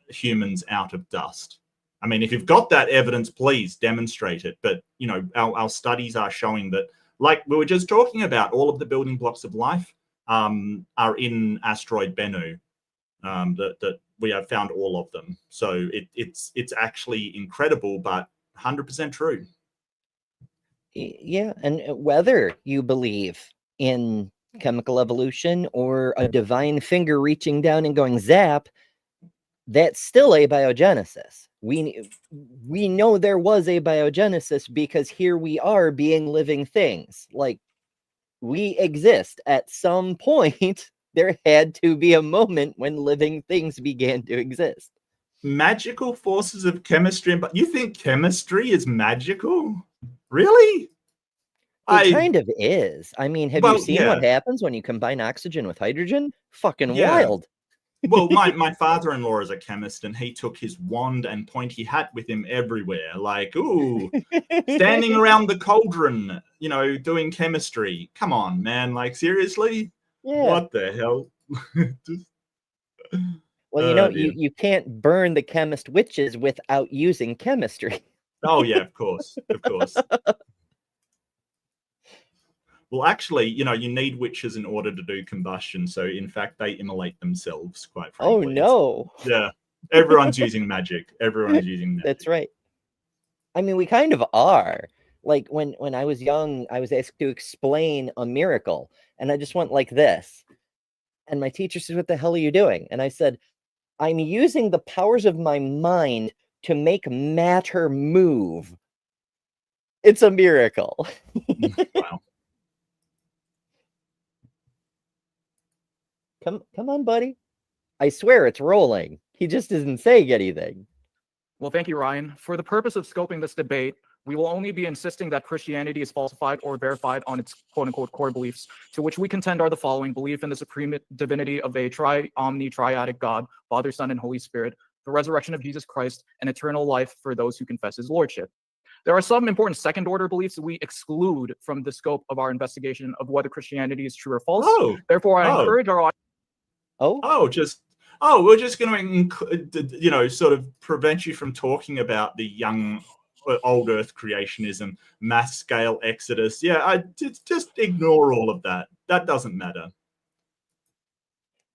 [SPEAKER 2] humans out of dust. I mean, if you've got that evidence, please demonstrate it. But, you know, our studies are showing that, like we were just talking about, all of the building blocks of life are in asteroid Bennu. That we have found all of them. So it's actually incredible, but 100% true.
[SPEAKER 1] Yeah, and whether you believe in chemical evolution or a divine finger reaching down and going zap, that's still abiogenesis. We know there was abiogenesis because here we are being living things. Like, we exist. At some point, there had to be a moment when living things began to exist.
[SPEAKER 2] Magical forces of chemistry, but you think chemistry is magical? Really?
[SPEAKER 1] It kind of is. I mean, have you seen what happens when you combine oxygen with hydrogen? Fucking wild.
[SPEAKER 2] Well, my father-in-law is a chemist, and he took his wand and pointy hat with him everywhere. Like, ooh, standing around the cauldron, you know, doing chemistry. Come on, man. Like, seriously? Yeah. What the hell?
[SPEAKER 1] Well, you know, you can't burn the chemist witches without using chemistry.
[SPEAKER 2] Oh, yeah, of course. Of course. Well, actually, you know, you need witches in order to do combustion. So, in fact, they immolate themselves, quite frankly.
[SPEAKER 1] Oh, no.
[SPEAKER 2] Yeah. Everyone's using magic. Everyone's using magic.
[SPEAKER 1] That's right. I mean, we kind of are. Like, when I was young, I was asked to explain a miracle. And I just went like this. And my teacher said, "What the hell are you doing?" And I said, "I'm using the powers of my mind to make matter move." It's a miracle.
[SPEAKER 2] Wow.
[SPEAKER 1] Come on, buddy. I swear it's rolling. He just isn't saying anything.
[SPEAKER 5] Well, thank you, Ryan. For the purpose of scoping this debate, we will only be insisting that Christianity is falsified or verified on its quote-unquote core beliefs, to which we contend are the following: belief in the supreme divinity of a triadic God, Father, Son, and Holy Spirit, the resurrection of Jesus Christ, and eternal life for those who confess his lordship. There are some important second-order beliefs that we exclude from the scope of our investigation of whether Christianity is true or false.
[SPEAKER 2] Oh,
[SPEAKER 5] Therefore, I
[SPEAKER 2] oh.
[SPEAKER 5] encourage our
[SPEAKER 2] we're just going to, sort of prevent you from talking about the young old Earth creationism, mass scale exodus. Yeah, I just ignore all of that. That doesn't matter.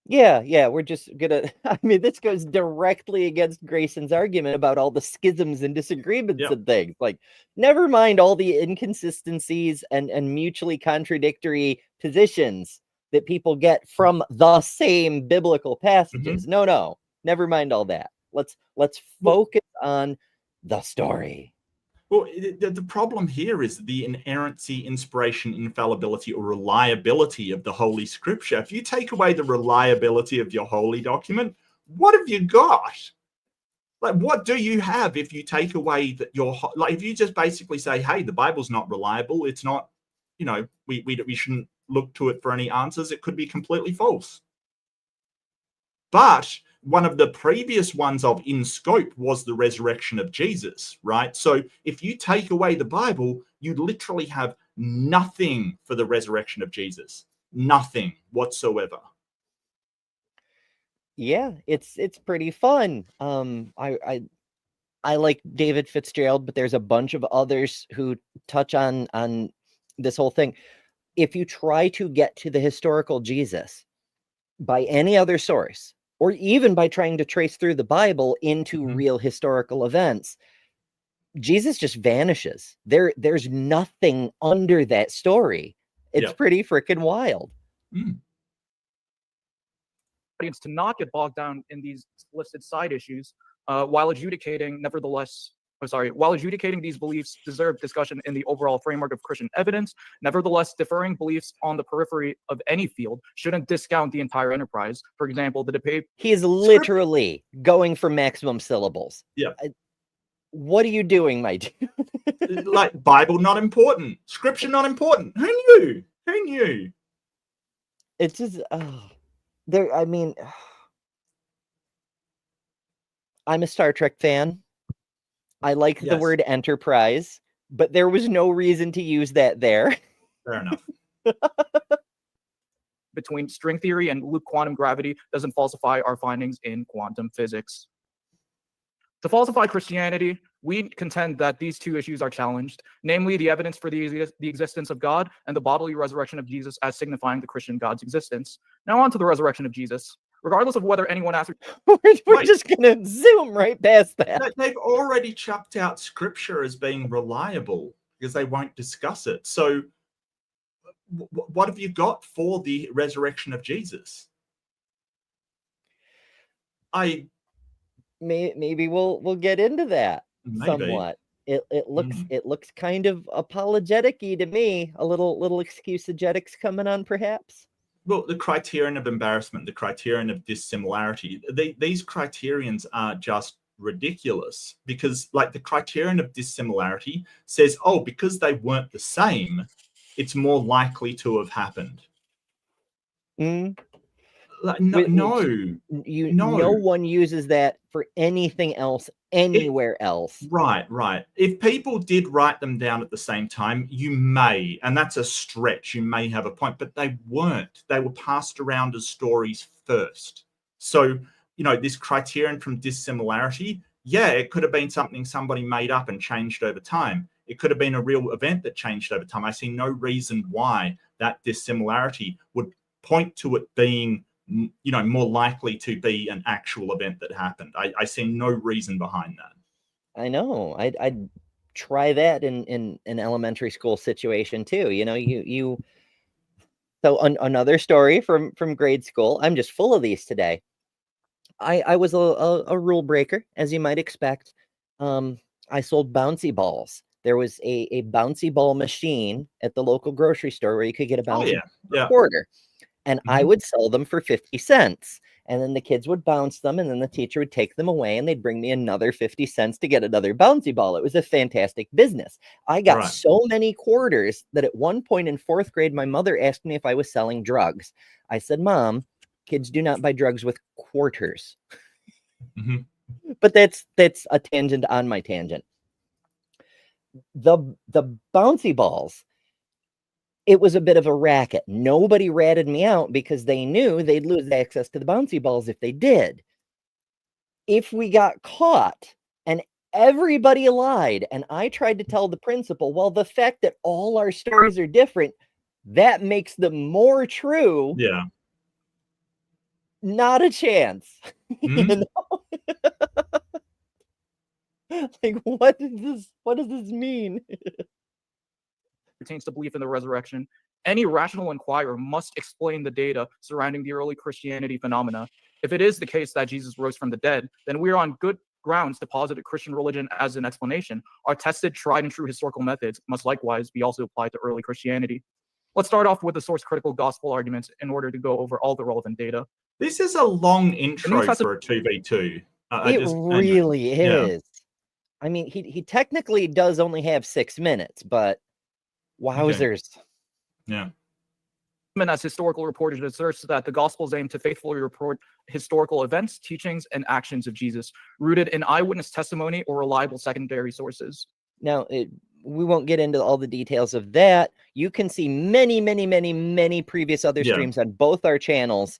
[SPEAKER 1] Yeah, we're just gonna. I mean, this goes directly against Grayson's argument about all the schisms and disagreements
[SPEAKER 2] Yep.
[SPEAKER 1] and things. Like, never mind all the inconsistencies and mutually contradictory positions that people get from the same biblical passages. No, never mind all that. Let's focus on the story.
[SPEAKER 2] Well, the problem here is the inerrancy, inspiration, infallibility, or reliability of the Holy Scripture. If you take away the reliability of your holy document, what have you got? Like, what do you have if you take away that if you just basically say, hey, the Bible's not reliable, it's not, we shouldn't look to it for any answers, it could be completely false. But one of the previous ones of in scope was the resurrection of Jesus, right? So if you take away the Bible, you literally have nothing for the resurrection of Jesus, nothing whatsoever.
[SPEAKER 1] Yeah, it's pretty fun. I like David Fitzgerald, but there's a bunch of others who touch on this whole thing. If you try to get to the historical Jesus by any other source, or even by trying to trace through the Bible into real historical events, Jesus just vanishes. There's nothing under that story. It's pretty freaking wild.
[SPEAKER 5] Audience to not get bogged down in these listed side issues, while adjudicating these beliefs deserve discussion in the overall framework of Christian evidence. Nevertheless, differing beliefs on the periphery of any field shouldn't discount the entire enterprise. For example, the debate.
[SPEAKER 1] He is literally going for maximum syllables.
[SPEAKER 2] Yeah.
[SPEAKER 1] What are you doing, my dude?
[SPEAKER 2] Like, Bible not important, Scripture not important. Who knew? Who knew?
[SPEAKER 1] It's just I'm a Star Trek fan. I like the word Enterprise, but there was no reason to use that there.
[SPEAKER 2] Fair enough.
[SPEAKER 5] Between string theory and loop quantum gravity doesn't falsify our findings in quantum physics. To falsify Christianity, we contend that these two issues are challenged, namely the evidence for the existence of God and the bodily resurrection of Jesus as signifying the Christian God's existence. Now on to the resurrection of Jesus. Regardless of whether anyone asks,
[SPEAKER 1] we're just going to zoom right past that.
[SPEAKER 2] They've already chucked out Scripture as being reliable because they won't discuss it. So what have you got for the resurrection of Jesus?
[SPEAKER 1] Maybe we'll get into that somewhat. It looks kind of apologetic-y to me. A little excuse-egetics coming on, perhaps.
[SPEAKER 2] Well, the criterion of embarrassment, the criterion of dissimilarity, these criterions are just ridiculous because, like, the criterion of dissimilarity says, oh, because they weren't the same, it's more likely to have happened. Like, no
[SPEAKER 1] one uses that for anything else anywhere else.
[SPEAKER 2] Right. If people did write them down at the same time, you may, and that's a stretch, you may have a point, but they weren't. They were passed around as stories first. So, this criterion from dissimilarity, it could have been something somebody made up and changed over time. It could have been a real event that changed over time. I see no reason why that dissimilarity would point to it being more likely to be an actual event that happened. I see no reason behind that.
[SPEAKER 1] I know. I'd try that in an elementary school situation too. So another story from grade school. I'm just full of these today. I was a rule breaker, as you might expect. I sold bouncy balls there was a bouncy ball machine at the local grocery store where you could get a bouncy
[SPEAKER 2] yeah.
[SPEAKER 1] quarter. And I
[SPEAKER 2] Mhm.
[SPEAKER 1] would sell them for 50 cents. And then the kids would bounce them, and then the teacher would take them away, and they'd bring me another 50 cents to get another bouncy ball. It was a fantastic business. I got
[SPEAKER 2] Right.
[SPEAKER 1] so many quarters that at one point in 4th grade, my mother asked me if I was selling drugs. I said, Mom, kids do not buy drugs with quarters.
[SPEAKER 2] Mhm.
[SPEAKER 1] But that's a tangent on my tangent. The bouncy balls, it was a bit of a racket. Nobody ratted me out because they knew they'd lose access to the bouncy balls if they did. If we got caught and everybody lied, and I tried to tell the principal, well, the fact that all our stories are different, that makes them more true.
[SPEAKER 2] Yeah.
[SPEAKER 1] Not a chance.
[SPEAKER 2] Mhm.
[SPEAKER 1] You know? Like, what does this mean?
[SPEAKER 7] Pertains to belief in the resurrection, any rational inquirer must explain the data surrounding the early Christianity phenomena. If it is the case that Jesus rose from the dead, then we are on good grounds to posit a Christian religion as an explanation. Our tested, tried, and true historical methods must likewise be also applied to early Christianity. Let's start off with the source-critical gospel arguments in order to go over all the relevant data.
[SPEAKER 2] This is a long intro
[SPEAKER 7] Testament-
[SPEAKER 2] for a 2v2.
[SPEAKER 1] It really
[SPEAKER 2] yeah.
[SPEAKER 1] is. I mean, he technically does only have 6 minutes, but wowzers.
[SPEAKER 2] Yeah.
[SPEAKER 7] As historical reportage asserts that the Gospels aim to faithfully report historical events, teachings, and actions of Jesus, rooted in eyewitness testimony or reliable secondary sources.
[SPEAKER 1] Now, we won't get into all the details of that. You can see many previous other
[SPEAKER 2] Yeah.
[SPEAKER 1] streams on both our channels.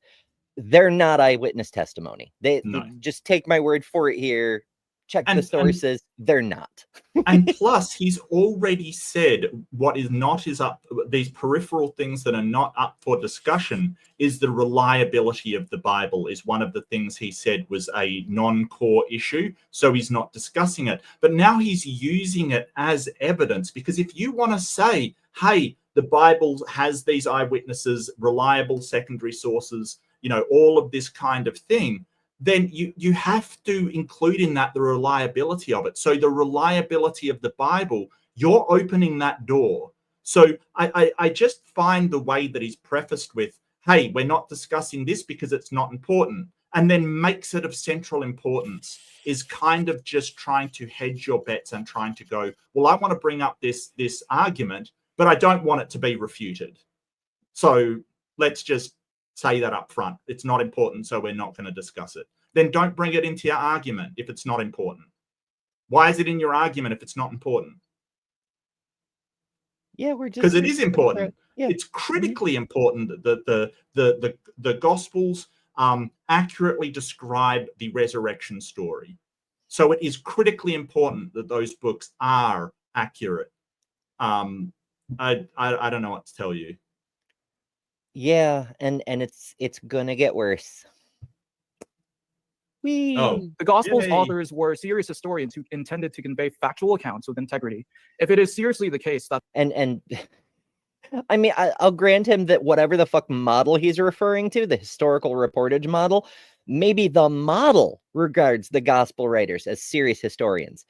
[SPEAKER 1] They're not eyewitness testimony. They
[SPEAKER 2] No.
[SPEAKER 1] just take my word for it here. Check the
[SPEAKER 2] And-
[SPEAKER 1] sources. They're not.
[SPEAKER 2] And plus, he's already said what is not is up. These peripheral things that are not up for discussion is the reliability of the Bible is one of the things he said was a non-core issue. So he's not discussing it. But now he's using it as evidence, because if you want to say, hey, the Bible has these eyewitnesses, reliable secondary sources, you know, all of this kind of thing, then you have to include in that the reliability of it. So the reliability of the Bible, you're opening that door. So I just find the way that he's prefaced with, hey, we're not discussing this because it's not important, and then makes it of central importance, is kind of just trying to hedge your bets and trying to go, well, I want to bring up this argument, but I don't want it to be refuted. So let's just say that up front. It's not important, so we're not going to discuss it. Then don't bring it into your argument if it's not important. Why is it in your argument if it's not important?
[SPEAKER 1] Yeah, we're just
[SPEAKER 2] Because it is important.
[SPEAKER 1] Yeah.
[SPEAKER 2] It's critically important that the Gospels accurately describe the resurrection story. So it is critically important that those books are accurate. I don't know what to tell you.
[SPEAKER 1] Yeah, and it's gonna get worse.
[SPEAKER 2] Oh,
[SPEAKER 7] The Gospel's
[SPEAKER 2] Yay.
[SPEAKER 7] authors were serious historians who intended to convey factual accounts with integrity. If it is seriously the case that
[SPEAKER 1] and I mean, I'll grant him that whatever the fuck model he's referring to, the historical reportage model, maybe the model regards the gospel writers as serious historians.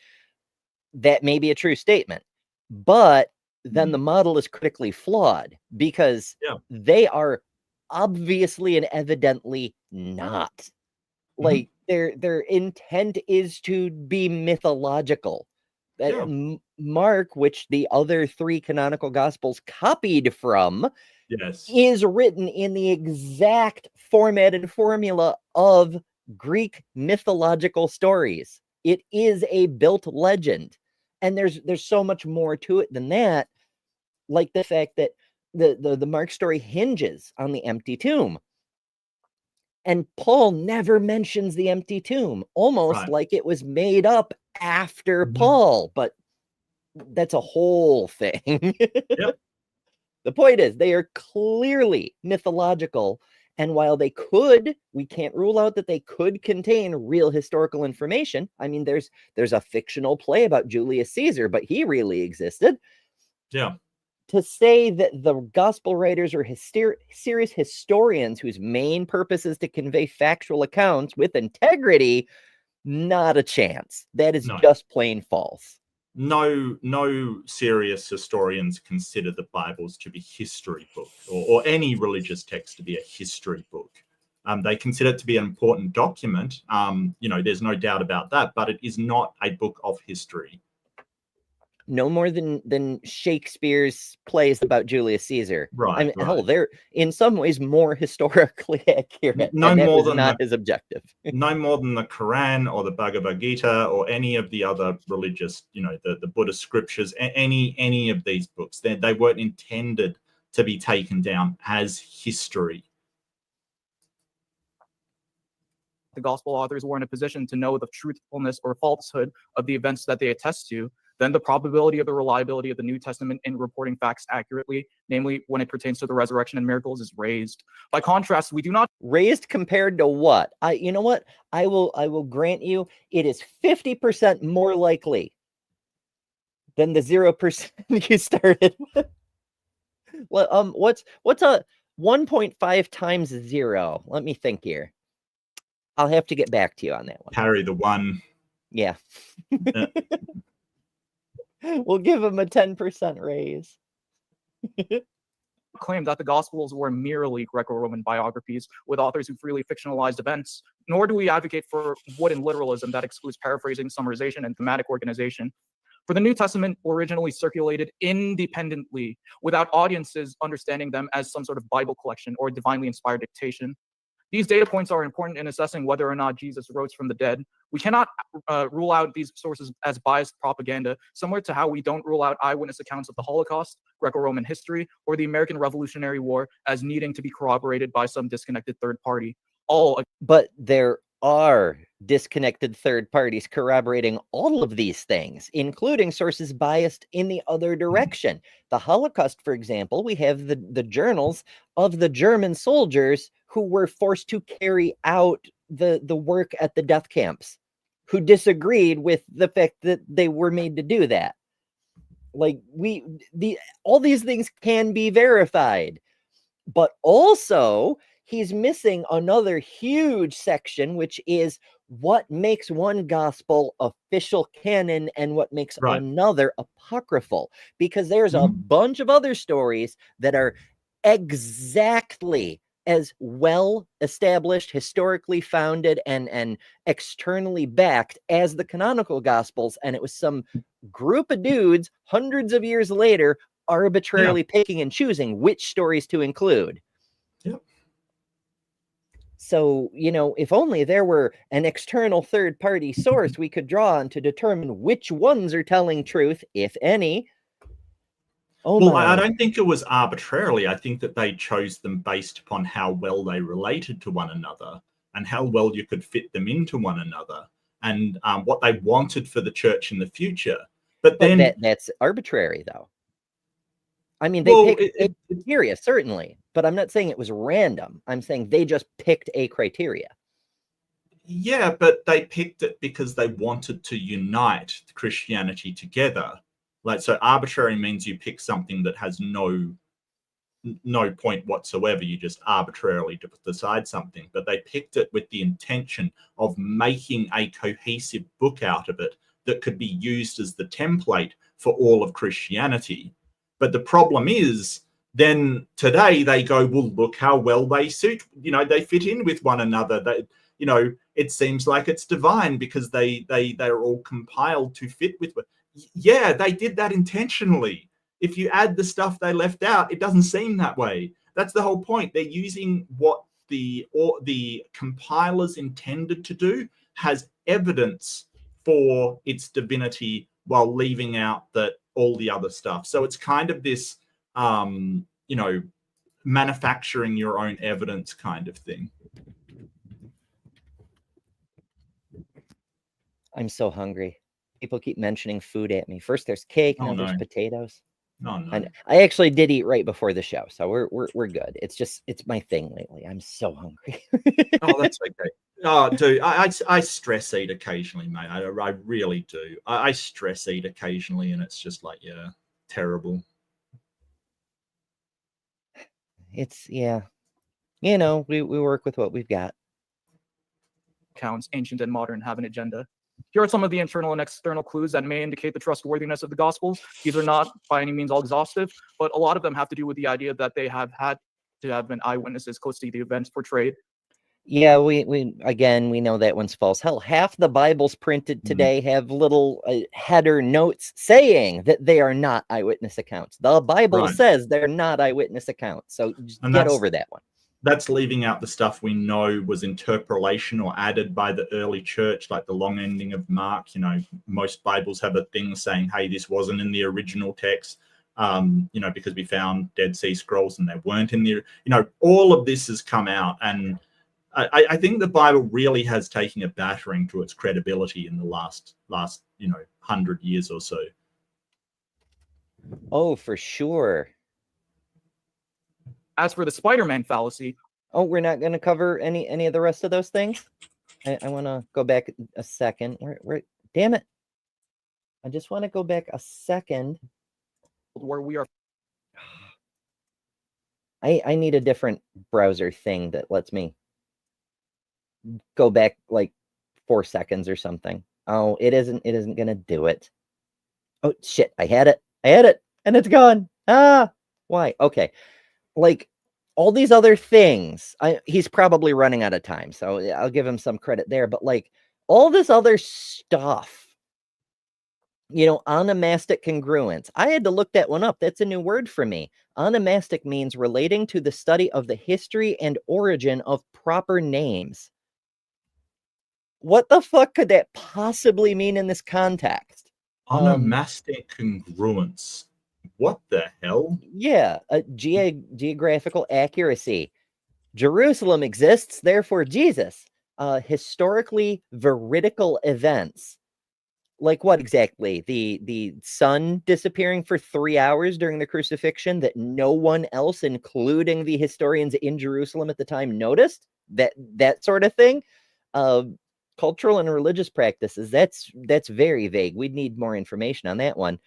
[SPEAKER 1] That may be a true statement, but then the model is critically flawed because
[SPEAKER 2] Yeah.
[SPEAKER 1] they are obviously and evidently not. Like their intent is to be mythological.
[SPEAKER 2] Yeah.
[SPEAKER 1] Mark, which the other 3 canonical gospels copied from,
[SPEAKER 2] Yes.
[SPEAKER 1] is written in the exact format and formula of Greek mythological stories. It is a built legend, and there's so much more to it than that, like the fact that the Mark story hinges on the empty tomb. And Paul never mentions the empty tomb, almost
[SPEAKER 2] Right.
[SPEAKER 1] like it was made up after
[SPEAKER 2] Mhm.
[SPEAKER 1] Paul, but that's a whole thing.
[SPEAKER 2] Yep.
[SPEAKER 1] The point is, they are clearly mythological, and while we can't rule out that they could contain real historical information. I mean, there's a fictional play about Julius Caesar, but he really existed.
[SPEAKER 2] Yeah.
[SPEAKER 1] To say that the gospel writers are serious historians whose main purpose is to convey factual accounts with integrity, not a chance. That is
[SPEAKER 2] No.
[SPEAKER 1] just plain false.
[SPEAKER 2] no serious historians consider the Bibles to be history book, or any religious text to be a history book. They consider it to be an important document. There's no doubt about that, but it is not a book of history.
[SPEAKER 1] No more than Shakespeare's plays about Julius Caesar.
[SPEAKER 2] Right.
[SPEAKER 1] I mean,
[SPEAKER 2] right.
[SPEAKER 1] hell, they're in some ways more historically accurate.
[SPEAKER 2] No
[SPEAKER 1] and that
[SPEAKER 2] more
[SPEAKER 1] was
[SPEAKER 2] than
[SPEAKER 1] not his objective.
[SPEAKER 2] No more than the Quran or the Bhagavad Gita or any of the other religious, the Buddhist scriptures, any of these books. They weren't intended to be taken down as history.
[SPEAKER 7] The gospel authors were in a position to know the truthfulness or falsehood of the events that they attest to, then the probability of the reliability of the New Testament in reporting facts accurately, namely when it pertains to the resurrection and miracles, is raised. By contrast, we do not
[SPEAKER 1] raised compared to what? You know what? I will grant you it is 50% more likely than the 0% you started with. Well, what's a 1.5 times 0? Let me think here. I'll have to get back to you on that one.
[SPEAKER 2] Carry the one.
[SPEAKER 1] Yeah. We'll give him a 10% raise.
[SPEAKER 7] claim that the Gospels were merely Greco-Roman biographies with authors who freely fictionalized events, nor do we advocate for wooden literalism that excludes paraphrasing, summarization, and thematic organization. For the New Testament originally circulated independently, without audiences understanding them as some sort of Bible collection or divinely inspired dictation. These data points are important in assessing whether or not Jesus rose from the dead. We cannot rule out these sources as biased propaganda, similar to how we don't rule out eyewitness accounts of the Holocaust, Greco-Roman history, or the American Revolutionary War as needing to be corroborated by some disconnected third party.
[SPEAKER 1] But there are disconnected third parties corroborating all of these things, including sources biased in the other direction. The Holocaust, for example, we have the journals of the German soldiers who were forced to carry out the work at the death camps, who disagreed with the fact that they were made to do that. Like all these things can be verified, but also he's missing another huge section, which is what makes one gospel official canon and what makes another apocryphal, because there's a bunch of other stories that are exactly as well established, historically founded, and externally backed as the canonical gospels. And it was some group of dudes hundreds of years later arbitrarily picking and choosing which stories to include.
[SPEAKER 2] Yep.
[SPEAKER 1] So, if only there were an external third-party source we could draw on to determine which ones are telling truth, if any.
[SPEAKER 2] I don't think it was arbitrarily. I think that they chose them based upon how well they related to one another and how well you could fit them into one another and what they wanted for the church in the future. But then
[SPEAKER 1] that's arbitrary, though. I mean, they picked a criteria, certainly, but I'm not saying it was random. I'm saying they just picked a criteria.
[SPEAKER 2] Yeah, but they picked it because they wanted to unite Christianity together. So arbitrary means you pick something that has no point whatsoever. You just arbitrarily decide something. But they picked it with the intention of making a cohesive book out of it that could be used as the template for all of Christianity. But the problem is, then today they go, well, look how well they suit. They fit in with one another. It seems like it's divine because they're all compiled to fit with. Yeah, they did that intentionally. If you add the stuff they left out, it doesn't seem that way. That's the whole point. They're using what the compilers intended to do has evidence for its divinity while leaving out all the other stuff. So it's kind of this, manufacturing your own evidence kind of thing.
[SPEAKER 1] I'm so hungry. People keep mentioning food at me. First there's cake, now there's potatoes.
[SPEAKER 2] Oh, no.
[SPEAKER 1] And I actually did eat right before the show, so we're good. It's my thing lately. I'm so hungry.
[SPEAKER 2] Oh, that's okay. Oh, dude, I stress eat occasionally, mate. I really do. I stress eat occasionally, and it's just like, yeah, terrible.
[SPEAKER 1] It's we work with what we've got.
[SPEAKER 7] Accounts, ancient and modern, have an agenda. Here are some of the internal and external clues that may indicate the trustworthiness of the Gospels. These are not by any means all exhaustive, but a lot of them have to do with the idea that they have had to have been eyewitnesses close to the events portrayed.
[SPEAKER 1] Yeah, we again, we know that one's false. Hell, half the Bibles printed today have little header notes saying that they are not eyewitness accounts. The Bible says they're not eyewitness accounts. So just get over that one.
[SPEAKER 2] That's leaving out the stuff we know was interpolation or added by the early church, like the long ending of Mark. You know, most Bibles have a thing saying, hey, this wasn't in the original text, you know, because we found Dead Sea Scrolls and they weren't in the, you know, all of this has come out. And I think the Bible really has taken a battering to its credibility in the last, you know, 100 years or so.
[SPEAKER 1] Oh, for sure.
[SPEAKER 7] As for the Spider-Man fallacy.
[SPEAKER 1] Oh, we're not going to cover any of the rest of those things? I want to go back a second. Damn it. I just want to go back a second.
[SPEAKER 7] Where we are.
[SPEAKER 1] I need a different browser thing that lets me go back like 4 seconds or something. Oh, it isn't going to do it. Oh, shit. I had it and it's gone. Why? Okay. Like all these other things, he's probably running out of time, so I'll give him some credit there. But like all this other stuff, you know, onomastic congruence. I had to look that one up. That's a new word for me. Onomastic means relating to the study of the history and origin of proper names. What the fuck could that possibly mean in this context?
[SPEAKER 2] Onomastic congruence. What the hell?
[SPEAKER 1] Yeah, geographical accuracy. Jerusalem exists, therefore Jesus. Historically veridical events. Like what exactly? The sun disappearing for 3 hours during the crucifixion that no one else, including the historians in Jerusalem at the time, noticed? That sort of thing. Cultural and religious practices. That's very vague. We'd need more information on that one.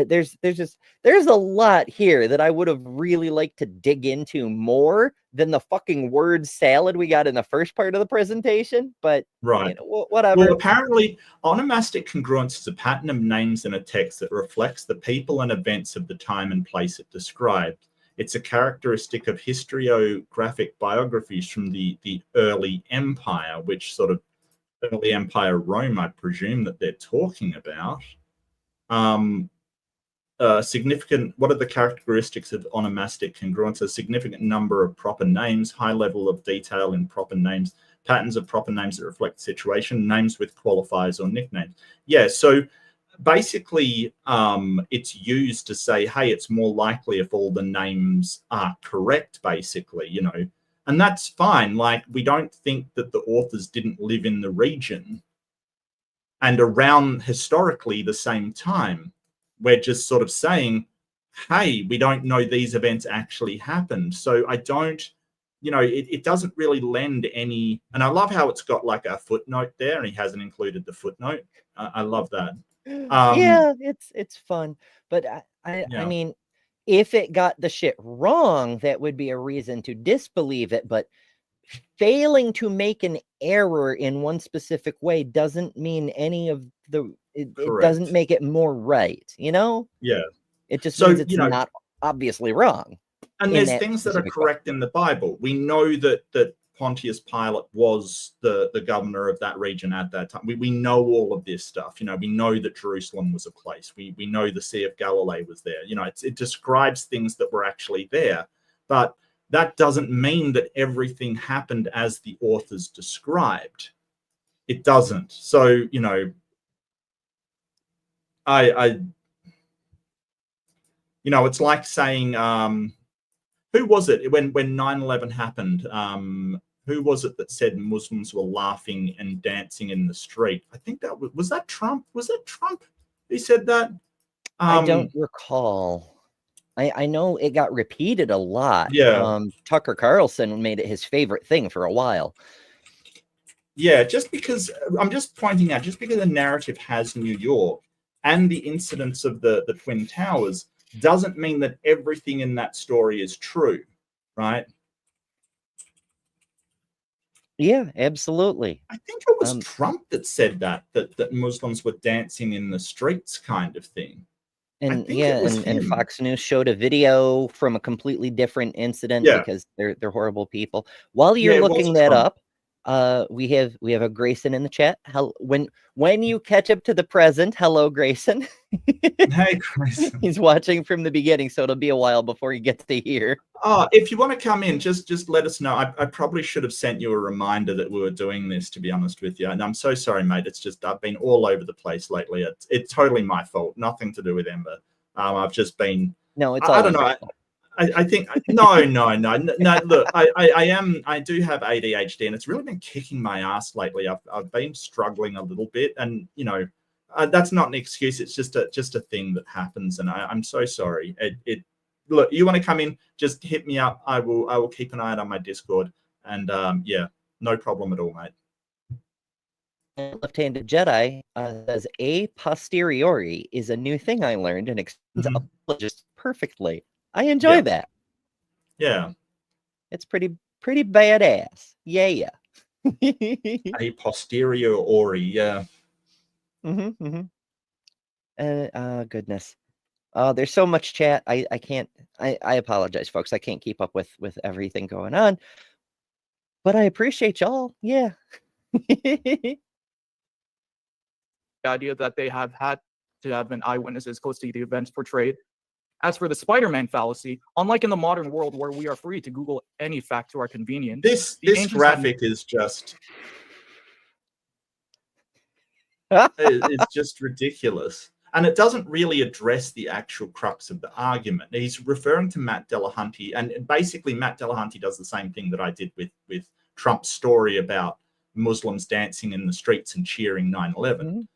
[SPEAKER 1] There's a lot here that I would have really liked to dig into more than the fucking word salad we got in the first part of the presentation. But
[SPEAKER 2] right,
[SPEAKER 1] you know, whatever.
[SPEAKER 2] Well, apparently, onomastic congruence is a pattern of names in a text that reflects the people and events of the time and place it described. It's a characteristic of historiographic biographies from the early empire, which sort of early empire Rome, I presume that they're talking about. Significant, what are the characteristics of onomastic congruence? A significant number of proper names, high level of detail in proper names, patterns of proper names that reflect the situation, names with qualifiers or nicknames. Yeah, so basically it's used to say, hey, it's more likely if all the names are correct, basically, you know, and that's fine. Like, we don't think that the authors didn't live in the region and around historically the same time. We're just sort of saying, hey, we don't know these events actually happened. So I don't, you know, it doesn't really lend any. And I love how it's got like a footnote there, and he hasn't included the footnote. I love that.
[SPEAKER 1] Yeah, it's fun. But I mean, if it got the shit wrong, that would be a reason to disbelieve it. But failing to make an error in one specific way doesn't mean any of the it doesn't make it more right, you know?
[SPEAKER 2] Yeah.
[SPEAKER 1] It just means it's not obviously wrong.
[SPEAKER 2] And there's things that are correct in the Bible. We know that Pontius Pilate was the governor of that region at that time. We know all of this stuff. You know, we know that Jerusalem was a place. We know the Sea of Galilee was there. You know, it describes things that were actually there. But that doesn't mean that everything happened as the authors described. It doesn't. So, you know, you know, it's like saying, who was it when 9/11 happened? Who was it that said Muslims were laughing and dancing in the street? I think that was that Trump. Was that Trump who said that?
[SPEAKER 1] I don't recall. I know it got repeated a lot.
[SPEAKER 2] Yeah.
[SPEAKER 1] Tucker Carlson made it his favorite thing for a while.
[SPEAKER 2] Yeah, just because I'm just pointing out, just because the narrative has New York and the incidents of the Twin Towers doesn't mean that everything in that story is true, right?
[SPEAKER 1] Yeah, absolutely.
[SPEAKER 2] I think it was
[SPEAKER 1] Um,
[SPEAKER 2] Trump that said that Muslims were dancing in the streets, kind of thing.
[SPEAKER 1] And
[SPEAKER 2] think
[SPEAKER 1] yeah,
[SPEAKER 2] it was
[SPEAKER 1] and
[SPEAKER 2] him.
[SPEAKER 1] Fox News showed a video from a completely different incident
[SPEAKER 2] Yeah.
[SPEAKER 1] because they're horrible people. While
[SPEAKER 2] Yeah,
[SPEAKER 1] you're
[SPEAKER 2] it was
[SPEAKER 1] looking that
[SPEAKER 2] Trump.
[SPEAKER 1] up, we have a Grayson in the chat. When you catch up to the present, hello Grayson.
[SPEAKER 2] Hey, Grayson.
[SPEAKER 1] He's watching from the beginning, so it'll be a while before he gets to here.
[SPEAKER 2] Oh, if you want to come in, just let us know. I probably should have sent you a reminder that we were doing this, to be honest with you. And I'm so sorry, mate. It's just I've been all over the place lately. It's totally my fault. Nothing to do with Ember. I've just been.
[SPEAKER 1] No, it's
[SPEAKER 2] I
[SPEAKER 1] all
[SPEAKER 2] don't know.
[SPEAKER 1] Ember's fault.
[SPEAKER 2] I think no. Look, I do have ADHD, and it's really been kicking my ass lately. I've been struggling a little bit, and that's not an excuse. It's just a thing that happens, and I'm so sorry. Look, you want to come in? Just hit me up. I will keep an eye out on my Discord, and yeah, no problem at all, mate.
[SPEAKER 1] Left-handed Jedi says a posteriori is a new thing I learned and explains apologists perfectly. I enjoy that.
[SPEAKER 2] Yeah,
[SPEAKER 1] it's pretty badass. Yeah.
[SPEAKER 2] A posteriori, yeah.
[SPEAKER 1] Goodness. There's so much chat. I can't. I apologize, folks. I can't keep up with everything going on. But I appreciate y'all. Yeah.
[SPEAKER 7] The idea that they have had to have been eyewitnesses close to the events portrayed. As for the Spider-Man fallacy, unlike in the modern world where we are free to Google any fact to our convenience,
[SPEAKER 2] this graphic is just it's just ridiculous. And it doesn't really address the actual crux of the argument. He's referring to Matt Delahunty, and basically Matt Delahunty does the same thing that I did with Trump's story about Muslims dancing in the streets and cheering 9/11.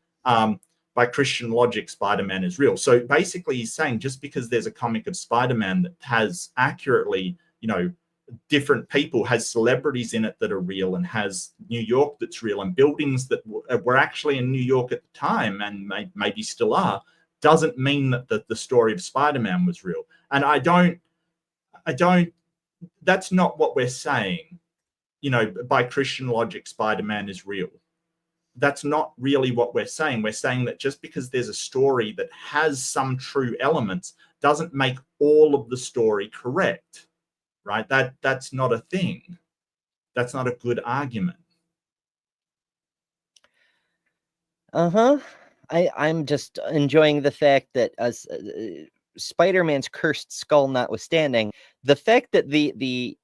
[SPEAKER 2] By Christian logic, Spider-Man is real. So basically he's saying just because there's a comic of Spider-Man that has accurately, different people, has celebrities in it that are real, and has New York that's real, and buildings that were actually in New York at the time and maybe still are, doesn't mean that the story of Spider-Man was real. And I don't, that's not what we're saying. By Christian logic, Spider-Man is real. That's not really what we're saying. We're saying that just because there's a story that has some true elements doesn't make all of the story correct, right? That's not a thing. That's not a good argument.
[SPEAKER 1] I'm just enjoying the fact that as Spider-Man's cursed skull notwithstanding, the fact that the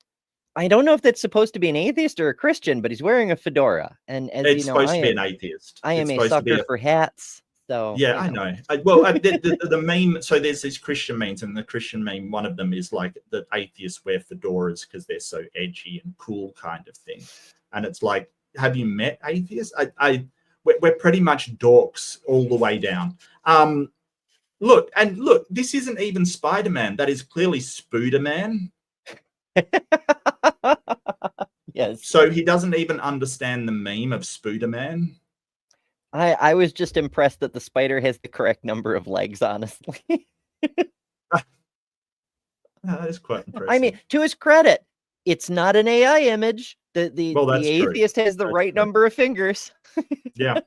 [SPEAKER 1] I don't know if that's supposed to be an atheist or a Christian, but he's wearing a fedora. And as
[SPEAKER 2] it's
[SPEAKER 1] you know,
[SPEAKER 2] supposed to be an atheist.
[SPEAKER 1] I am a sucker for hats. So
[SPEAKER 2] yeah, I know. The meme. So there's these Christian memes, and the Christian meme, one of them is like the atheists wear fedoras because they're so edgy and cool, kind of thing. And it's like, have you met atheists? We're pretty much dorks all the way down. Look, this isn't even Spider-Man. That is clearly Spooderman.
[SPEAKER 1] Yes.
[SPEAKER 2] So he doesn't even understand the meme of Spooderman.
[SPEAKER 1] I was just impressed that the spider has the correct number of legs, honestly.
[SPEAKER 2] That is quite impressive.
[SPEAKER 1] I mean, to his credit, it's not an AI image. The atheist
[SPEAKER 2] true.
[SPEAKER 1] has the right number of fingers.
[SPEAKER 2] Yeah.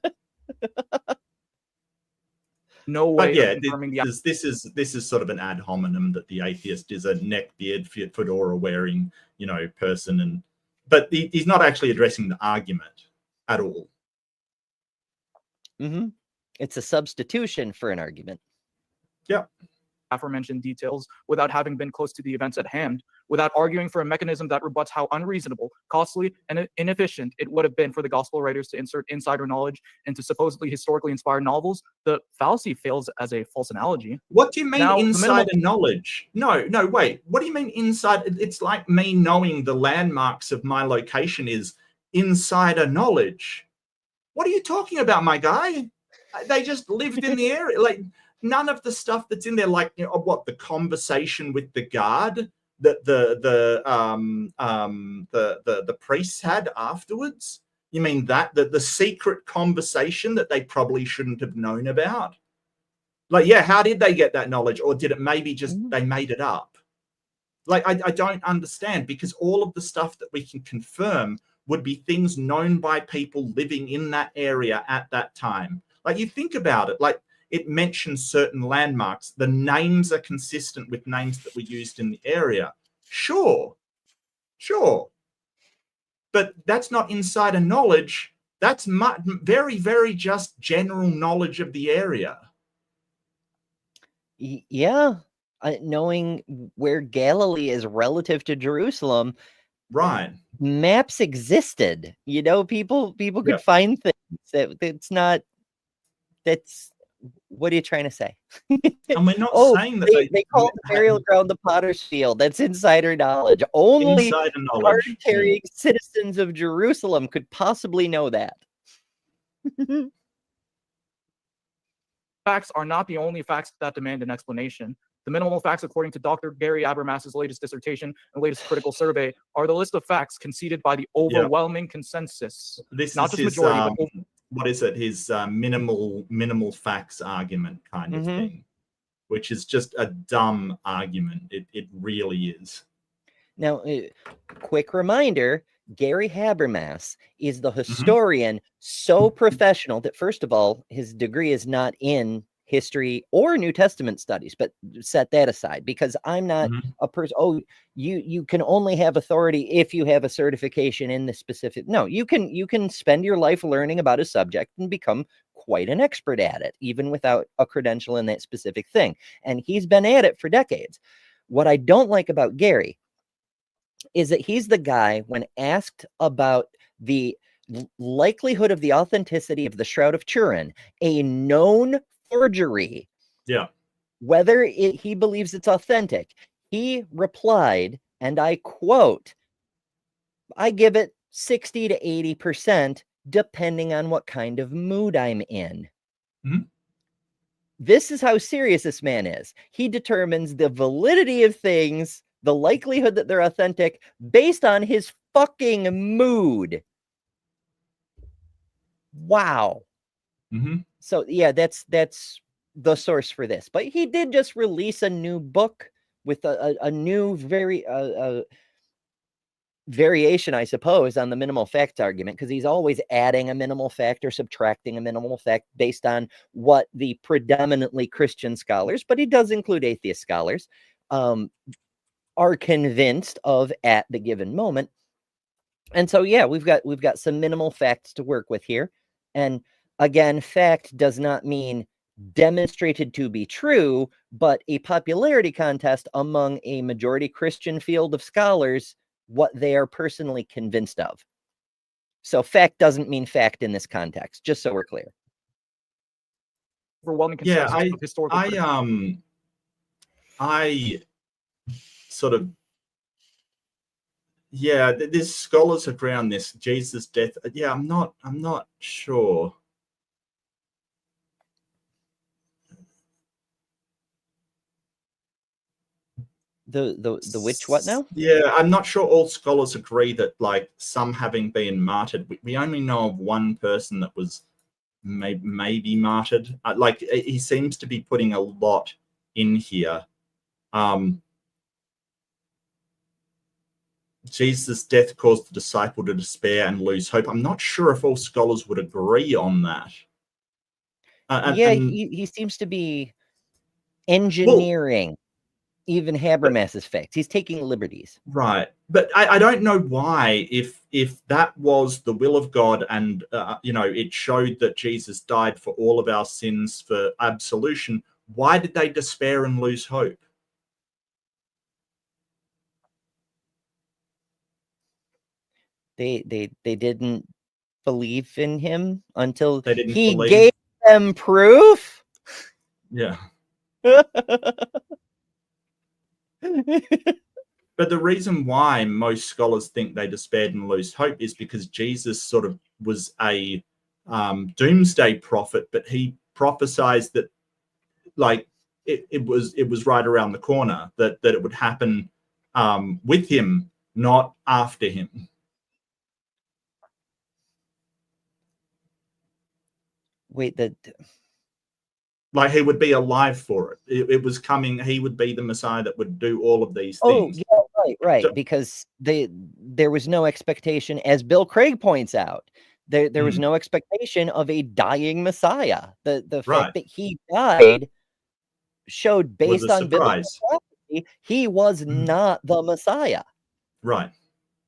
[SPEAKER 7] No way.
[SPEAKER 2] But yeah, this is sort of an ad hominem that the atheist is a neckbeard, fedora wearing, person, but he's not actually addressing the argument at all.
[SPEAKER 1] It's a substitution for an argument.
[SPEAKER 2] Yeah.
[SPEAKER 7] Aforementioned details without having been close to the events at hand, without arguing for a mechanism that rebuts how unreasonable, costly, and inefficient it would have been for the gospel writers to insert insider knowledge into supposedly historically inspired novels, the fallacy fails as a false analogy.
[SPEAKER 2] What do you mean insider knowledge? No, wait. What do you mean inside? It's like me knowing the landmarks of my location is insider knowledge. What are you talking about, my guy? They just lived in the area. Like, none of the stuff that's in there, like what the conversation with the guard that the priests had afterwards. You mean that the secret conversation that they probably shouldn't have known about? Like, yeah, how did they get that knowledge, or did it maybe just they made it up? Like, I don't understand, because all of the stuff that we can confirm would be things known by people living in that area at that time. Like, you think about it, like, it mentions certain landmarks. The names are consistent with names that were used in the area. Sure. But that's not insider knowledge. That's very, very just general knowledge of the area.
[SPEAKER 1] Yeah. Knowing where Galilee is relative to Jerusalem.
[SPEAKER 2] Right.
[SPEAKER 1] Maps existed. You know, people could find things. That's what are you trying to say?
[SPEAKER 2] And we're not saying that
[SPEAKER 1] they call the burial ground the Potter's Field. That's insider knowledge. Only
[SPEAKER 2] insider knowledge.
[SPEAKER 1] card-carrying citizens of Jerusalem could possibly know that.
[SPEAKER 7] Facts are not the only facts that demand an explanation. The minimal facts, according to Dr. Gary Habermas's latest dissertation and latest critical survey, are the list of facts conceded by the overwhelming consensus.
[SPEAKER 2] This
[SPEAKER 7] not
[SPEAKER 2] is
[SPEAKER 7] just
[SPEAKER 2] his,
[SPEAKER 7] majority, but
[SPEAKER 2] what is it? His minimal facts argument kind of thing, which is just a dumb argument. It really is.
[SPEAKER 1] Now, quick reminder, Gary Habermas is the historian, so professional that, first of all, his degree is not in history or New Testament studies, but set that aside, because I'm not a person. Oh, you can only have authority if you have a certification in the specific. No, you can spend your life learning about a subject and become quite an expert at it, even without a credential in that specific thing. And he's been at it for decades. What I don't like about Gary is that he's the guy, when asked about the likelihood of the authenticity of the Shroud of Turin, a known forgery, whether he believes it's authentic, he replied, and I quote, "I give it 60 to 80%, depending on what kind of mood I'm in." This is how serious this man is. He determines the validity of things, the likelihood that they're authentic, based on his fucking mood. Wow. So yeah, that's the source for this. But he did just release a new book with a new variation, I suppose, on the minimal fact argument, because he's always adding a minimal fact or subtracting a minimal fact based on what the predominantly Christian scholars, but he does include atheist scholars, are convinced of at the given moment. And so yeah, we've got some minimal facts to work with here. And again, fact does not mean demonstrated to be true, but a popularity contest among a majority Christian field of scholars, what they are personally convinced of. So fact doesn't mean fact in this context, just so we're clear.
[SPEAKER 7] Overwhelming consensus of historical
[SPEAKER 2] I sort of, there's scholars around this Jesus death. Yeah, I'm not sure.
[SPEAKER 1] The which what now?
[SPEAKER 2] Yeah, I'm not sure all scholars agree that, like, some having been martyred. We only know of one person that was maybe martyred. Like, he seems to be putting a lot in here. Jesus' death caused the disciple to despair and lose hope. I'm not sure if all scholars would agree on that.
[SPEAKER 1] He seems to be engineering even Habermas's facts. He's taking liberties.
[SPEAKER 2] Right. But I don't know why, if that was the will of God and, it showed that Jesus died for all of our sins for absolution, why did they despair and lose hope?
[SPEAKER 1] They didn't believe in him until
[SPEAKER 2] he
[SPEAKER 1] gave them proof.
[SPEAKER 2] Yeah. But the reason why most scholars think they despaired and lose hope is because Jesus sort of was a doomsday prophet, but he prophesied that, like, it was right around the corner, that it would happen with him, not after him.
[SPEAKER 1] Wait,
[SPEAKER 2] Like he would be alive for it. It was coming. He would be the Messiah that would do all of these
[SPEAKER 1] Oh,
[SPEAKER 2] things.
[SPEAKER 1] yeah, right.
[SPEAKER 2] So-
[SPEAKER 1] Because there was no expectation, as Bill Craig points out, there was no expectation of a dying Messiah. The
[SPEAKER 2] Right.
[SPEAKER 1] fact that he died showed,
[SPEAKER 2] Was a
[SPEAKER 1] based on biblical
[SPEAKER 2] surprise.
[SPEAKER 1] prophecy, he was
[SPEAKER 2] Mhm.
[SPEAKER 1] not the Messiah.
[SPEAKER 2] Right.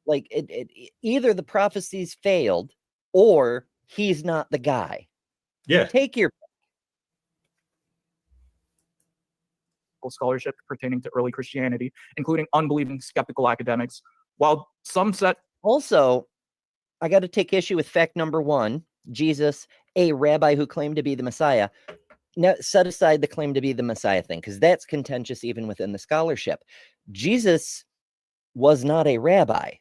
[SPEAKER 1] Like either the prophecies failed or he's not the guy.
[SPEAKER 2] Yeah.
[SPEAKER 1] Take your
[SPEAKER 7] scholarship pertaining to early Christianity, including unbelieving skeptical academics. While some set
[SPEAKER 1] Also, I got to take issue with fact number 1. Jesus, a rabbi who claimed to be the Messiah. Now, set aside the claim to be the Messiah thing, because that's contentious even within the scholarship. Jesus was not a rabbi,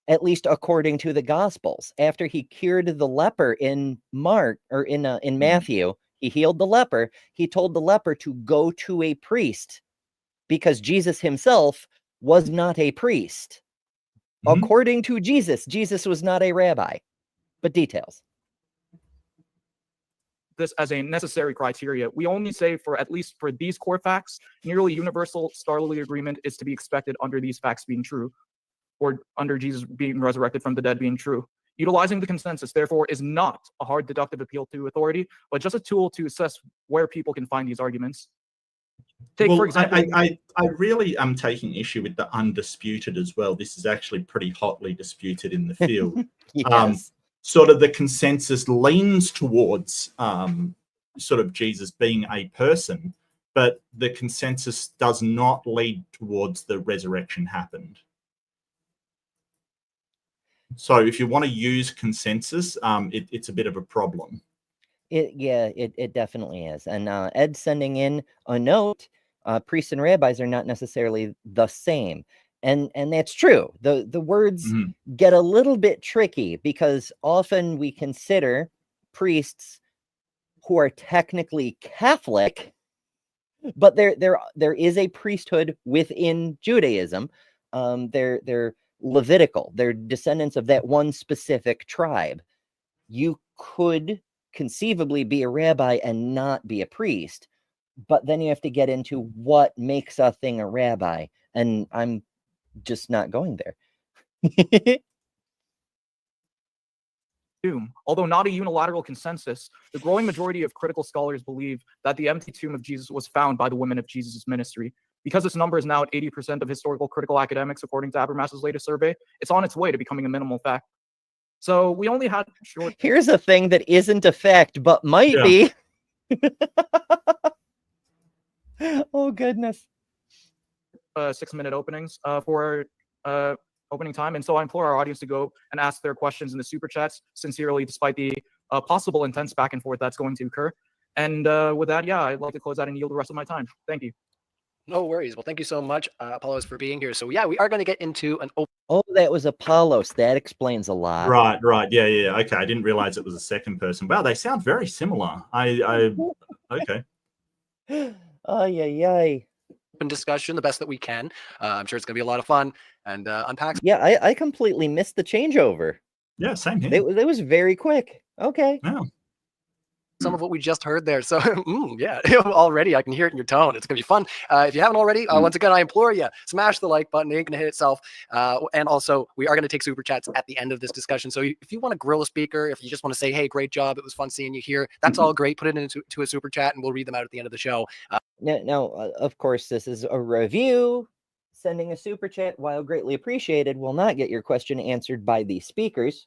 [SPEAKER 1] at least according to the Gospels. After he cured the leper in Mark, or in Matthew, he healed the leper. He told the leper to go to a priest, because Jesus himself was not a priest.
[SPEAKER 2] Mhm.
[SPEAKER 1] According to Jesus, Jesus was not a rabbi. But details.
[SPEAKER 7] this as a necessary criteria. We only say, for at least for these core facts, nearly universal scholarly agreement is to be expected under these facts being true, or under Jesus being resurrected from the dead being true. Utilizing the consensus, therefore, is not a hard deductive appeal to authority, but just a tool to assess where people can find these arguments. Take,
[SPEAKER 2] Well,
[SPEAKER 7] for example,
[SPEAKER 2] I really am taking issue with the undisputed as well. This is actually pretty hotly disputed in the field.
[SPEAKER 1] Yes.
[SPEAKER 2] Sort of the consensus leans towards sort of Jesus being a person, but the consensus does not lead towards the resurrection happened. So if you want to use consensus, it's a bit of a problem.
[SPEAKER 1] It definitely is. And Ed sending in a note, priests and rabbis are not necessarily the same. And that's true. The words
[SPEAKER 2] Mhm.
[SPEAKER 1] get a little bit tricky, because often we consider priests who are technically Catholic, but there is a priesthood within Judaism. They're Levitical. They're descendants of that one specific tribe. You could conceivably be a rabbi and not be a priest, but then you have to get into what makes a thing a rabbi, and I'm just not going there.
[SPEAKER 7] tomb. Although not a unilateral consensus, the growing majority of critical scholars believe that the empty tomb of Jesus was found by the women of Jesus' ministry. Because this number is now at 80% of historical critical academics, according to Habermas's latest survey, it's on its way to becoming a minimal fact. So we only had short.
[SPEAKER 1] Here's a thing that isn't a fact, but might
[SPEAKER 2] Yeah.
[SPEAKER 1] be. Oh, goodness.
[SPEAKER 7] 6-minute openings for opening time. And so I implore our audience to go and ask their questions in the super chats sincerely, despite the possible intense back and forth that's going to occur. And with that, yeah, I'd like to close out and yield the rest of my time. Thank you.
[SPEAKER 3] No worries. Well, thank you so much, Apollos, for being here. So yeah, we are going to get into an open.
[SPEAKER 1] Oh, that was Apollos. That explains a lot.
[SPEAKER 2] Right. Yeah. Okay, I didn't realize it was a second person. Wow, they sound very similar. Okay.
[SPEAKER 1] Ay.
[SPEAKER 3] discussion the best that we can. I'm sure it's going to be a lot of fun and unpack.
[SPEAKER 1] Yeah, I completely missed the changeover.
[SPEAKER 2] Yeah, same here.
[SPEAKER 1] It was very quick. Okay.
[SPEAKER 2] Wow.
[SPEAKER 3] Some of what we just heard there. So yeah, already I can hear it in your tone. It's gonna be fun. If you haven't already, once again, I implore you, smash the like button. It ain't gonna hit itself. And also, we are gonna take super chats at the end of this discussion. So if you want to grill a speaker, if you just want to say, hey, great job, it was fun seeing you here, that's all great. Put it into a super chat and we'll read them out at the end of the show.
[SPEAKER 1] Now, of course, this is a review. Sending a super chat, while greatly appreciated, will not get your question answered by the speakers.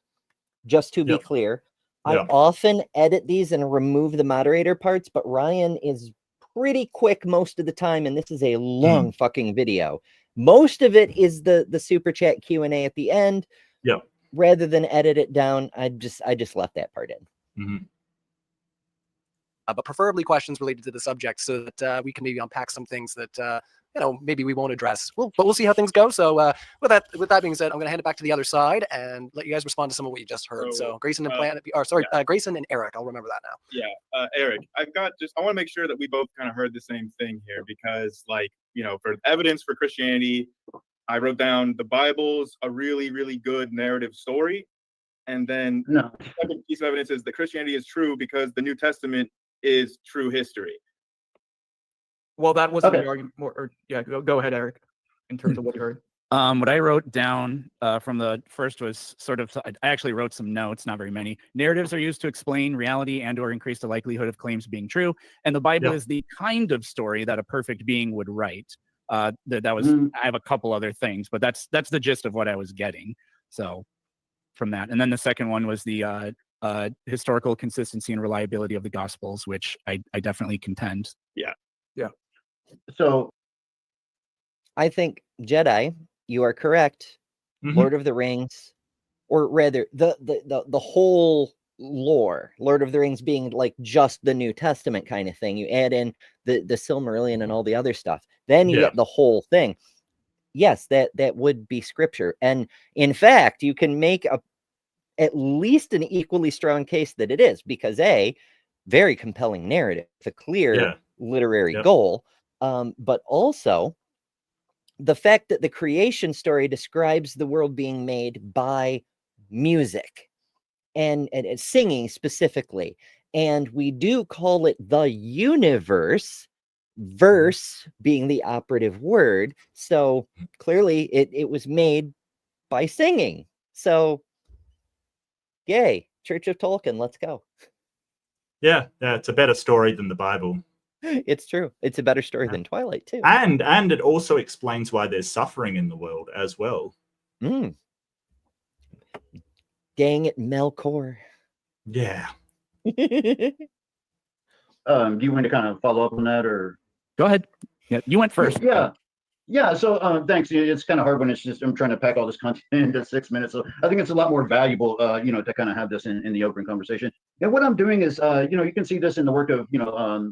[SPEAKER 1] Just to be clear, I often edit these and remove the moderator parts, but Ryan is pretty quick most of the time, and this is a long fucking video. Most of it is the super chat Q&A at the end.
[SPEAKER 2] Yeah.
[SPEAKER 1] Rather than edit it down, I just left that part in.
[SPEAKER 3] But preferably questions related to the subject, so that we can maybe unpack some things that maybe we won't address. But we'll see how things go. So with that being said, I'm going to hand it back to the other side and let you guys respond to some of what you just heard. So Grayson and Grayson and Eric, I'll remember that now.
[SPEAKER 4] Yeah, Eric, I want to make sure that we both kind of heard the same thing here, because for evidence for Christianity, I wrote down the Bible's a really, really good narrative story. And then the second piece of evidence is that Christianity is true because the New Testament is true history.
[SPEAKER 7] Well, that wasn't
[SPEAKER 6] Okay.
[SPEAKER 7] the argument. Yeah, go ahead, Eric, in terms of what you heard.
[SPEAKER 5] What I wrote down from the first was sort of, I actually wrote some notes, not very many. Narratives are used to explain reality and or increase the likelihood of claims being true. And the Bible
[SPEAKER 2] Yep.
[SPEAKER 5] is the kind of story that a perfect being would write. That was,
[SPEAKER 6] Mm.
[SPEAKER 5] I have a couple other things, but that's the gist of what I was getting. So from that. And then the second one was the historical consistency and reliability of the Gospels, which I definitely contend.
[SPEAKER 6] So
[SPEAKER 1] I think Jedi, you are correct.
[SPEAKER 2] Mhm.
[SPEAKER 1] Lord of the Rings, or rather the whole lore, Lord of the Rings being like just the New Testament kind of thing. You add in the Silmarillion and all the other stuff, then you
[SPEAKER 2] Yeah.
[SPEAKER 1] get the whole thing. Yes, that would be scripture. And in fact, you can make at least an equally strong case that it is, because A, very compelling narrative, a clear
[SPEAKER 2] Yeah.
[SPEAKER 1] literary
[SPEAKER 2] Yep.
[SPEAKER 1] goal, but also the fact that the creation story describes the world being made by music and singing specifically. And we do call it the universe, verse being the operative word. So clearly it was made by singing. So yay, Church of Tolkien, let's go.
[SPEAKER 2] Yeah, it's a better story than the Bible.
[SPEAKER 1] It's true. It's a better story
[SPEAKER 2] Yeah.
[SPEAKER 1] than Twilight too.
[SPEAKER 2] And it also explains why there's suffering in the world as well.
[SPEAKER 1] Mm. Dang it, Melkor.
[SPEAKER 2] Yeah.
[SPEAKER 6] do you want to kind of follow up on that, or?
[SPEAKER 5] Go ahead. Yeah, you went first.
[SPEAKER 6] Yeah. So thanks. It's kind of hard when it's just I'm trying to pack all this content into 6 minutes. So I think it's a lot more valuable, to kind of have this in the open conversation. And what I'm doing is, you can see this in the work of,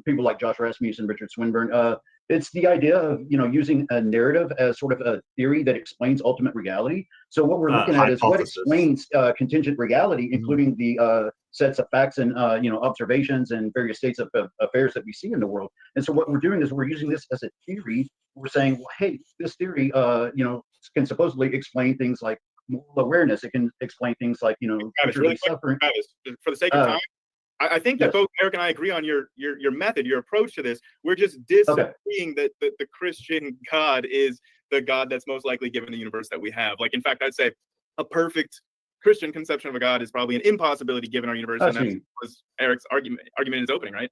[SPEAKER 6] people like Josh Rasmussen, Richard Swinburne. It's the idea of, using a narrative as sort of a theory that explains ultimate reality. So what we're looking at is what
[SPEAKER 2] hypothesis.
[SPEAKER 6] explains contingent reality, including the sets of facts and, observations and various states of affairs that we see in the world. And so what we're doing is we're using this as a theory. We're saying, well, hey, this theory, can supposedly explain things like moral awareness. It can explain things like,
[SPEAKER 4] Travis, really quick,
[SPEAKER 6] suffering.
[SPEAKER 4] Travis, for the sake of time, I think that
[SPEAKER 6] yes.
[SPEAKER 4] both Eric and I agree on your method, your approach to this. We're just disagreeing that the Christian God is the God that's most likely given the universe that we have. Like, in fact, I'd say a perfect Christian conception of a God is probably an impossibility given our universe, and that was Eric's argument in his opening, right?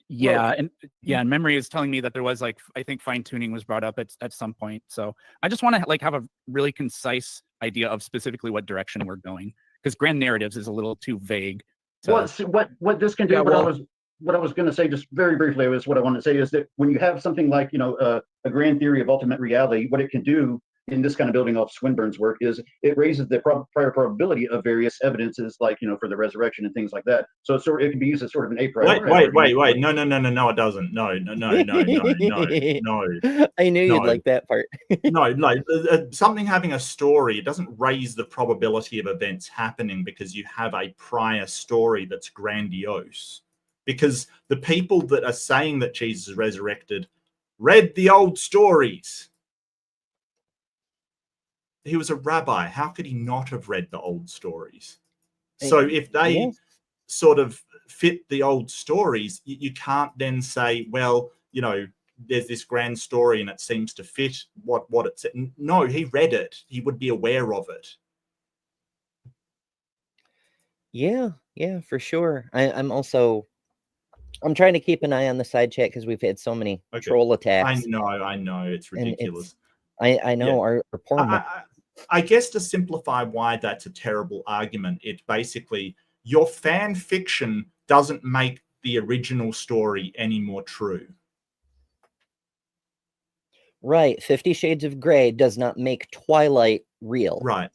[SPEAKER 5] And memory is telling me that there was I think fine tuning was brought up at some point. So I just want to have a really concise idea of specifically what direction we're going, because grand narratives is a little too vague.
[SPEAKER 6] What this can do? What I was going to say, just very briefly, was what I want to say is that when you have something like a grand theory of ultimate reality, what it can do in this kind of building off Swinburne's work is it raises the prior probability of various evidences, like for the resurrection and things like that. So it can be used as sort of an a priori.
[SPEAKER 2] Wait. No, it doesn't. No.
[SPEAKER 1] I knew you'd like that part.
[SPEAKER 2] Something having a story, it doesn't raise the probability of events happening because you have a prior story that's grandiose. Because the people that are saying that Jesus is resurrected read the old stories. He was a rabbi. How could he not have read the old stories? So if they sort of fit the old stories, you can't then say, well, there's this grand story and it seems to fit what it said. No, he read it. He would be aware of it.
[SPEAKER 1] Yeah, for sure. I'm trying to keep an eye on the side chat because we've had so many troll attacks.
[SPEAKER 2] I know. It's ridiculous.
[SPEAKER 1] I know. Our poor
[SPEAKER 2] I guess to simplify why that's a terrible argument, it's basically your fan fiction doesn't make the original story any more true.
[SPEAKER 1] Right. 50 Shades of Grey does not make Twilight real.
[SPEAKER 2] Right.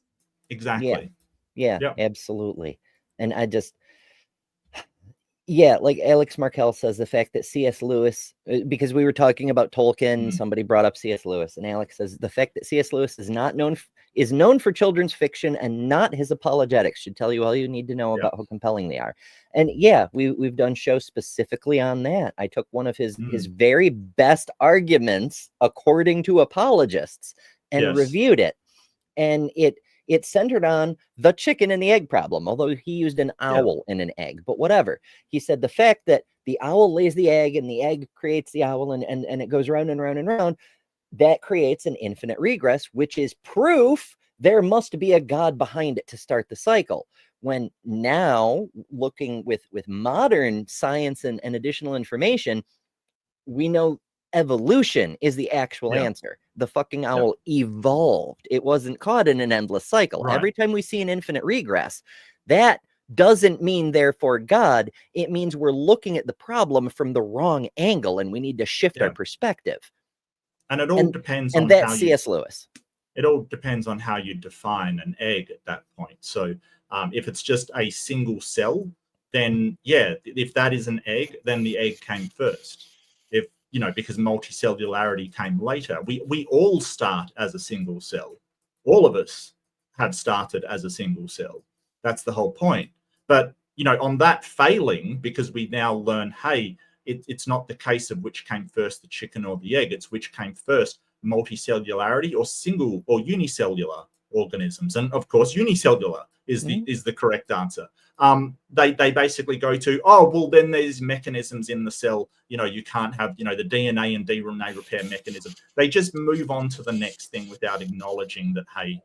[SPEAKER 2] Exactly.
[SPEAKER 1] Yeah, absolutely. And I just... Yeah, like Alex Markel says, the fact that C.S. Lewis, because we were talking about Tolkien, somebody brought up C.S. Lewis, and Alex says the fact that C.S. Lewis is known for children's fiction and not his apologetics should tell you all you need to know about how compelling they are. And we've done shows specifically on that. I took one of his very best arguments according to apologists and reviewed it, and it centered on the chicken and the egg problem, although he used an owl in an egg, but whatever. He said the fact that the owl lays the egg and the egg creates the owl, and it goes round and round and round. That creates an infinite regress, which is proof there must be a God behind it to start the cycle. When now, looking with modern science and additional information, we know evolution is the actual answer. The fucking owl evolved. It wasn't caught in an endless cycle.
[SPEAKER 2] Right.
[SPEAKER 1] Every time we see an infinite regress, that doesn't mean therefore God. It means we're looking at the problem from the wrong angle, and we need to shift our perspective.
[SPEAKER 2] And it all depends on
[SPEAKER 1] and that's
[SPEAKER 2] how
[SPEAKER 1] C.S. Lewis.
[SPEAKER 2] It all depends on how you define an egg at that point. So if it's just a single cell, then yeah, if that is an egg, then the egg came first. If, because multicellularity came later, we all start as a single cell. All of us have started as a single cell. That's the whole point. But, on that failing, because we now learn, hey, it's not the case of which came first, the chicken or the egg, it's which came first, multicellularity or single or unicellular organisms. And of course, unicellular is the correct answer. They basically go to, oh, well, then there's mechanisms in the cell, you can't have, the DNA and DNA repair mechanism. They just move on to the next thing without acknowledging that, hey,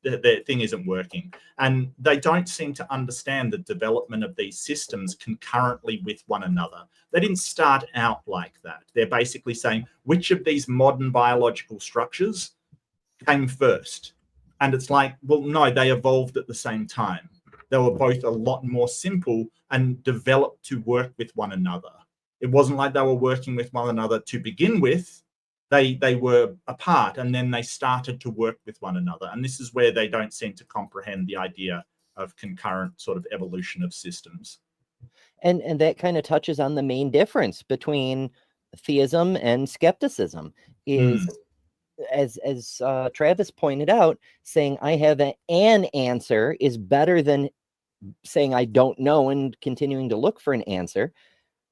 [SPEAKER 2] the thing isn't working. And they don't seem to understand the development of these systems concurrently with one another. They didn't start out like that. They're basically saying, which of these modern biological structures came first? And it's like, well, no, they evolved at the same time. They were both a lot more simple and developed to work with one another. It wasn't like they were working with one another to begin with. They were apart, and then they started to work with one another. And this is where they don't seem to comprehend the idea of concurrent sort of evolution of systems.
[SPEAKER 1] And that kind of touches on the main difference between theism and skepticism is, as Travis pointed out, saying I have an answer is better than saying I don't know and continuing to look for an answer.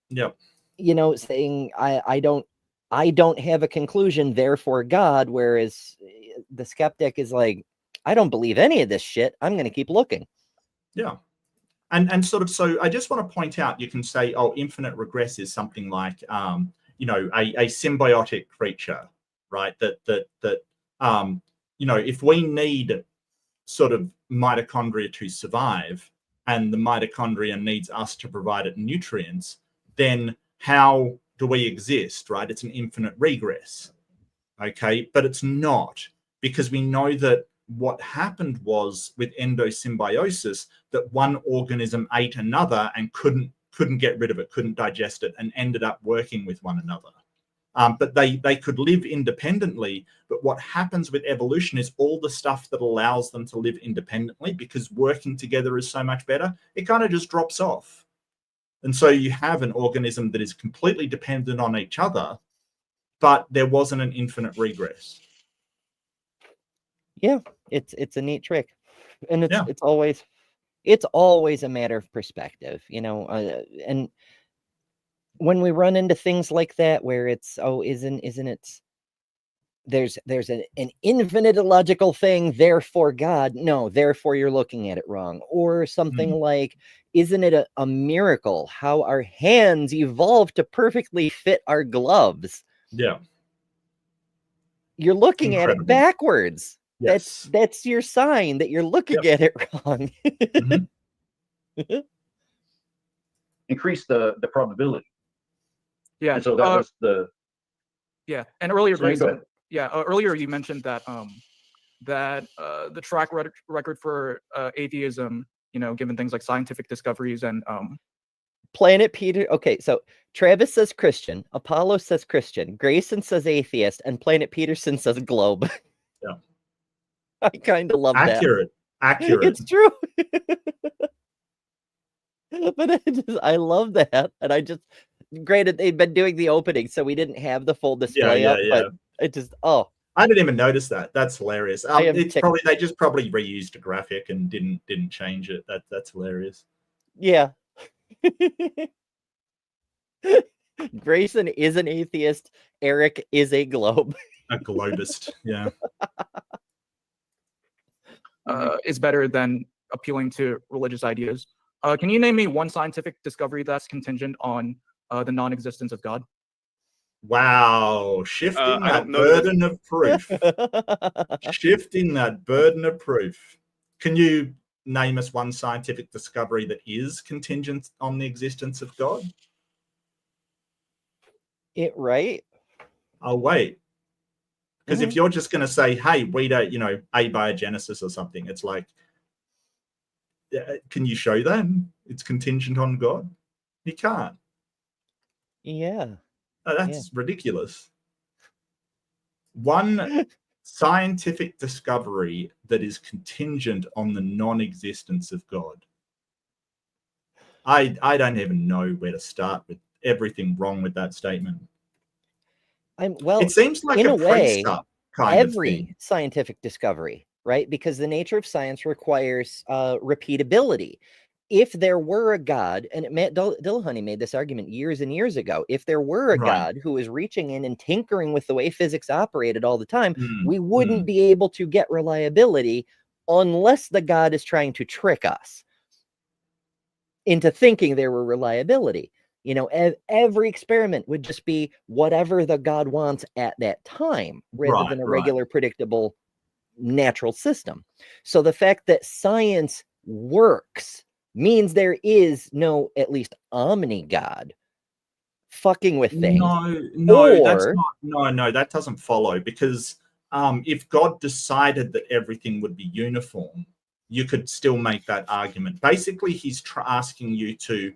[SPEAKER 2] Yep.
[SPEAKER 1] Saying I don't have a conclusion, therefore God, whereas the skeptic is like, I don't believe any of this shit. I'm going to keep looking.
[SPEAKER 2] Yeah. And sort of, so I just want to point out, you can say, oh, infinite regress is something like, a symbiotic creature, right? That if we need sort of mitochondria to survive and the mitochondria needs us to provide it nutrients, then how do we exist, right? It's an infinite regress, okay? But it's not, because we know that what happened was with endosymbiosis that one organism ate another and couldn't get rid of it, couldn't digest it, and ended up working with one another. But they could live independently. But what happens with evolution is all the stuff that allows them to live independently, because working together is so much better, it kind of just drops off. And so you have an organism that is completely dependent on each other, but there wasn't an infinite regress.
[SPEAKER 1] Yeah, it's a neat trick, and it's always a matter of perspective, and when we run into things like that where it's, oh, isn't it, there's an infinite illogical thing, therefore God, no, therefore you're looking at it wrong. Or something like, isn't it a miracle how our hands evolved to perfectly fit our gloves?
[SPEAKER 2] Yeah,
[SPEAKER 1] you're looking at it backwards.
[SPEAKER 2] Yes.
[SPEAKER 1] That's your sign that you're looking at it wrong.
[SPEAKER 6] Increase the probability.
[SPEAKER 7] Yeah.
[SPEAKER 6] And so that was the.
[SPEAKER 7] Yeah, and earlier,
[SPEAKER 6] Sorry, go
[SPEAKER 7] Grayson, earlier you mentioned that the track record for atheism, given things like scientific discoveries and
[SPEAKER 1] Planet Peter. Okay, so Travis says Christian, Apollo says Christian, Grayson says atheist, and Planet Peterson says globe.
[SPEAKER 2] Yeah.
[SPEAKER 1] I kind of love that.
[SPEAKER 2] Accurate.
[SPEAKER 1] It's true. But I love that. And granted, they've been doing the opening, so we didn't have the full display up, but it just,
[SPEAKER 2] I didn't even notice that. That's hilarious. It's
[SPEAKER 1] tickled.
[SPEAKER 2] they just probably reused a graphic and didn't change it. That's hilarious.
[SPEAKER 1] Yeah. Grayson is an atheist. Eric is a globe.
[SPEAKER 2] A globist. Yeah.
[SPEAKER 7] is better than appealing to religious ideas. Can you name me one scientific discovery that's contingent on the non-existence of God?
[SPEAKER 2] Wow, shifting
[SPEAKER 4] I
[SPEAKER 2] that
[SPEAKER 4] don't know that-
[SPEAKER 2] burden of proof. Shifting that burden of proof. Can you name us one scientific discovery that is contingent on the existence of God?
[SPEAKER 1] Right?
[SPEAKER 2] Oh, wait. Because if you're just going to say, hey, we don't, abiogenesis or something, it's like, can you show that it's contingent on God? You can't.
[SPEAKER 1] Yeah.
[SPEAKER 2] Oh, that's ridiculous. One scientific discovery that is contingent on the non-existence of God. I don't even know where to start with everything wrong with that statement.
[SPEAKER 1] Well,
[SPEAKER 2] It seems like
[SPEAKER 1] in
[SPEAKER 2] a
[SPEAKER 1] a way,
[SPEAKER 2] precept kind of thing.
[SPEAKER 1] every scientific discovery, right? Because the nature of science requires repeatability. If there were a God, and Matt Dillahunty made this argument years and years ago, if there were a
[SPEAKER 2] Right.
[SPEAKER 1] God who was reaching in and tinkering with the way physics operated all the time,
[SPEAKER 2] Mm,
[SPEAKER 1] we wouldn't be able to get reliability unless the God is trying to trick us into thinking there were reliability. You know, every experiment would just be whatever the God wants at that time, rather than a regular, predictable, natural system. So the fact that science works means there is no, at least, omni-God fucking with things.
[SPEAKER 2] No, that's not. No, that doesn't follow, because if God decided that everything would be uniform, you could still make that argument. Basically, he's asking you to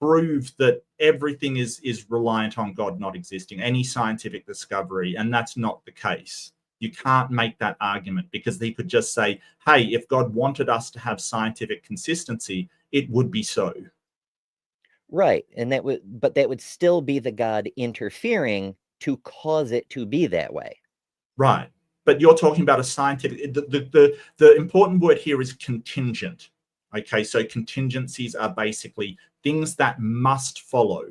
[SPEAKER 2] prove that everything is reliant on God not existing, any scientific discovery, and that's not the case. You can't make that argument, because they could just say, hey, if God wanted us to have scientific consistency, it would be so.
[SPEAKER 1] Right. And that would still be the God interfering to cause it to be that way.
[SPEAKER 2] Right. But you're talking about a scientific, the important word here is contingent. Okay, so contingencies are basically things that must follow,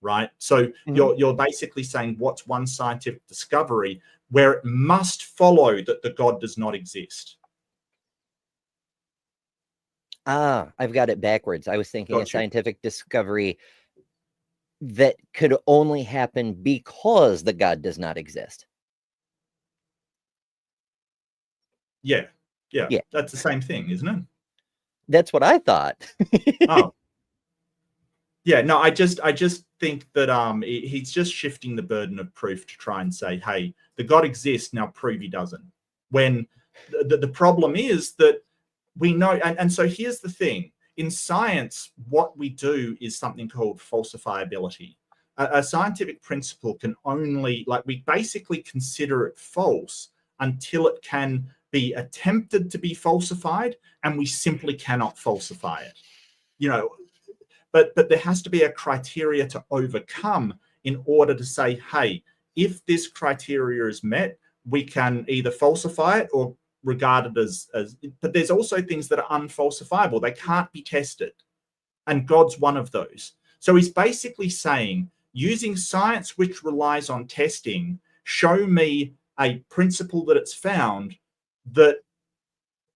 [SPEAKER 2] right? So you're basically saying, what's one scientific discovery where it must follow that the God does not exist?
[SPEAKER 1] I've got it backwards. I was thinking a scientific discovery that could only happen because the God does not exist.
[SPEAKER 2] Yeah. That's the same thing, isn't it?
[SPEAKER 1] That's what I thought.
[SPEAKER 2] Oh. Yeah, no, I just think that he's just shifting the burden of proof to try and say, hey, the God exists, now prove he doesn't. When the problem is that we know, and so here's the thing. In science, what we do is something called falsifiability. A scientific principle can only, we basically consider it false until it can be attempted to be falsified, and we simply cannot falsify it. But there has to be a criteria to overcome in order to say, hey, if this criteria is met, we can either falsify it or regard it as but there's also things that are unfalsifiable. They can't be tested. And God's one of those. So he's basically saying, using science which relies on testing, show me a principle that it's found that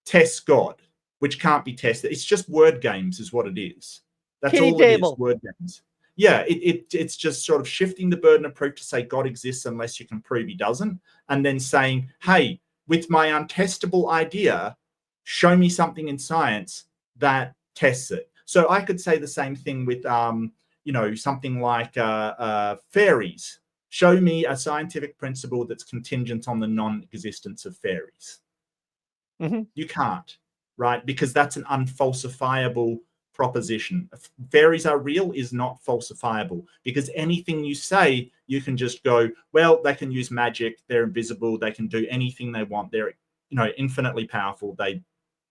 [SPEAKER 2] tests God, which can't be tested. It's just word games is what it is. That's all it is, word games. Yeah, it's just sort of shifting the burden of proof to say God exists unless you can prove he doesn't, and then saying, hey, with my untestable idea, show me something in science that tests it. So I could say the same thing with, something like fairies. Show me a scientific principle that's contingent on the non-existence of fairies. You can't, right? Because that's an unfalsifiable proposition. Fairies are real is not falsifiable, because anything you say, you can just go, well, they can use magic, they're invisible, they can do anything they want, they're infinitely powerful,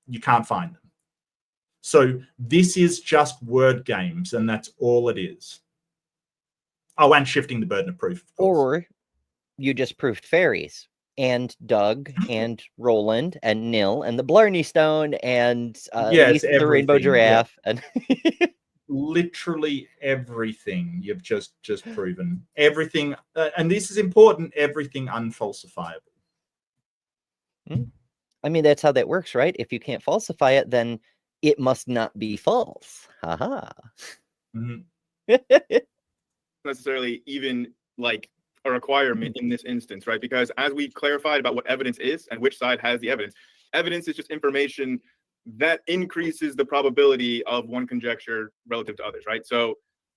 [SPEAKER 2] you can't find them. So this is just word games, and that's all it is. Oh, and shifting the burden of proof, of course.
[SPEAKER 1] Or you just proved fairies, and Doug and Roland and Nil and the Blarney Stone and Lisa, the rainbow giraffe, and
[SPEAKER 2] literally everything you've just proven. Everything, and this is important, everything unfalsifiable.
[SPEAKER 1] I mean, that's how that works, right? If you can't falsify it, then it must not be false. Haha.
[SPEAKER 2] Mhm.
[SPEAKER 4] Necessarily even like a requirement in this instance, right? Because as we clarified about what evidence is and which side has the evidence, evidence is just information that increases the probability of one conjecture relative to others, right? So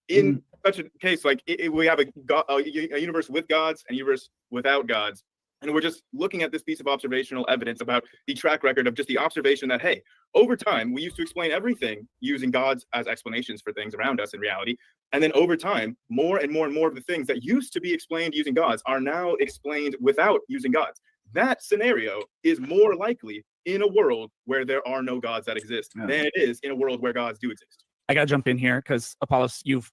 [SPEAKER 4] in such a case, like we have a universe with gods and a universe without gods. And we're just looking at this piece of observational evidence about the track record of just the observation that, hey, over time, we used to explain everything using gods as explanations for things around us in reality. And then over time, more and more and more of the things that used to be explained using gods are now explained without using gods. That scenario is more likely in a world where there are no gods that exist than it is in a world where gods do exist.
[SPEAKER 5] I gotta jump in here because Apollos, you've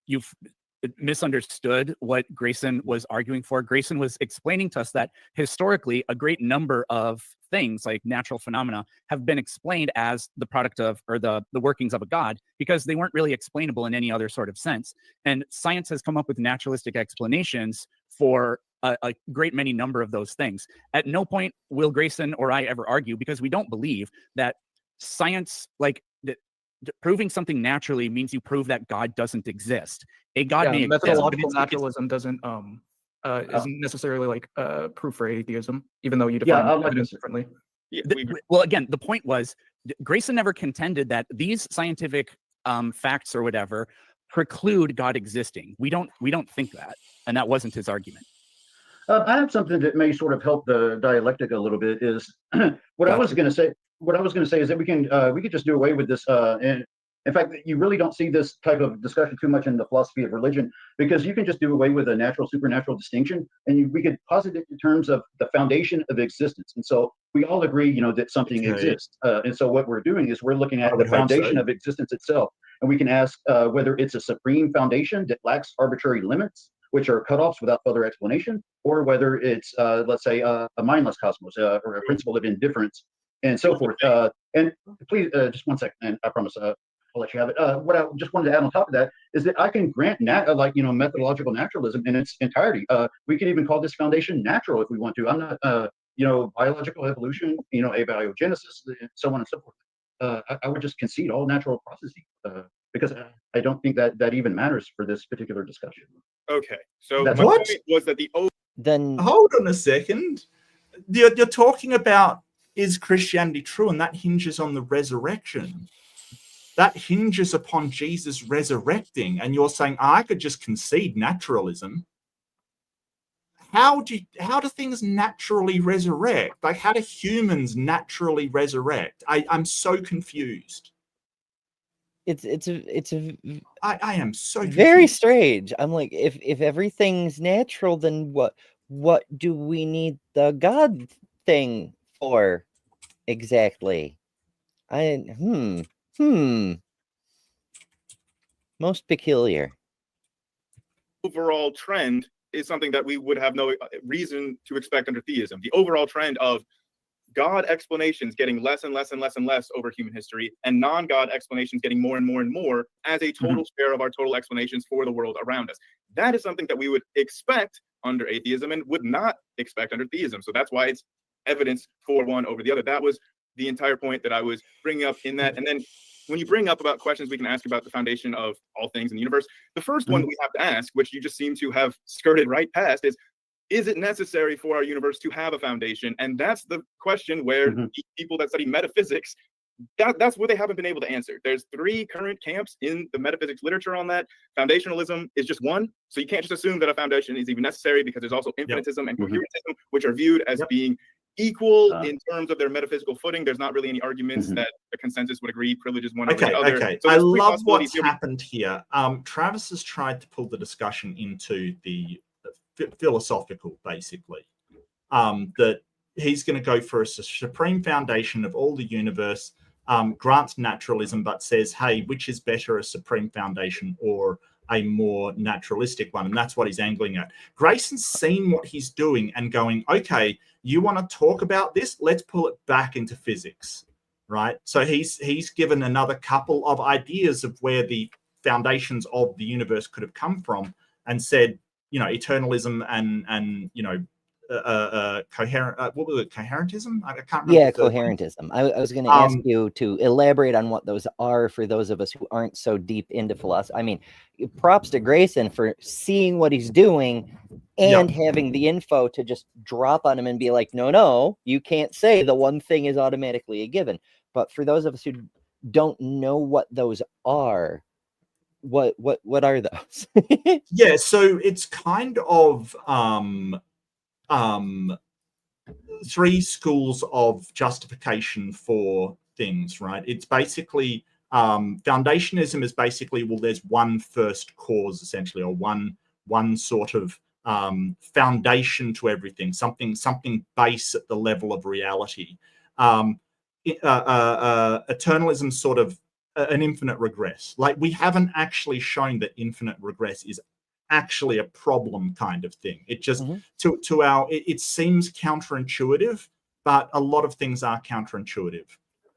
[SPEAKER 5] misunderstood what Grayson was arguing for. Grayson was explaining to us that historically a great number of things like natural phenomena have been explained as the product of, or the workings of a god, because they weren't really explainable in any other sort of sense. And science has come up with naturalistic explanations for a great many number of those things. At no point will Grayson or I ever argue, because we don't believe that science, like proving something naturally means you prove that God doesn't exist. A God may exist,
[SPEAKER 7] methodological naturalism doesn't isn't necessarily like proof for atheism, even though you define evidence differently.
[SPEAKER 5] Well, again, the point was Grayson never contended that these scientific facts or whatever preclude God existing. We don't think that, and that wasn't his argument.
[SPEAKER 6] I have something that may sort of help the dialectic a little bit. Is what I was going to say. What I was going to say is that we could just do away with this. And in fact, you really don't see this type of discussion too much in the philosophy of religion, because you can just do away with a natural supernatural distinction, and we could posit it in terms of the foundation of existence. And so we all agree, that something exists. And so what we're doing is we're looking at the foundation of existence itself, and we can ask whether it's a supreme foundation that lacks arbitrary limits, which are cutoffs without further explanation, or whether it's, let's say, a mindless cosmos or a principle of indifference, and so forth. And please, just 1 second, and I promise I'll let you have it. What I just wanted to add on top of that is that I can grant methodological naturalism in its entirety. We can even call this foundation natural if we want to. I'm not, biological evolution, abiogenesis, so on and so forth. I would just concede all natural processes because I don't think that even matters for this particular discussion.
[SPEAKER 4] Okay, so
[SPEAKER 6] That's
[SPEAKER 4] my
[SPEAKER 2] what?
[SPEAKER 4] point was that
[SPEAKER 1] Then
[SPEAKER 2] Hold on a second. You're talking about, is Christianity true? And that hinges on the resurrection. That hinges upon Jesus resurrecting. And you're saying, I could just concede naturalism. How do things naturally resurrect? Like, how do humans naturally resurrect? I'm so confused. I am so confused.
[SPEAKER 1] Very strange. I'm like, if everything's natural, then what do we need the God thing for exactly? Most peculiar.
[SPEAKER 4] Overall trend is something that we would have no reason to expect under theism. The overall trend of God explanations getting less and less and less and less over human history, and non-God explanations getting more and more and more as a total share of our total explanations for the world around us. That is something that we would expect under atheism and would not expect under theism. So that's why it's evidence for one over the other. That was the entire point that I was bringing up in that. And then when you bring up about questions we can ask about the foundation of all things in the universe, the first one we have to ask, which you just seem to have skirted right past, is it necessary for our universe to have a foundation? And that's the question where the people that study metaphysics, that's what they haven't been able to answer. There's 3 current camps in the metaphysics literature on that. Foundationalism is just one. So you can't just assume that a foundation is even necessary, because there's also infinitism and coherentism, which are viewed as being equal in terms of their metaphysical footing. There's not really any arguments that the consensus would agree privilege is one over the other.
[SPEAKER 2] Okay.
[SPEAKER 4] So
[SPEAKER 2] I love what's happened here. Travis has tried to pull the discussion into the philosophical, basically, that he's going to go for a supreme foundation of all the universe, grants naturalism, but says, hey, which is better, a supreme foundation or a more naturalistic one? And that's what he's angling at. Grayson's seen what he's doing and going, okay, you want to talk about this? Let's pull it back into physics, right? So he's given another couple of ideas of where the foundations of the universe could have come from, and said, eternalism and coherent. What was it? Coherentism? I can't remember.
[SPEAKER 1] Yeah,
[SPEAKER 2] the third one.
[SPEAKER 1] coherentism. I was going to ask
[SPEAKER 2] Um,
[SPEAKER 1] you to elaborate on what those are for those of us who aren't so deep into philosophy. I mean, props to Grayson for seeing what he's doing and having the info to just drop on him and be like, no, you can't say the one thing is automatically a given. But for those of us who don't know what those are, what are those?
[SPEAKER 2] Yeah, so it's kind of three schools of justification for things, right? It's basically foundationism is basically, well, there's one first cause essentially, or one sort of foundation to everything, something base at the level of reality. Eternalism sort of an infinite regress. Like, we haven't actually shown that infinite regress is actually a problem kind of thing. It just it seems counterintuitive, but a lot of things are counterintuitive.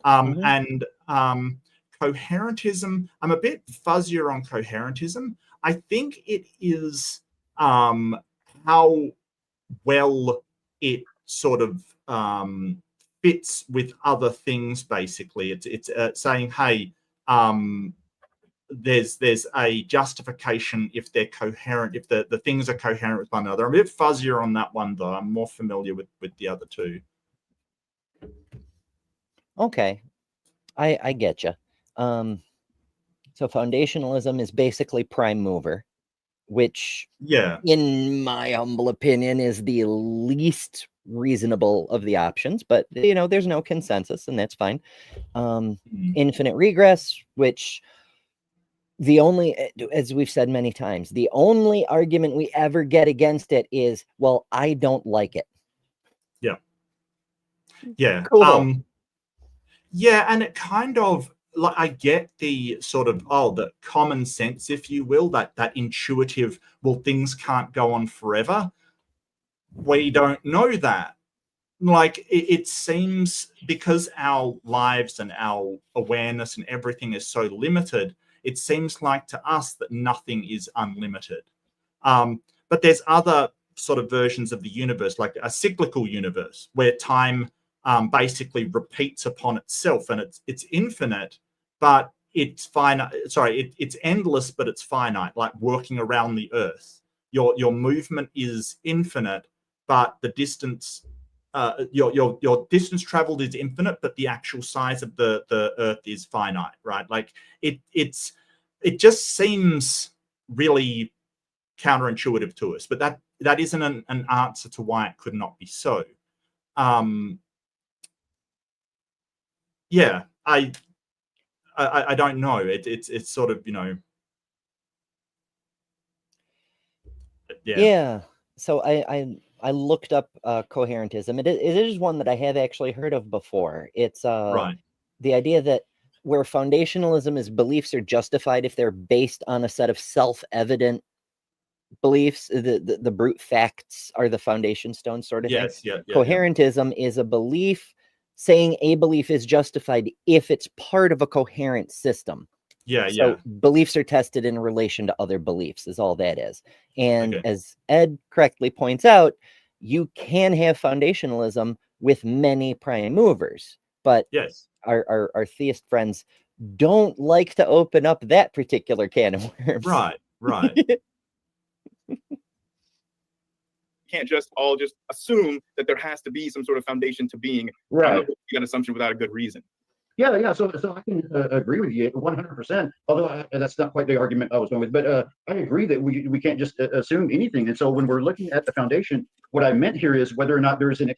[SPEAKER 2] And coherentism, I'm a bit fuzzier on coherentism. I think it is how well it sort of fits with other things. Basically, it's saying, hey, there's a justification if they're coherent, if the things are coherent with one another. I'm a bit fuzzier on that one, though. I'm more familiar with the other two.
[SPEAKER 1] Okay, I get you. So foundationalism is basically prime mover, which, in my humble opinion, is the least reasonable of the options. But there's no consensus, and that's fine. Infinite regress, which the only, as we've said many times, the only argument we ever get against it is, well, I don't like it.
[SPEAKER 2] Yeah.
[SPEAKER 1] Cool.
[SPEAKER 2] Yeah, and it kind of, like, I get the sort of the common sense, if you will, that intuitive, well, things can't go on forever. We don't know that. Like, it seems, because our lives and our awareness and everything is so limited, it seems like to us that nothing is unlimited. But there's other sort of versions of the universe, like a cyclical universe, where time basically repeats upon itself, and it's infinite, but it's finite. Sorry, it's endless, but it's finite, like working around the Earth. Your movement is infinite, but the distance, your distance traveled is infinite, but the actual size of the Earth is finite, right? Like, it just seems really counterintuitive to us, but that isn't an answer to why it could not be so. Yeah, I don't know. It's sort of,
[SPEAKER 1] Yeah. So I looked up coherentism. It is one that I have actually heard of before. It's
[SPEAKER 2] right.
[SPEAKER 1] the idea that where foundationalism is beliefs are justified if they're based on a set of self-evident beliefs, the brute facts are the foundation stone sort of thing. Coherentism is a belief saying a belief is justified if it's part of a coherent system. So beliefs are tested in relation to other beliefs, is all that is. And as Ed correctly points out, you can have foundationalism with many prime movers, but our theist friends don't like to open up that particular can of worms.
[SPEAKER 2] Right.
[SPEAKER 4] Can't just assume that there has to be some sort of foundation to being,
[SPEAKER 6] right?
[SPEAKER 4] An assumption without a good reason.
[SPEAKER 6] Yeah. So I can agree with you 100%. Although that's not quite the argument I was going with, but I agree that we can't just assume anything. And so when we're looking at the foundation, what I meant here is whether or not there is an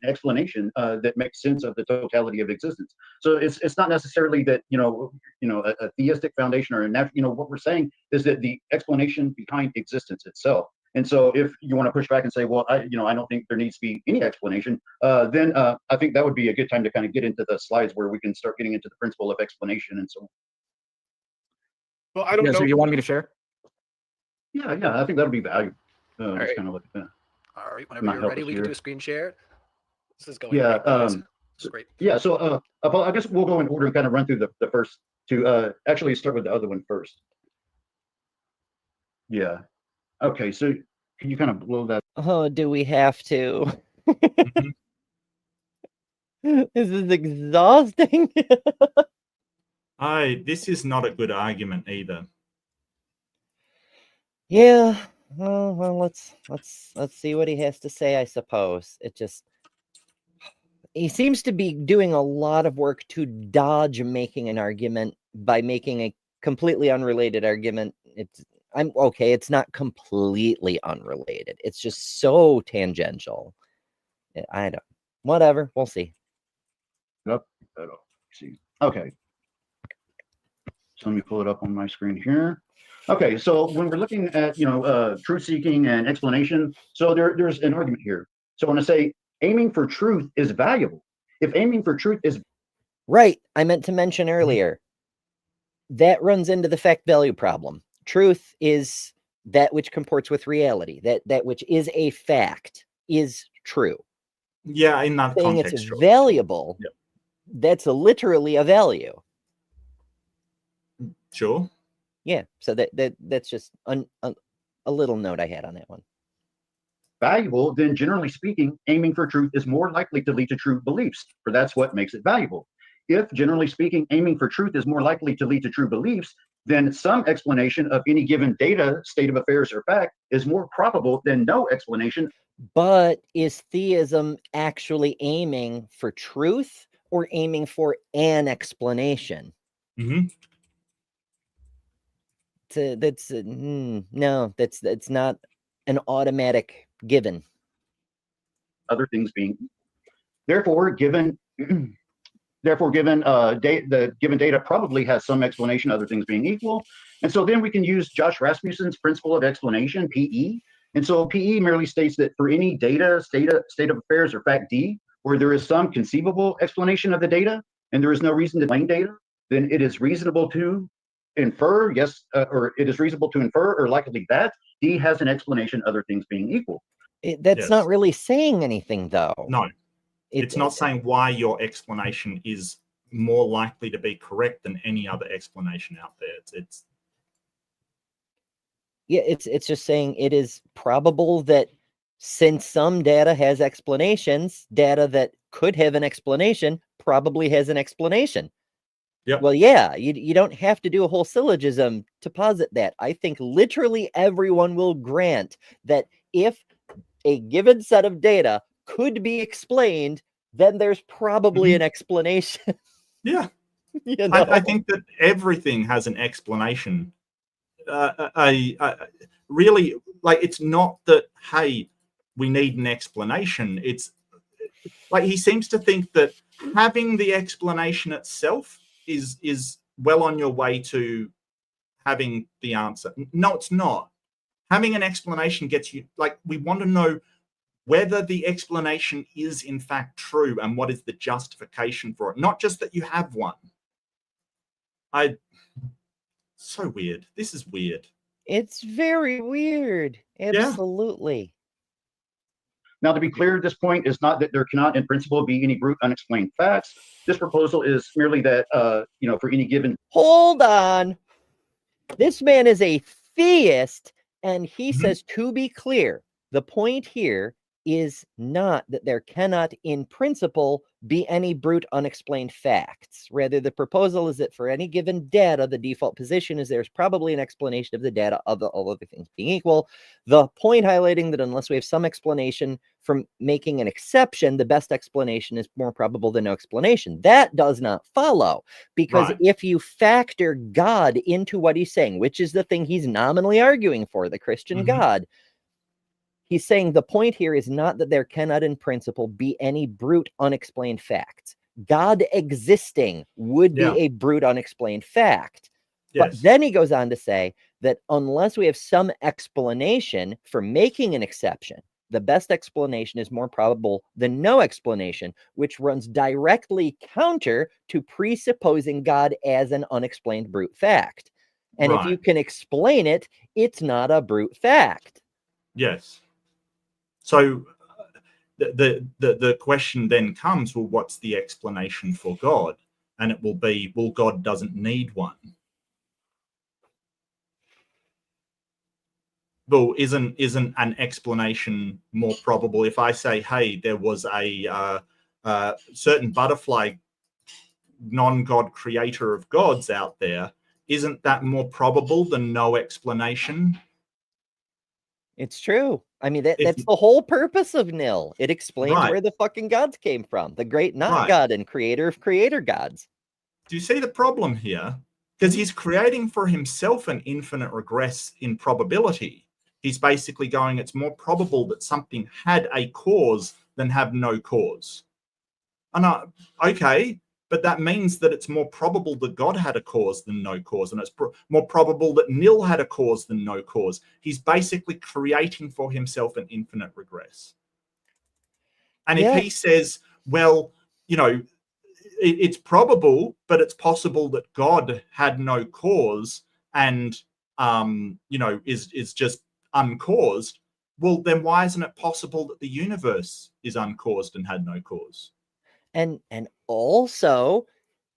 [SPEAKER 6] explanation that makes sense of the totality of existence. So it's not necessarily that a theistic foundation or a natural. What we're saying is that the explanation behind existence itself. And so if you want to push back and say, well, I don't think there needs to be any explanation, then I think that would be a good time to kind of get into the slides where we can start getting into the principle of explanation and so on.
[SPEAKER 4] Well, I don't know.
[SPEAKER 7] So you want me to share?
[SPEAKER 6] Yeah, I think that'll be valuable.
[SPEAKER 7] Right.
[SPEAKER 6] Kind of like that.
[SPEAKER 3] All right, whenever you're ready, we can do a screen share. This is going
[SPEAKER 6] great,
[SPEAKER 3] This is great.
[SPEAKER 6] Yeah, so I guess we'll go in order and kind of run through the first two. Actually, start with the other one first. Yeah. Okay, so Can you kind of blow that?
[SPEAKER 1] Oh, do we have to?
[SPEAKER 2] Mhm.
[SPEAKER 1] This is exhausting.
[SPEAKER 2] This is not a good argument either.
[SPEAKER 1] Yeah. Well, let's see what he has to say, I suppose. He seems to be doing a lot of work to dodge making an argument by making a completely unrelated argument. I'm okay, it's not completely unrelated. It's just so tangential. I don't, whatever, we'll see.
[SPEAKER 6] Up. See. Okay. So let me pull it up on my screen here. Okay, so when we're looking at truth seeking and explanation, so there's an argument here. So when I say aiming for truth is valuable, if aiming for truth is
[SPEAKER 1] right, I meant to mention earlier, that runs into the fact value problem. Truth is that which comports with reality. That which is a fact is true.
[SPEAKER 2] Yeah, in that
[SPEAKER 1] Saying
[SPEAKER 2] context,
[SPEAKER 1] it's
[SPEAKER 2] sure.
[SPEAKER 1] valuable,
[SPEAKER 2] Yep.
[SPEAKER 1] That's literally a value.
[SPEAKER 2] Sure.
[SPEAKER 1] Yeah, so that's just a little note I had on that one.
[SPEAKER 6] valuable, then generally speaking, aiming for truth is more likely to lead to true beliefs, for that's what makes it valuable. If, generally speaking, aiming for truth is more likely to lead to true beliefs, then some explanation of any given data, state of affairs, or fact is more probable than no explanation.
[SPEAKER 1] But is theism actually aiming for truth or aiming for an explanation?
[SPEAKER 2] Mm-hmm.
[SPEAKER 1] No, that's not an automatic given.
[SPEAKER 6] Other things being, therefore, given the given data probably has some explanation, other things being equal. And so then we can use Josh Rasmussen's principle of explanation, PE. And so PE merely states that for any data, state of affairs, or fact D, where there is some conceivable explanation of the data, and there is no reason to explain data, then it is reasonable to infer, or it is reasonable to infer or likely that D has an explanation, other things being equal.
[SPEAKER 1] That's
[SPEAKER 2] Yes.
[SPEAKER 1] not really saying anything, though.
[SPEAKER 2] No, it's not saying why your explanation is more likely to be correct than any other explanation out there.
[SPEAKER 1] It's just saying it is probable that since some data has explanations, data that could have an explanation probably has an explanation.
[SPEAKER 2] Yep.
[SPEAKER 1] Well, yeah, you don't have to do a whole syllogism to posit that. I think literally everyone will grant that if a given set of data could be explained, then there's probably an explanation.
[SPEAKER 2] Yeah.
[SPEAKER 1] You know?
[SPEAKER 2] I think that everything has an explanation. Really, like, it's not that, hey, we need an explanation. It's like he seems to think that having the explanation itself is well on your way to having the answer. No, it's not. Having an explanation gets you, like, we want to know whether the explanation is in fact true and what is the justification for it, not just that you have one. So weird. This is weird.
[SPEAKER 1] It's very weird. Absolutely.
[SPEAKER 6] Now, to be clear, this point is not that there cannot, in principle, be any brute unexplained facts. This proposal is merely that, for any given.
[SPEAKER 1] Hold on. This man is a theist, and he says, to be clear, the point here is not that there cannot, in principle, be any brute unexplained facts. Rather, the proposal is that for any given data, the default position is there's probably an explanation of the data, of all other things being equal. The point highlighting that unless we have some explanation from making an exception, the best explanation is more probable than no explanation. That does not follow, because if you factor God into what he's saying, which is the thing he's nominally arguing for, the Christian God, he's saying the point here is not that there cannot in principle be any brute unexplained facts. God existing would be a brute unexplained fact. But then he goes on to say that unless we have some explanation for making an exception, the best explanation is more probable than no explanation, which runs directly counter to presupposing God as an unexplained brute fact. And if you can explain it, it's not a brute fact.
[SPEAKER 2] Yes. So the question then comes, well, what's the explanation for God? And it will be, well, God doesn't need one. well, isn't an explanation more probable? If I say, hey, there was a certain butterfly non-God creator of gods out there, isn't that more probable than no explanation?
[SPEAKER 1] It's true. I mean,
[SPEAKER 2] If-
[SPEAKER 1] that's the whole purpose of nil. It explains
[SPEAKER 2] Right.
[SPEAKER 1] where the fucking gods came from. The great not
[SPEAKER 2] Right.
[SPEAKER 1] God and creator of creator gods.
[SPEAKER 2] Do you see the problem here? Because he's creating for himself an infinite regress in probability. He's basically going, it's more probable that something had a cause than have no cause. And okay, but that means that it's more probable that God had a cause than no cause, and it's more probable that nil had a cause than no cause. He's basically creating for himself an infinite regress. And
[SPEAKER 1] Yeah.
[SPEAKER 2] if he says, well, you know, it's probable, but it's possible that God had no cause and, you know, is just uncaused, well, then why isn't it possible that the universe is uncaused and had no cause?
[SPEAKER 1] And also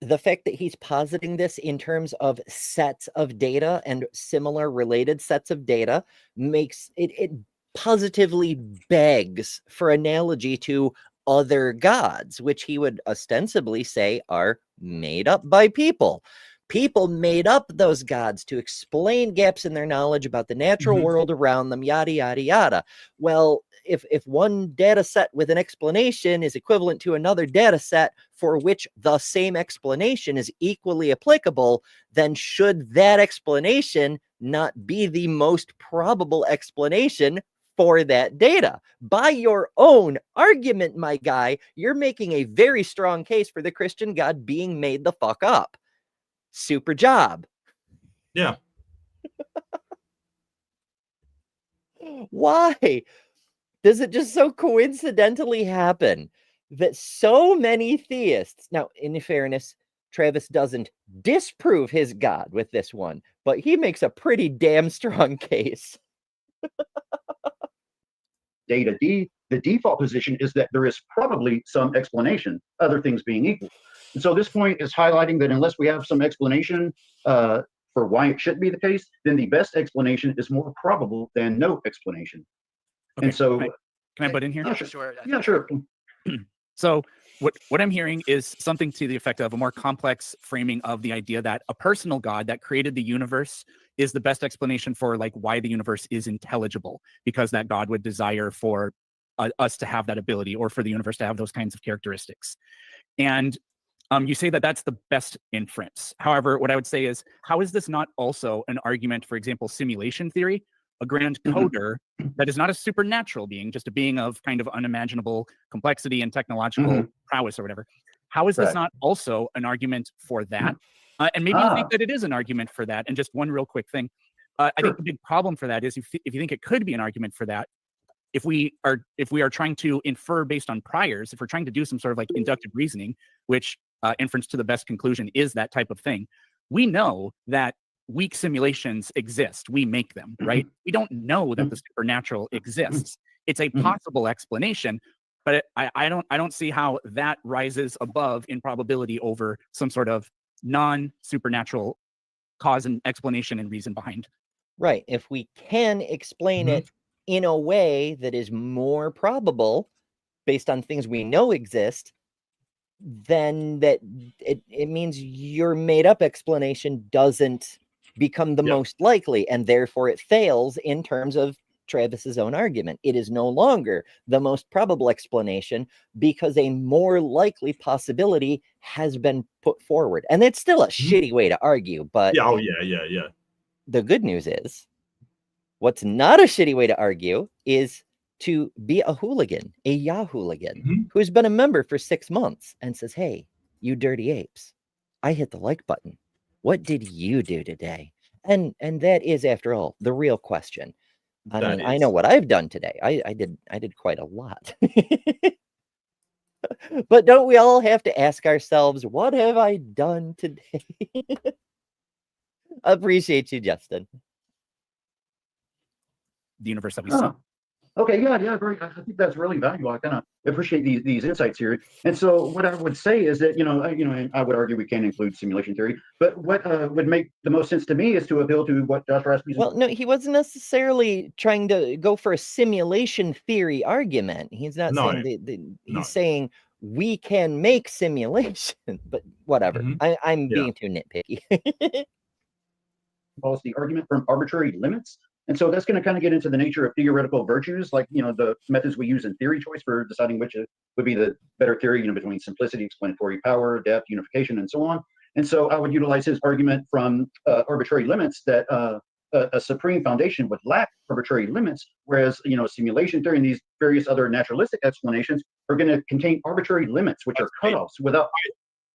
[SPEAKER 1] the fact that he's positing this in terms of sets of data and similar related sets of data makes it positively begs for analogy to other gods, which he would ostensibly say are made up by people. People made up those gods to explain gaps in their knowledge about the natural world around them, yada, yada, yada. Well, if one data set with an explanation is equivalent to another data set for which the same explanation is equally applicable, then should that explanation not be the most probable explanation for that data? By your own argument, my guy, you're making a very strong case for the Christian God being made the fuck up. Super job.
[SPEAKER 2] Yeah.
[SPEAKER 1] Why does it just so coincidentally happen that so many theists, now in fairness, Travis doesn't disprove his God with this one, but he makes a pretty damn strong case.
[SPEAKER 6] Data D, the default position is that there is probably some explanation, other things being equal. And so this point is highlighting that unless we have some explanation for why it should be the case, then the best explanation is more probable than no explanation.
[SPEAKER 5] Okay,
[SPEAKER 6] And so,
[SPEAKER 5] can I butt in here?
[SPEAKER 6] yeah,
[SPEAKER 3] Sure.
[SPEAKER 6] yeah, sure.
[SPEAKER 5] So what I'm hearing is something to the effect of a more complex framing of the idea that a personal God that created the universe is the best explanation for like why the universe is intelligible, because that God would desire for us to have that ability, or for the universe to have those kinds of characteristics. And you say that that's the best inference. However, what I would say is, how is this not also an argument, for example, simulation theory? A grand coder that is not a supernatural being, just a being of kind of unimaginable complexity and technological prowess or whatever. How is this not also an argument for that? And maybe you think that it is an argument for that. And just one real quick thing. I think the big problem for that is if you think it could be an argument for that, if we are trying to infer based on priors, if we're trying to do some sort of like inductive reasoning, which inference to the best conclusion is that type of thing, we know that weak simulations exist. We make them, right? We don't know that the supernatural exists. It's a possible explanation, but I don't see how that rises above in probability over some sort of non-supernatural cause and explanation and reason behind.
[SPEAKER 1] Right. If we can explain it in a way that is more probable based on things we know exist, then that it means your made up explanation doesn't become the most likely, and therefore it fails in terms of Travis's own argument. It is no longer the most probable explanation because a more likely possibility has been put forward. And it's still a shitty way to argue, but
[SPEAKER 2] yeah.
[SPEAKER 1] The good news is, what's not a shitty way to argue is to be a hooligan, a Yah-hooligan, who's been a member for 6 months and says, hey, you dirty apes, I hit the like button. What did you do today? And that is, after all, the real question. I know what I've done today. I did quite a lot. But don't we all have to ask ourselves, what have I done today? Appreciate you, Justin.
[SPEAKER 5] The universe that we see.
[SPEAKER 6] Okay, yeah, great. I think that's really valuable. I kind of appreciate these insights here. And so, what I would say is that and I would argue we can include simulation theory, but what would make the most sense to me is to appeal to what Josh Rasmussen.
[SPEAKER 1] Well, no, he wasn't necessarily trying to go for a simulation theory argument. He's not
[SPEAKER 2] No,
[SPEAKER 1] saying he's
[SPEAKER 2] no.
[SPEAKER 1] saying we can make simulation, but whatever.
[SPEAKER 2] Mhm.
[SPEAKER 1] I'm
[SPEAKER 2] Yeah.
[SPEAKER 1] being too nitpicky.
[SPEAKER 6] Follows the argument from arbitrary limits. And so that's going to kind of get into the nature of theoretical virtues, like, the methods we use in theory choice for deciding which would be the better theory, between simplicity, explanatory power, depth, unification, and so on. And so I would utilize his argument from arbitrary limits that a supreme foundation would lack arbitrary limits, whereas, simulation theory and these various other naturalistic explanations are going to contain arbitrary limits, which are cutoffs without.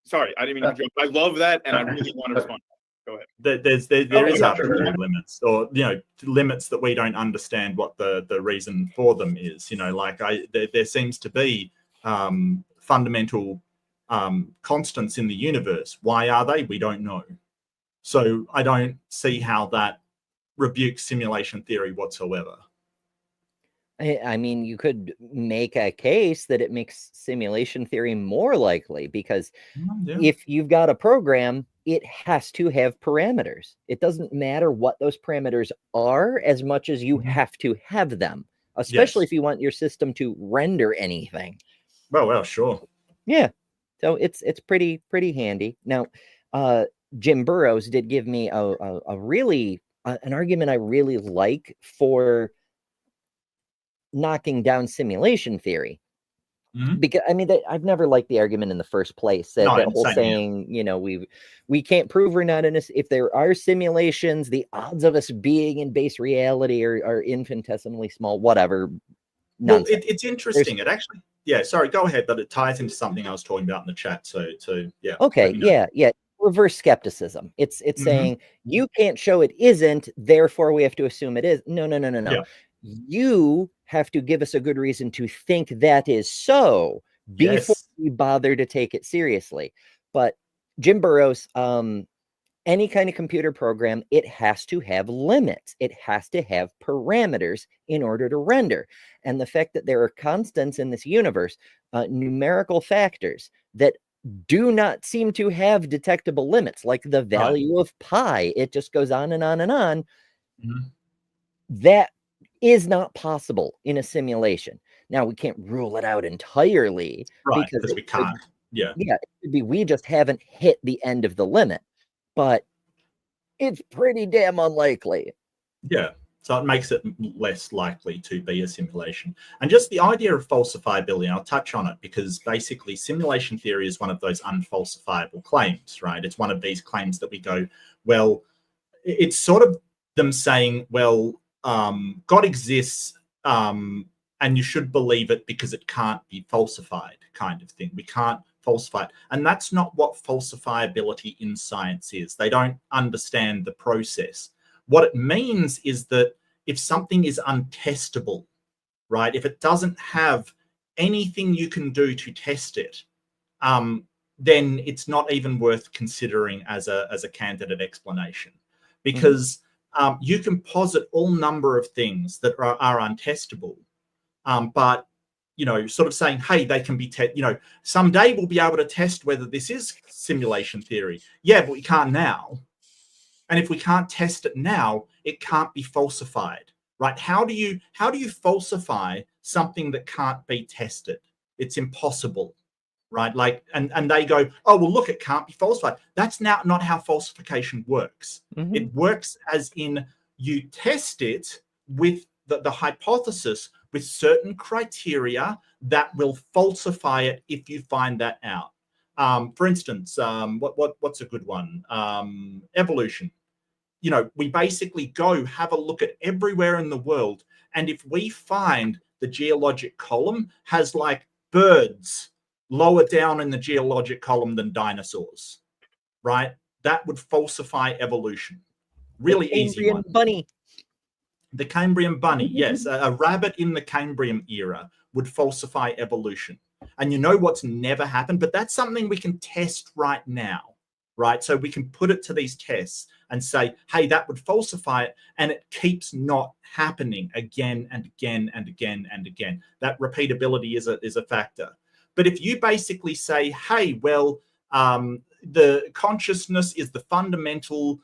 [SPEAKER 4] Sorry, I didn't mean to jump. I love that, and I really want to respond. Go ahead.
[SPEAKER 2] There is
[SPEAKER 6] yeah,
[SPEAKER 2] arbitrary limits, or limits that we don't understand what the reason for them is. There seems to be fundamental constants in the universe. Why are they? We don't know. So I don't see how that rebukes simulation theory whatsoever.
[SPEAKER 1] I mean, you could make a case that it makes simulation theory more likely, because if you've got a program, it has to have parameters. It doesn't matter what those parameters are as much as you have to have them, especially if you want your system to render anything.
[SPEAKER 2] Well, sure.
[SPEAKER 1] Yeah. So it's pretty handy. Now, Jim Burrows did give me a really an argument I really like for knocking down simulation theory. Because I've never liked the argument in the first place. That whole saying, we can't prove we're not in if there are simulations, the odds of us being in base reality are infinitesimally small. Whatever.
[SPEAKER 2] Well, it's interesting. It actually, sorry, go ahead. But it ties into something I was talking about in the chat. So yeah.
[SPEAKER 1] Okay. Yeah. Reverse skepticism. It's saying you can't show it isn't, therefore we have to assume it is. No.
[SPEAKER 2] Yeah.
[SPEAKER 1] You have to give us a good reason to think that is so before we bother to take it seriously. But Jim Burrows, any kind of computer program, it has to have limits. It has to have parameters in order to render. And the fact that there are constants in this universe, numerical factors that do not seem to have detectable limits, like the value of pi, it just goes on and on and on. That is not possible in a simulation. Now, we can't rule it out entirely,
[SPEAKER 2] because we can't.
[SPEAKER 1] It could be we just haven't hit the end of the limit, but it's pretty damn unlikely.
[SPEAKER 2] Yeah. So it makes it less likely to be a simulation. And just the idea of falsifiability, I'll touch on it, because basically simulation theory is one of those unfalsifiable claims, right? It's one of these claims that we go, well, it's sort of them saying, well, God exists, and you should believe it because it can't be falsified, kind of thing. We can't falsify it. And that's not what falsifiability in science is. They don't understand the process. What it means is that if something is untestable, right, if it doesn't have anything you can do to test it, then it's not even worth considering as a candidate explanation, because you can posit all number of things that are untestable, but sort of saying, hey, they can be someday we'll be able to test whether this is simulation theory. Yeah, but we can't now. And if we can't test it now, it can't be falsified, right? How do you falsify something that can't be tested? It's impossible, right? Like, and they go, oh, well, look, it can't be falsified. That's now not how falsification works. It works as in you test it with the hypothesis with certain criteria that will falsify it if you find that out. For instance, what's a good one? Evolution. We basically go have a look at everywhere in the world, and if we find the geologic column has like birds lower down in the geologic column than dinosaurs, right? That would falsify evolution. Really easy one. The Cambrian bunny, yes. A rabbit in the Cambrian era would falsify evolution. And you know what's never happened? But that's something we can test right now. right? So we can put it to these tests and say, hey, that would falsify it, and it keeps not happening again and again and again and again. That repeatability is a factor. But if you basically say, hey, well, the consciousness is the fundamental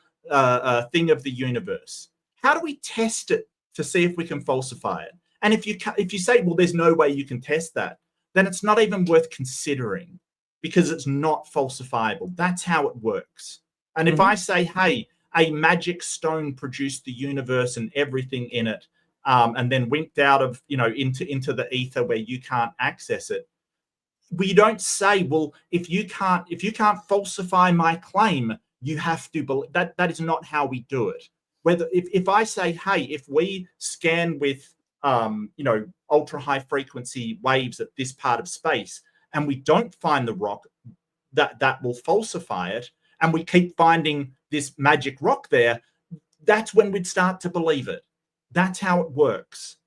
[SPEAKER 2] thing of the universe, how do we test it to see if we can falsify it? And if you say, well, there's no way you can test that, then it's not even worth considering, because it's not falsifiable. That's how it works. And if I say, hey, a magic stone produced the universe and everything in it, and then winked out of, into the ether where you can't access it, we don't say, well, if you can't falsify my claim, you have to believe that. That is not how we do it. Whether if I say, hey, if we scan with ultra high frequency waves at this part of space, and we don't find the rock, that will falsify it, and we keep finding this magic rock there, that's when we'd start to believe it. That's how it works.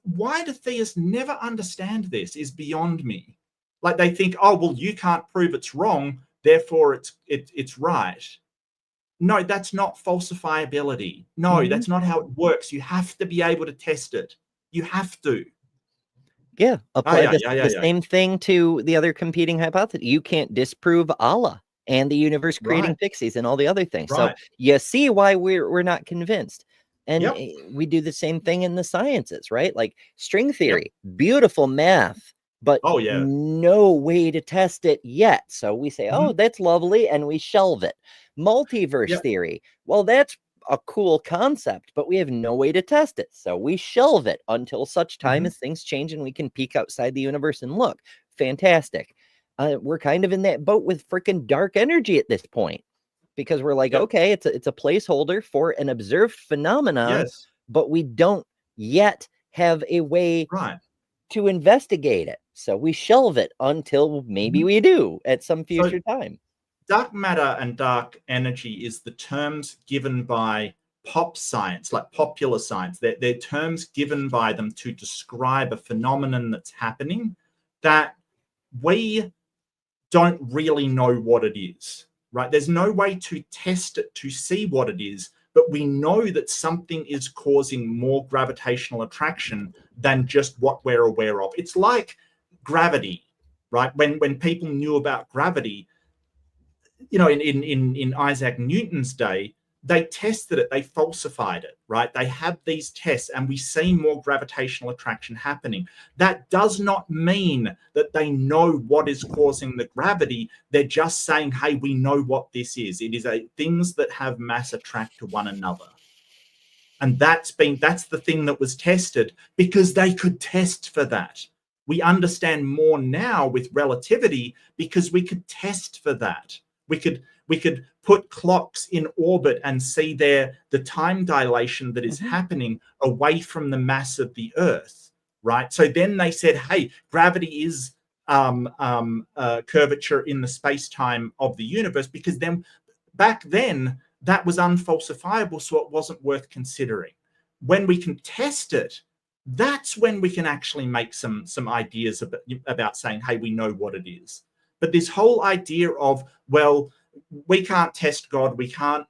[SPEAKER 2] Why do theists never understand this is beyond me. Like, they think, oh, well, you can't prove it's wrong, therefore it's right. No, that's not falsifiability. No, that's not how it works. You have to be able to test it. You have to.
[SPEAKER 1] Yeah, apply the same thing to the other competing hypothesis. You can't disprove Allah and the universe creating pixies and all the other things. So you see why we're not convinced. And we do the same thing in the sciences, right? Like string theory, beautiful math, but no way to test it yet. So we say, oh, that's lovely, and we shelve it. Multiverse theory, well, that's a cool concept, but we have no way to test it. So we shelve it until such time as things change and we can peek outside the universe and look. Fantastic. We're kind of in that boat with freaking dark energy at this point, because we're like, okay, it's a placeholder for an observed phenomenon, but we don't yet have a way to investigate it. So we shelve it until maybe we do at some future time.
[SPEAKER 2] Dark matter and dark energy is the terms given by pop science, like popular science. They're terms given by them to describe a phenomenon that's happening that we don't really know what it is, right? There's no way to test it to see what it is, but we know that something is causing more gravitational attraction than just what we're aware of. It's like gravity, right? When people knew about gravity, in Isaac Newton's day, they tested it, they falsified it, right? They had these tests, and we see more gravitational attraction happening. That does not mean that they know what is causing the gravity. They're just saying, hey, we know what this is. It is things that have mass attract to one another. And that's the thing that was tested, because they could test for that. We understand more now with relativity because we could test for that. We could put clocks in orbit and see the time dilation that is happening away from the mass of the Earth, right? So then they said, hey, gravity is curvature in the space-time of the universe, because then back then that was unfalsifiable, so it wasn't worth considering. When we can test it, that's when we can actually make some ideas about saying, hey, we know what it is. But this whole idea of, well, we can't test God, we can't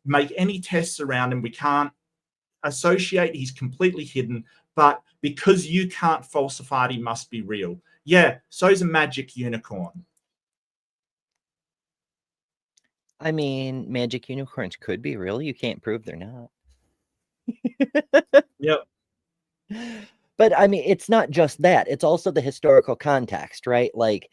[SPEAKER 2] make any tests around him, we can't associate, he's completely hidden, but because you can't falsify it, he must be real. Yeah, so's a magic unicorn.
[SPEAKER 1] I mean, magic unicorns could be real. You can't prove they're not.
[SPEAKER 2] Yep.
[SPEAKER 1] But I mean, it's not just that. It's also the historical context, right? Like,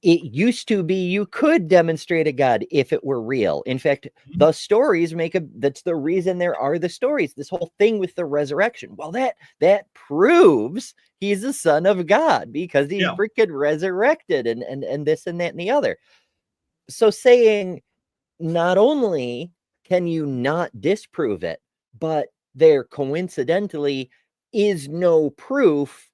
[SPEAKER 1] it used to be you could demonstrate a God if it were real. In fact, the stories that's the reason there are the stories. This whole thing with the resurrection. Well, that proves he's the son of God, because he's freaking resurrected and this and that and the other. So saying not only can you not disprove it, but there coincidentally is no proof.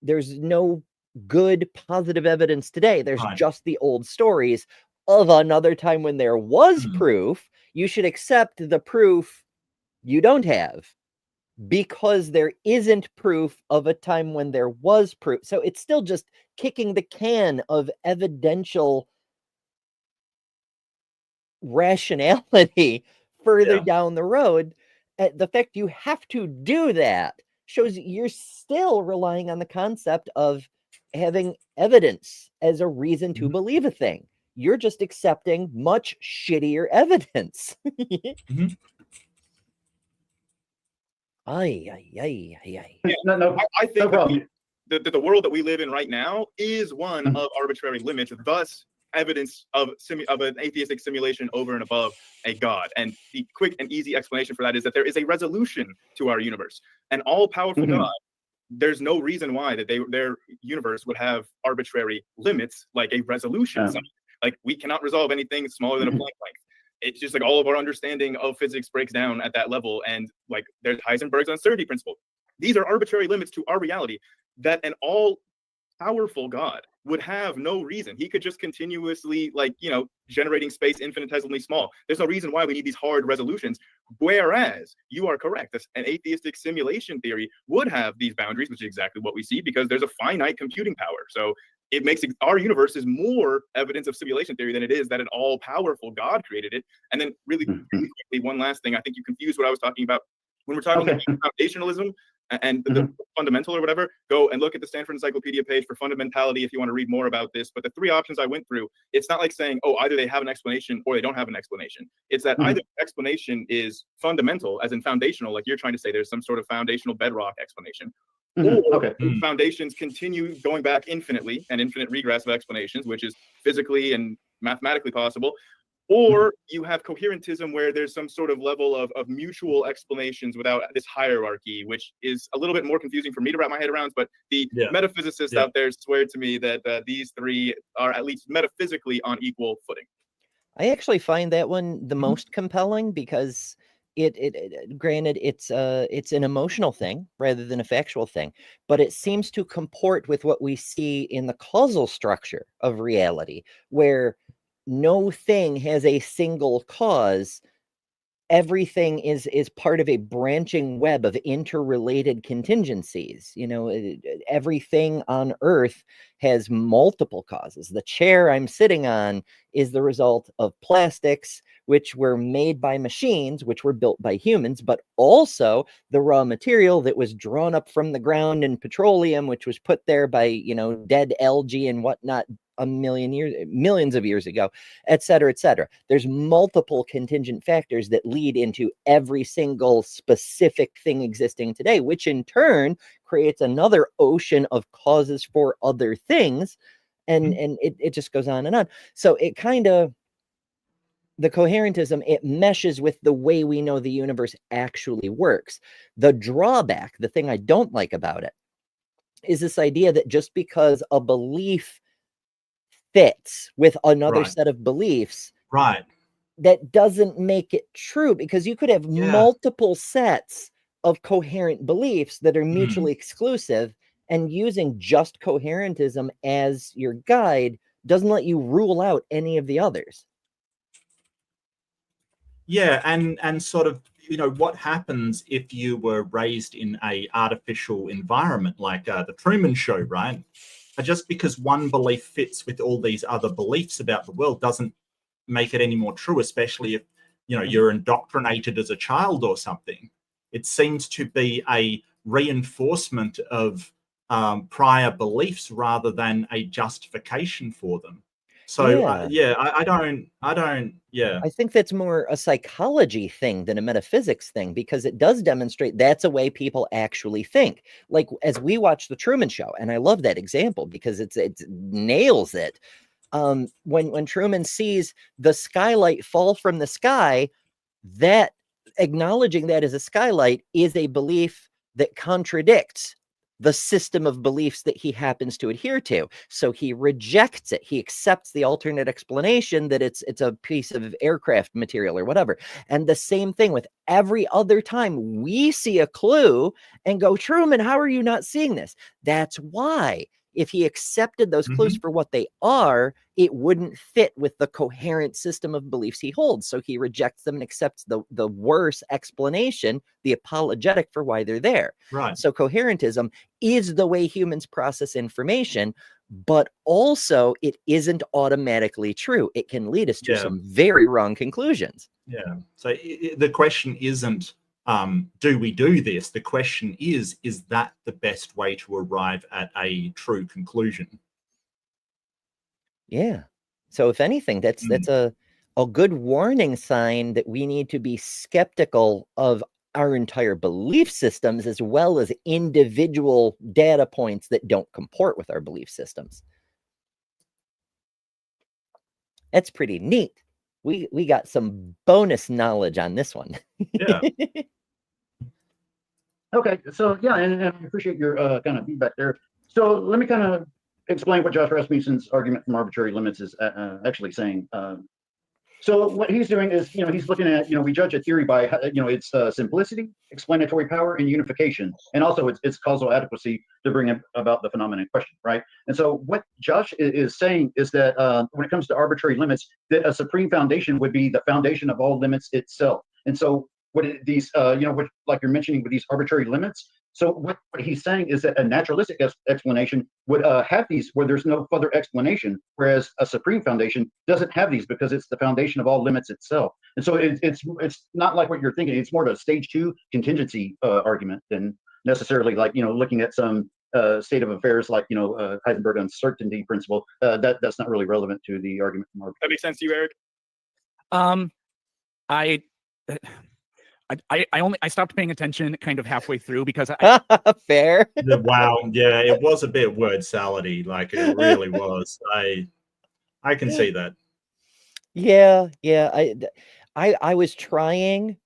[SPEAKER 1] There's no good positive evidence today. There's just the old stories of another time when there was proof. You should accept the proof you don't have, because there isn't proof of a time when there was proof. So it's still just kicking the can of evidential rationality further
[SPEAKER 2] Yeah.
[SPEAKER 1] down the road. The fact you have to do that shows you're still relying on the concept of having evidence as a reason to believe a thing. You're just accepting much shittier evidence. Ay, ay, ay, ay, ay.
[SPEAKER 4] Yeah,
[SPEAKER 6] No,
[SPEAKER 4] I think
[SPEAKER 6] no problem.
[SPEAKER 4] that the world that we live in right now is one of arbitrary limits, thus evidence of an atheistic simulation over and above a god. And the quick and easy explanation for that is that there is a resolution to our universe. An all-powerful God, there's no reason why that their universe would have arbitrary limits like a resolution. Like we cannot resolve anything smaller than a Planck length. It's just like all of our understanding of physics breaks down at that level. And like there's Heisenberg's uncertainty principle. These are arbitrary limits to our reality that an all-powerful God would have no reason. He could just continuously, like, you know, generating space infinitesimally small. There's no reason why we need these hard resolutions. Whereas you are correct, an atheistic simulation theory would have these boundaries, which is exactly what we see because there's a finite computing power. So it makes our universe is more evidence of simulation theory than it is that an all-powerful God created it. And then really quickly, one last thing. I think you confused what I was talking about. When we're talking about foundationalism and the fundamental or whatever, go and look at the Stanford Encyclopedia page for fundamentality if you want to read more about this. But the three options I went through, it's not like saying, oh, either they have an explanation or they don't have an explanation. It's that either the explanation is fundamental, as in foundational, like you're trying to say there's some sort of foundational bedrock explanation, or foundations continue going back infinitely, and infinite regress of explanations, which is physically and mathematically possible. Or you have coherentism where there's some sort of level of mutual explanations without this hierarchy, which is a little bit more confusing for me to wrap my head around. But the metaphysicists out there swear to me that these three are at least metaphysically on equal footing.
[SPEAKER 1] I actually find that one the most compelling because granted it's an emotional thing rather than a factual thing, but it seems to comport with what we see in the causal structure of reality, where no thing has a single cause. Everything is part of a branching web of interrelated contingencies. You know, everything on Earth has multiple causes. The chair I'm sitting on is the result of plastics, which were made by machines, which were built by humans, but also the raw material that was drawn up from the ground and petroleum, which was put there by, you know, dead algae and whatnot millions of years ago, et cetera, et cetera. There's multiple contingent factors that lead into every single specific thing existing today, which in turn creates another ocean of causes for other things. And it just goes on and on. So it kind of, the coherentism, it meshes with the way we know the universe actually works. The drawback, the thing I don't like about it, is this idea that just because a belief fits with another set of beliefs, that doesn't make it true, because you could have multiple sets of coherent beliefs that are mutually exclusive, and using just coherentism as your guide doesn't let you rule out any of the others.
[SPEAKER 2] Yeah, and sort of, you know, what happens if you were raised in a artificial environment like the Truman Show, right? Just because one belief fits with all these other beliefs about the world doesn't make it any more true, especially if, you know, you're indoctrinated as a child or something. It seems to be a reinforcement of prior beliefs rather than a justification for them. So I don't.
[SPEAKER 1] I think that's more a psychology thing than a metaphysics thing, because it does demonstrate that's a way people actually think. Like as we watch the Truman Show, and I love that example because it nails it. When Truman sees the skylight fall from the sky, that acknowledging that as a skylight is a belief that contradicts the system of beliefs that he happens to adhere to. So he rejects it. He accepts the alternate explanation that it's a piece of aircraft material or whatever. And the same thing with every other time we see a clue and go, Truman, how are you not seeing this? That's why. If he accepted those clues for what they are, it wouldn't fit with the coherent system of beliefs he holds. So he rejects them and accepts the worse explanation, the apologetic for why they're there.
[SPEAKER 2] Right.
[SPEAKER 1] So coherentism is the way humans process information, but also it isn't automatically true. It can lead us to
[SPEAKER 2] Yeah.
[SPEAKER 1] some very wrong conclusions.
[SPEAKER 2] Yeah. So the question isn't, do we do this? The question is that the best way to arrive at a true conclusion?
[SPEAKER 1] Yeah. So if anything, that's a good warning sign that we need to be skeptical of our entire belief systems as well as individual data points that don't comport with our belief systems. That's pretty neat. We got some bonus knowledge on this one.
[SPEAKER 2] Yeah.
[SPEAKER 6] Okay, so yeah, and I appreciate your kind of feedback there. So let me kind of explain what Josh Rasmussen's argument from arbitrary limits is actually saying. So what he's doing is, he's looking at, we judge a theory by, its simplicity, explanatory power, and unification, and also its causal adequacy to bring about the phenomenon in question, right? And so what Josh is saying is that when it comes to arbitrary limits, that a supreme foundation would be the foundation of all limits itself. And so these, what, like you're mentioning with these arbitrary limits, so what he's saying is that a naturalistic explanation would have these where there's no further explanation, whereas a supreme foundation doesn't have these because it's the foundation of all limits itself. And so it's not like what you're thinking. It's more of a stage 2 contingency argument than necessarily like, looking at some state of affairs like, Heisenberg uncertainty principle. That's not really relevant to the argument from
[SPEAKER 4] That makes sense to you, Eric?
[SPEAKER 5] I stopped paying attention kind of halfway through because
[SPEAKER 1] Fair.
[SPEAKER 2] Wow. Yeah, it was a bit word salady. Like it really was. I can see that.
[SPEAKER 1] Yeah. I was trying.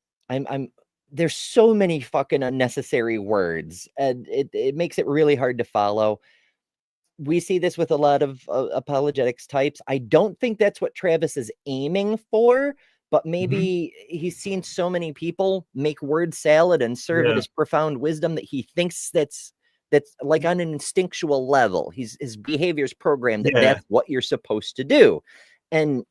[SPEAKER 1] There's so many fucking unnecessary words, and it makes it really hard to follow. We see this with a lot of apologetics types. I don't think that's what Travis is aiming for, but maybe he's seen so many people make word salad and serve it as profound wisdom that he thinks that's like on an instinctual level. His behavior's programmed that that's what you're supposed to do. And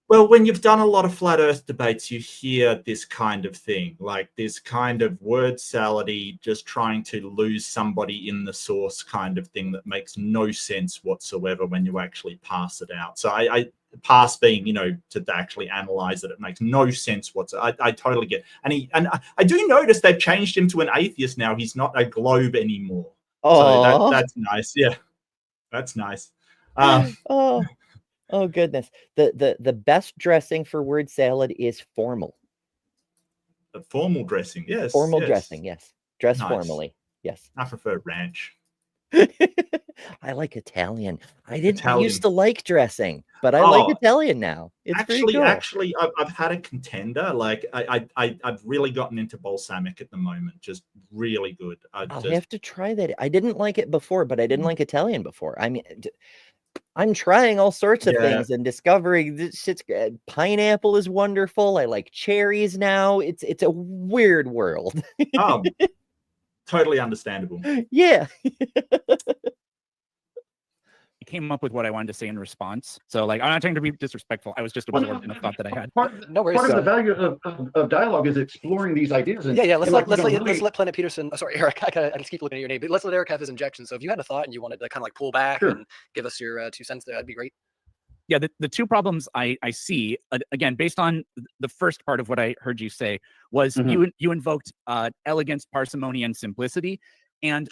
[SPEAKER 2] well, when you've done a lot of flat earth debates, you hear this kind of thing, like this kind of word salady, just trying to lose somebody in the source kind of thing that makes no sense whatsoever when you actually pass it out. So I pass being, to actually analyze it, it makes no sense whatsoever. I totally get. And I do notice they've changed him to an atheist now. He's not a globe anymore. So that's nice. Yeah, that's nice.
[SPEAKER 1] Oh goodness. The best dressing for word salad is formal.
[SPEAKER 2] Formal dressing, yes.
[SPEAKER 1] Formal dressing, yes. Dress
[SPEAKER 2] Nice.
[SPEAKER 1] Formally, yes.
[SPEAKER 2] I prefer ranch.
[SPEAKER 1] I like Italian. I used to like dressing, but I like Italian now. It's pretty cool.
[SPEAKER 2] Actually, I've had a contender. Like I've really gotten into balsamic at the moment. Just really good.
[SPEAKER 1] I'll have to try that. I didn't like it before, but I didn't like Italian before. I mean, I'm trying all sorts of things and discovering this shit's good. Pineapple is wonderful. I like cherries now. It's a weird world.
[SPEAKER 2] Totally understandable.
[SPEAKER 1] Yeah.
[SPEAKER 5] I came up with what I wanted to say in response. So, like, I'm not trying to be disrespectful. I was just absorbed in a thought that I had.
[SPEAKER 3] No worries.
[SPEAKER 6] Part of the value of dialogue is exploring these ideas. And,
[SPEAKER 3] Let's let Planet Peterson. Oh, sorry, Eric. I just keep looking at your name. But let's let Eric have his injection. So if you had a thought and you wanted to kind of like pull back and give us your 2 cents, that'd be great.
[SPEAKER 5] Yeah, the 2 problems I see, again, based on the first part of what I heard you say, was you invoked elegance, parsimony, and simplicity. And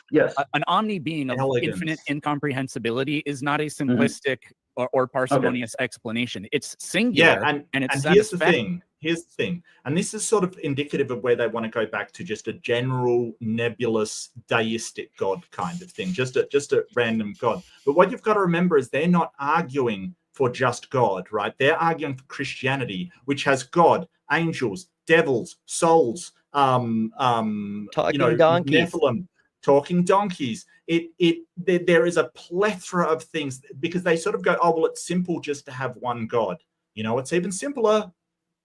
[SPEAKER 5] an omni being of infinite incomprehensibility is not a simplistic or parsimonious explanation. It's singular and it's satisfactory.
[SPEAKER 2] Here's the thing. And this is sort of indicative of where they want to go back to just a general nebulous deistic God kind of thing, just a random God. But what you've got to remember is they're not arguing for just God, right? They're arguing for Christianity, which has God, angels, devils, souls,
[SPEAKER 1] talking donkeys.
[SPEAKER 2] Nephilim, talking donkeys. There is a plethora of things because they sort of go, oh, well, it's simple just to have one God. It's even simpler.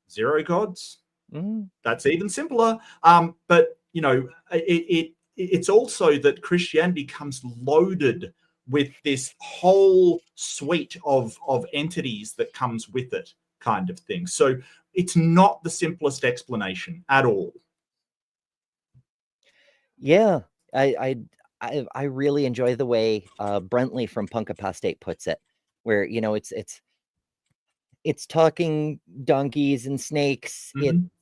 [SPEAKER 2] 0 gods. That's even simpler. But it's also that Christianity comes loaded with this whole suite of entities that comes with it, kind of thing. So it's not the simplest explanation at all.
[SPEAKER 1] Yeah, I I really enjoy the way Brentley from Punk Apostate puts it, where it's talking donkeys and snakes.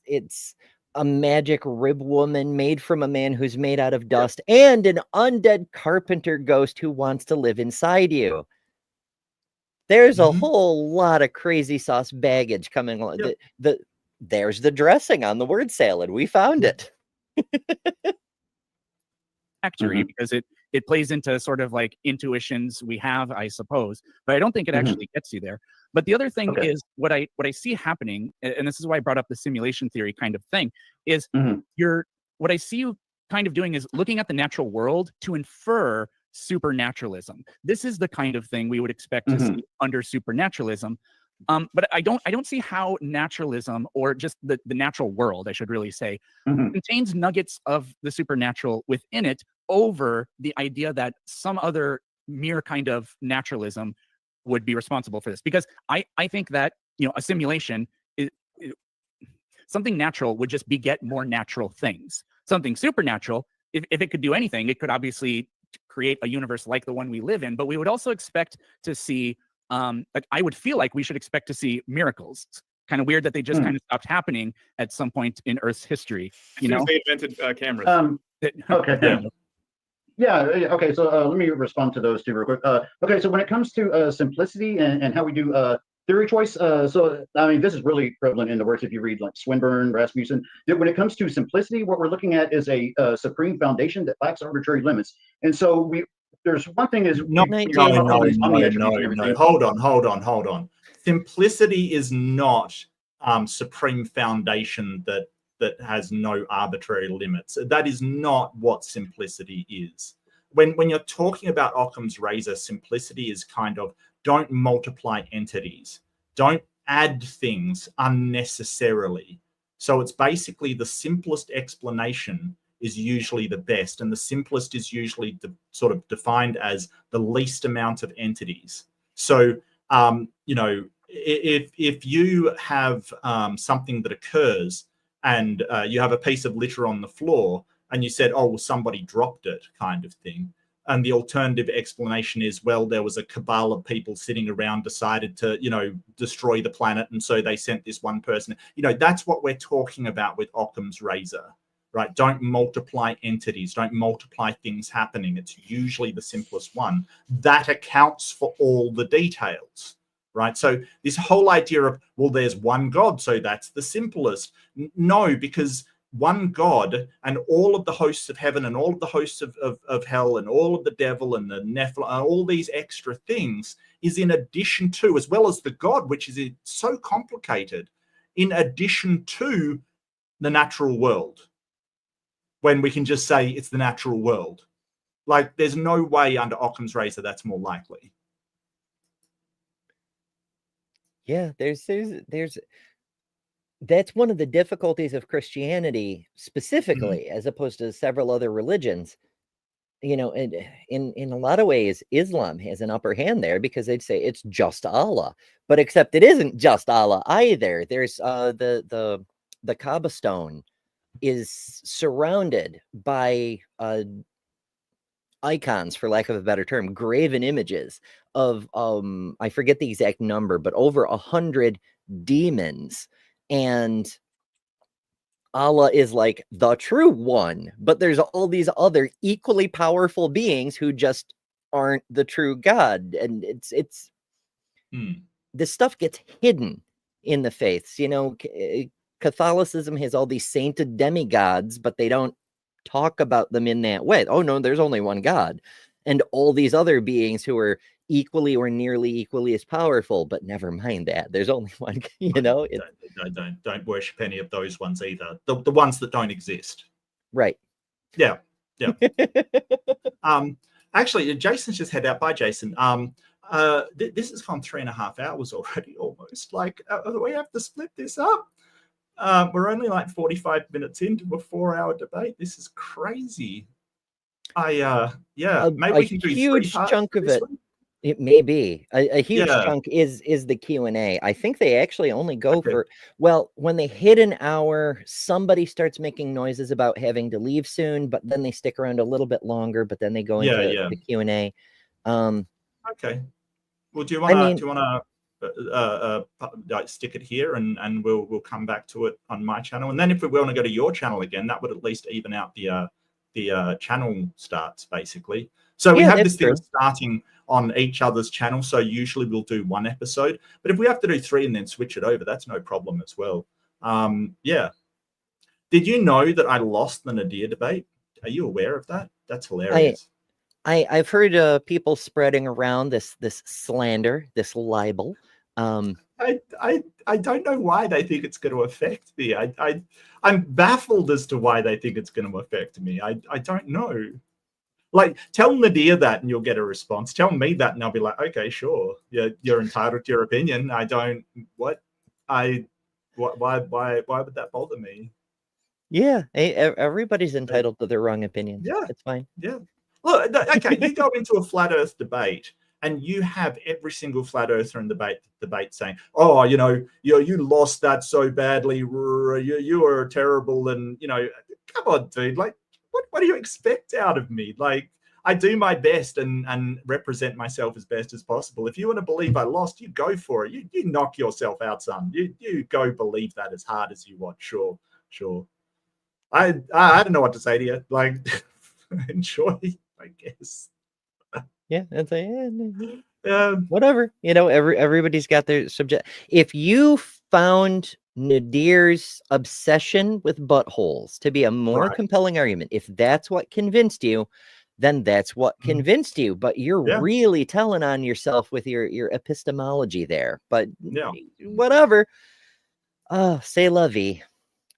[SPEAKER 1] It's a magic rib woman made from a man who's made out of dust, and an undead carpenter ghost who wants to live inside you. There's a whole lot of crazy sauce baggage coming along. There's the dressing on the word salad. We found it.
[SPEAKER 5] Factory, because it plays into sort of like intuitions we have, I suppose, but I don't think it actually gets you there. But the other thing is what I see happening, and this is why I brought up the simulation theory kind of thing, is what I see you kind of doing is looking at the natural world to infer supernaturalism. This is the kind of thing we would expect to see under supernaturalism. But I don't see how naturalism, or just the natural world, I should really say, contains nuggets of the supernatural within it over the idea that some other mere kind of naturalism would be responsible for this. Because I think that, a simulation is something natural would just beget more natural things. Something supernatural, if it could do anything, it could obviously create a universe like the one we live in, but we would also expect to see like I would feel like we should expect to see miracles. Kind of weird that they just kind of stopped happening at some point in Earth's history.
[SPEAKER 4] As soon as they invented cameras.
[SPEAKER 6] Okay. Yeah. Okay. So let me respond to those two real quick. Okay. So when it comes to simplicity and how we do theory choice, so I mean, this is really prevalent in the works if you read like Swinburne, Rasmussen. When it comes to simplicity, what we're looking at is a supreme foundation that lacks arbitrary limits. And so there's one thing is
[SPEAKER 2] no. Hold on. Simplicity is not supreme foundation that has no arbitrary limits. That is not what simplicity is. When you're talking about Occam's razor, simplicity is kind of don't multiply entities, don't add things unnecessarily. So it's basically the simplest explanation is usually the best, and the simplest is usually sort of defined as the least amount of entities. So if you have something that occurs and you have a piece of litter on the floor and you said, oh, well, somebody dropped it, kind of thing, and the alternative explanation is, well, there was a cabal of people sitting around, decided to destroy the planet, and so they sent this one person. That's what we're talking about with Occam's razor. Right? Don't multiply entities. Don't multiply things happening. It's usually the simplest one. That accounts for all the details, right? So this whole idea of, well, there's one God, so that's the simplest. No, because one God and all of the hosts of heaven and all of the hosts of hell and all of the devil and the Nephilim, all these extra things is in addition to, as well as the God, which is so complicated, in addition to the natural world. When we can just say it's the natural world. Like, there's no way under Occam's razor that's more likely.
[SPEAKER 1] Yeah, there's that's one of the difficulties of Christianity specifically, as opposed to several other religions. And in a lot of ways, Islam has an upper hand there because they'd say it's just Allah, but except it isn't just Allah either. There's the Kaaba stone is surrounded by icons, for lack of a better term, graven images of I forget the exact number, but over 100 demons, and Allah is like the true one, but there's all these other equally powerful beings who just aren't the true God. And it's this stuff gets hidden in the faiths. Catholicism has all these sainted demigods, but they don't talk about them in that way. Oh no, there's only one God, and all these other beings who are equally or nearly equally as powerful. But never mind that. There's only one.
[SPEAKER 2] Don't worship any of those ones either. The ones that don't exist.
[SPEAKER 1] Right.
[SPEAKER 2] Yeah. Actually, Jason's just head out. Bye, Jason. This has gone 3.5 hours already, almost. Like, we have to split this up. We're only like 45 minutes into a 4-hour debate. This is crazy. Maybe we can do
[SPEAKER 1] huge chunk of it. It may be a huge
[SPEAKER 2] Yeah.
[SPEAKER 1] chunk is the Q&A. I think they actually only go
[SPEAKER 2] Okay.
[SPEAKER 1] for, well, when they hit an hour, somebody starts making noises about having to leave soon, but then they stick around a little bit longer, but then they go
[SPEAKER 2] Yeah,
[SPEAKER 1] into
[SPEAKER 2] yeah.
[SPEAKER 1] the Q&A.
[SPEAKER 2] Okay. Well, do you
[SPEAKER 1] I
[SPEAKER 2] want
[SPEAKER 1] mean,
[SPEAKER 2] to like stick it here, and we'll come back to it on my channel, and then if we want to go to your channel again, that would at least even out the channel starts basically. So we
[SPEAKER 1] yeah,
[SPEAKER 2] have
[SPEAKER 1] that's
[SPEAKER 2] this thing
[SPEAKER 1] true.
[SPEAKER 2] of starting on each other's channel. So usually we'll do one episode, but if we have to do 3 and then switch it over, that's no problem as well. Yeah. Did you know that I lost the Nadir debate? Are you aware of that? That's hilarious.
[SPEAKER 1] I've heard people spreading around this slander, this libel.
[SPEAKER 2] I don't know why they think it's going to affect me. I'm baffled as to why they think it's going to affect me. I don't know. Like, tell Nadir that and you'll get a response. Tell me that and I'll be like, okay, sure. Yeah, you're entitled to your opinion. I don't. What? Why would that bother me?
[SPEAKER 1] Yeah, everybody's entitled to their wrong opinions.
[SPEAKER 2] Yeah.
[SPEAKER 1] It's fine.
[SPEAKER 2] Yeah. Look, okay, you go into a flat Earth debate and you have every single flat earther in the debate saying, "Oh, you lost that so badly. You were terrible." And come on, dude. Like, what do you expect out of me? Like, I do my best and represent myself as best as possible. If you want to believe I lost, you go for it. You knock yourself out, son. You go believe that as hard as you want. Sure. I don't know what to say to you. Like, enjoy, I guess.
[SPEAKER 1] Yeah, that's whatever. Everybody's got their subject. If you found Nadir's obsession with buttholes to be a more compelling argument, if that's what convinced you, then that's what convinced you. But you're really telling on yourself with your epistemology there. But whatever. C'est la vie.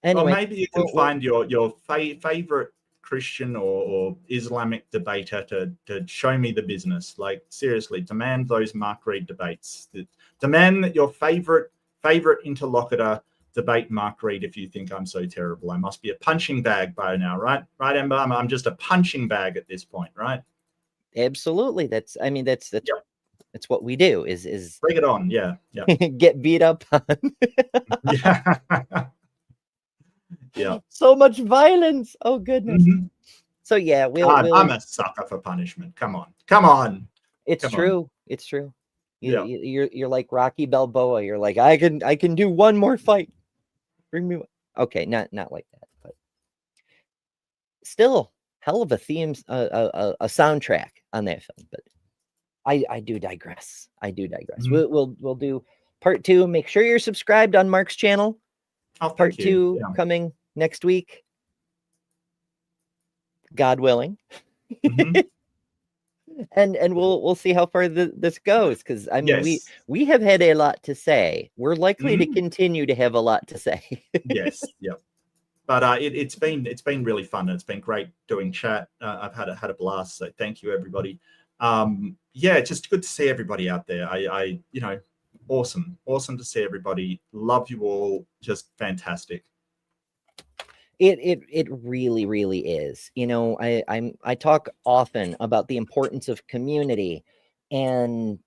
[SPEAKER 1] Anyway,
[SPEAKER 2] well, maybe you can find your favorite Christian or Islamic debater to show me the business. Like, seriously, demand those Mark Reed debates. Demand that your favorite interlocutor debate Mark Reed if you think I'm so terrible. I must be a punching bag by now, right? Right, Ember? I'm just a punching bag at this point, right?
[SPEAKER 1] Absolutely. That's what we do is
[SPEAKER 2] bring it on. Yeah.
[SPEAKER 1] Get beat up on.
[SPEAKER 2] Yeah. Yeah.
[SPEAKER 1] So much violence. Oh goodness. So yeah,
[SPEAKER 2] I'm a sucker for punishment. Come on.
[SPEAKER 1] It's true. It's true. You're like Rocky Balboa. You're like, I can do one more fight. Bring me one. Okay, not like that, but still hell of a themes, a soundtrack on that film. But I do digress. We'll do part 2. Make sure you're subscribed on Mark's channel. Part 2 coming next week, God willing. And we'll see how far this goes, because I mean we have had a lot to say. We're likely to continue to have a lot to say.
[SPEAKER 2] Yes, yep. But it's been really fun. It's been great doing chat. I've had a blast. So thank you, everybody. Yeah, just good to see everybody out there. I awesome to see everybody. Love you all. Just fantastic.
[SPEAKER 1] It really is. I talk often about the importance of community, and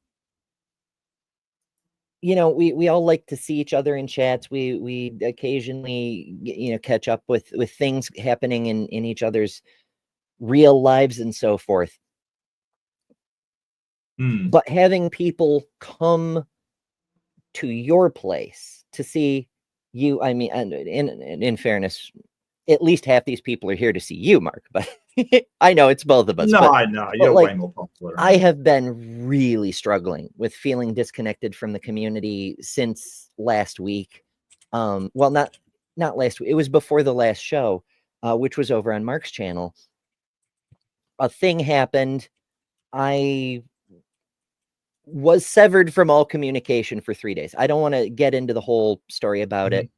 [SPEAKER 1] we all like to see each other in chats. We occasionally catch up with things happening in each other's real lives and so forth. But having people come to your place to see you, I mean, and in fairness, at least half these people are here to see you, Mark, but I know it's both of us.
[SPEAKER 2] No, I know. You're way more popular.
[SPEAKER 1] I have been really struggling with feeling disconnected from the community since last week. Well, not last week. It was before the last show, which was over on Mark's channel. A thing happened. I was severed from all communication for 3 days. I don't want to get into the whole story about it.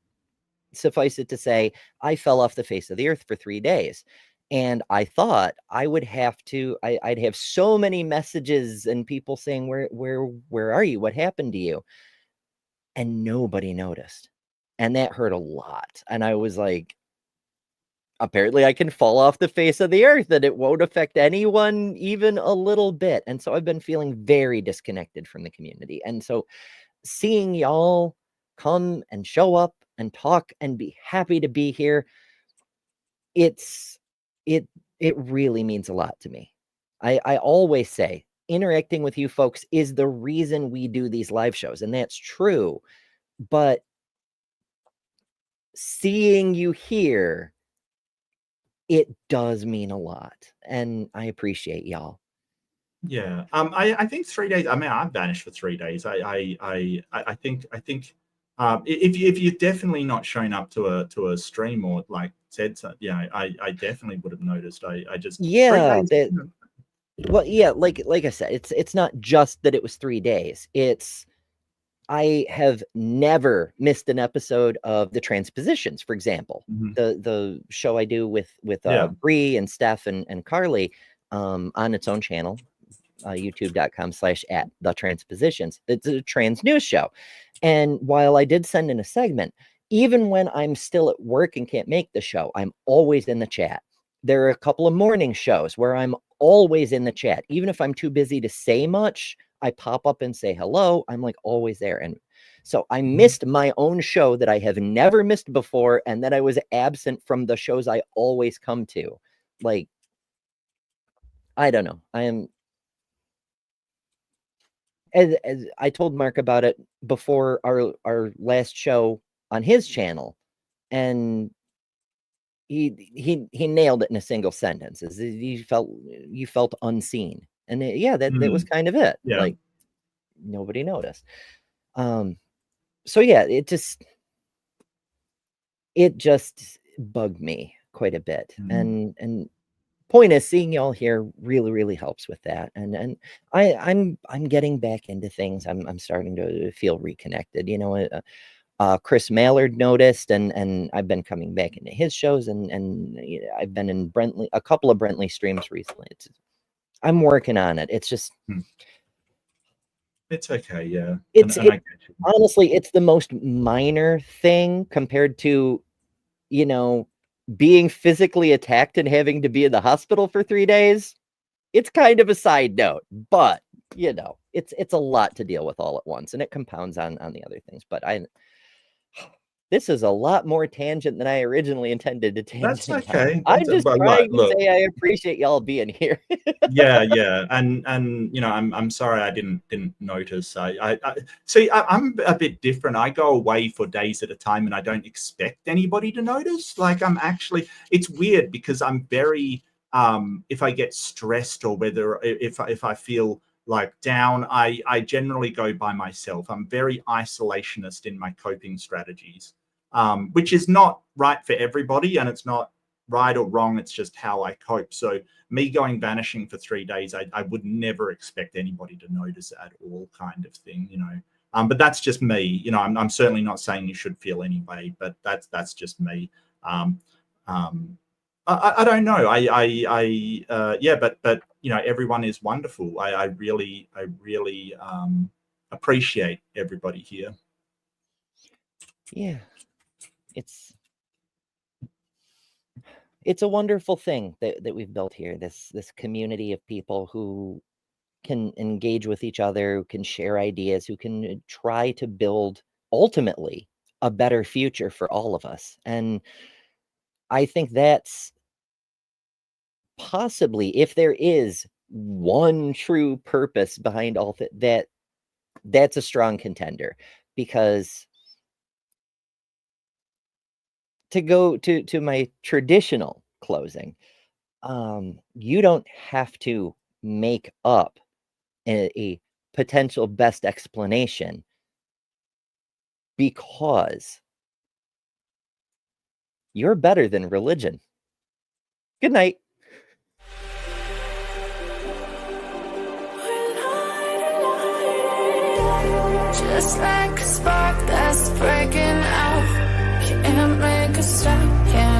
[SPEAKER 1] Suffice it to say, I fell off the face of the earth for 3 days. And I thought I would have to, I'd have so many messages and people saying, where are you? What happened to you? And nobody noticed. And that hurt a lot. And I was like, apparently I can fall off the face of the earth and it won't affect anyone even a little bit. And so I've been feeling very disconnected from the community. And so seeing y'all come and show up and talk and be happy to be here, it really means a lot to me. I always say interacting with you folks is the reason we do these live shows, and that's true. But seeing you here, it does mean a lot, and I appreciate y'all.
[SPEAKER 2] Yeah. I think 3 days. I mean, I've vanished for 3 days. I think if you're definitely not showing up to a stream or like said so, yeah, I definitely would have noticed. I just 3
[SPEAKER 1] Yeah,
[SPEAKER 2] days,
[SPEAKER 1] well, yeah, like I said, it's not just that it was 3 days. It's I have never missed an episode of the Transpositions, for example.
[SPEAKER 2] Mhm.
[SPEAKER 1] The show I do with
[SPEAKER 2] Yeah.
[SPEAKER 1] Bree and Steph and Carly on its own channel, youtube.com/@thetranspositions. It's a trans news show. And while I did send in a segment, even when I'm still at work and can't make the show, I'm always in the chat. There are a couple of morning shows where I'm always in the chat. Even if I'm too busy to say much, I pop up and say hello. I'm like always there. And so I missed my own show that I have never missed before. And then I was absent from the shows I always come to. Like, I don't know. I am, as I told Mark about it before our last show on his channel, and he nailed it in a single sentence. Is you felt unseen, and that was kind of it.
[SPEAKER 2] Yeah.
[SPEAKER 1] Like nobody noticed. So yeah, it just bugged me quite a bit, and point is, seeing y'all here really helps with that, and I'm getting back into things. I'm starting to feel reconnected. You know, Chris Mallard noticed, and I've been coming back into his shows, and you know, I've been in a couple of Brentley streams recently. I'm working on it. It's just.
[SPEAKER 2] It's okay, yeah.
[SPEAKER 1] It's
[SPEAKER 2] And I get you.
[SPEAKER 1] honestly, it's the most minor thing compared to, you know, being physically attacked and having to be in the hospital for 3 days. It's kind of a side note, but you know, it's a lot to deal with all at once, and it compounds on the other things. But this is a lot more tangent than I originally intended to tangent.
[SPEAKER 2] That's okay.
[SPEAKER 1] I'm just
[SPEAKER 2] But
[SPEAKER 1] trying to
[SPEAKER 2] look,
[SPEAKER 1] say I appreciate y'all being here.
[SPEAKER 2] yeah, and you know, I'm sorry I didn't notice. I see. I'm a bit different. I go away for days at a time, and I don't expect anybody to notice. Like it's weird because I'm very if I get stressed or if I feel like down, I generally go by myself. I'm very isolationist in my coping strategies, which is not right for everybody, and it's not right or wrong. It's just how I cope. So me going vanishing for 3 days, I would never expect anybody to notice at all, kind of thing, you know. But that's just me. You know, I'm certainly not saying you should feel any way, but that's just me. I don't know. Yeah, but you know, everyone is wonderful. I really appreciate everybody here.
[SPEAKER 1] Yeah, it's a wonderful thing that we've built here. This community of people who can engage with each other, who can share ideas, who can try to build ultimately a better future for all of us. And I think that's possibly, if there is one true purpose behind all that's a strong contender, because to go to my traditional closing, you don't have to make up a potential best explanation, because you're better than religion. Good night.
[SPEAKER 8] Just like a spark that's breaking out, can't make a stop, can't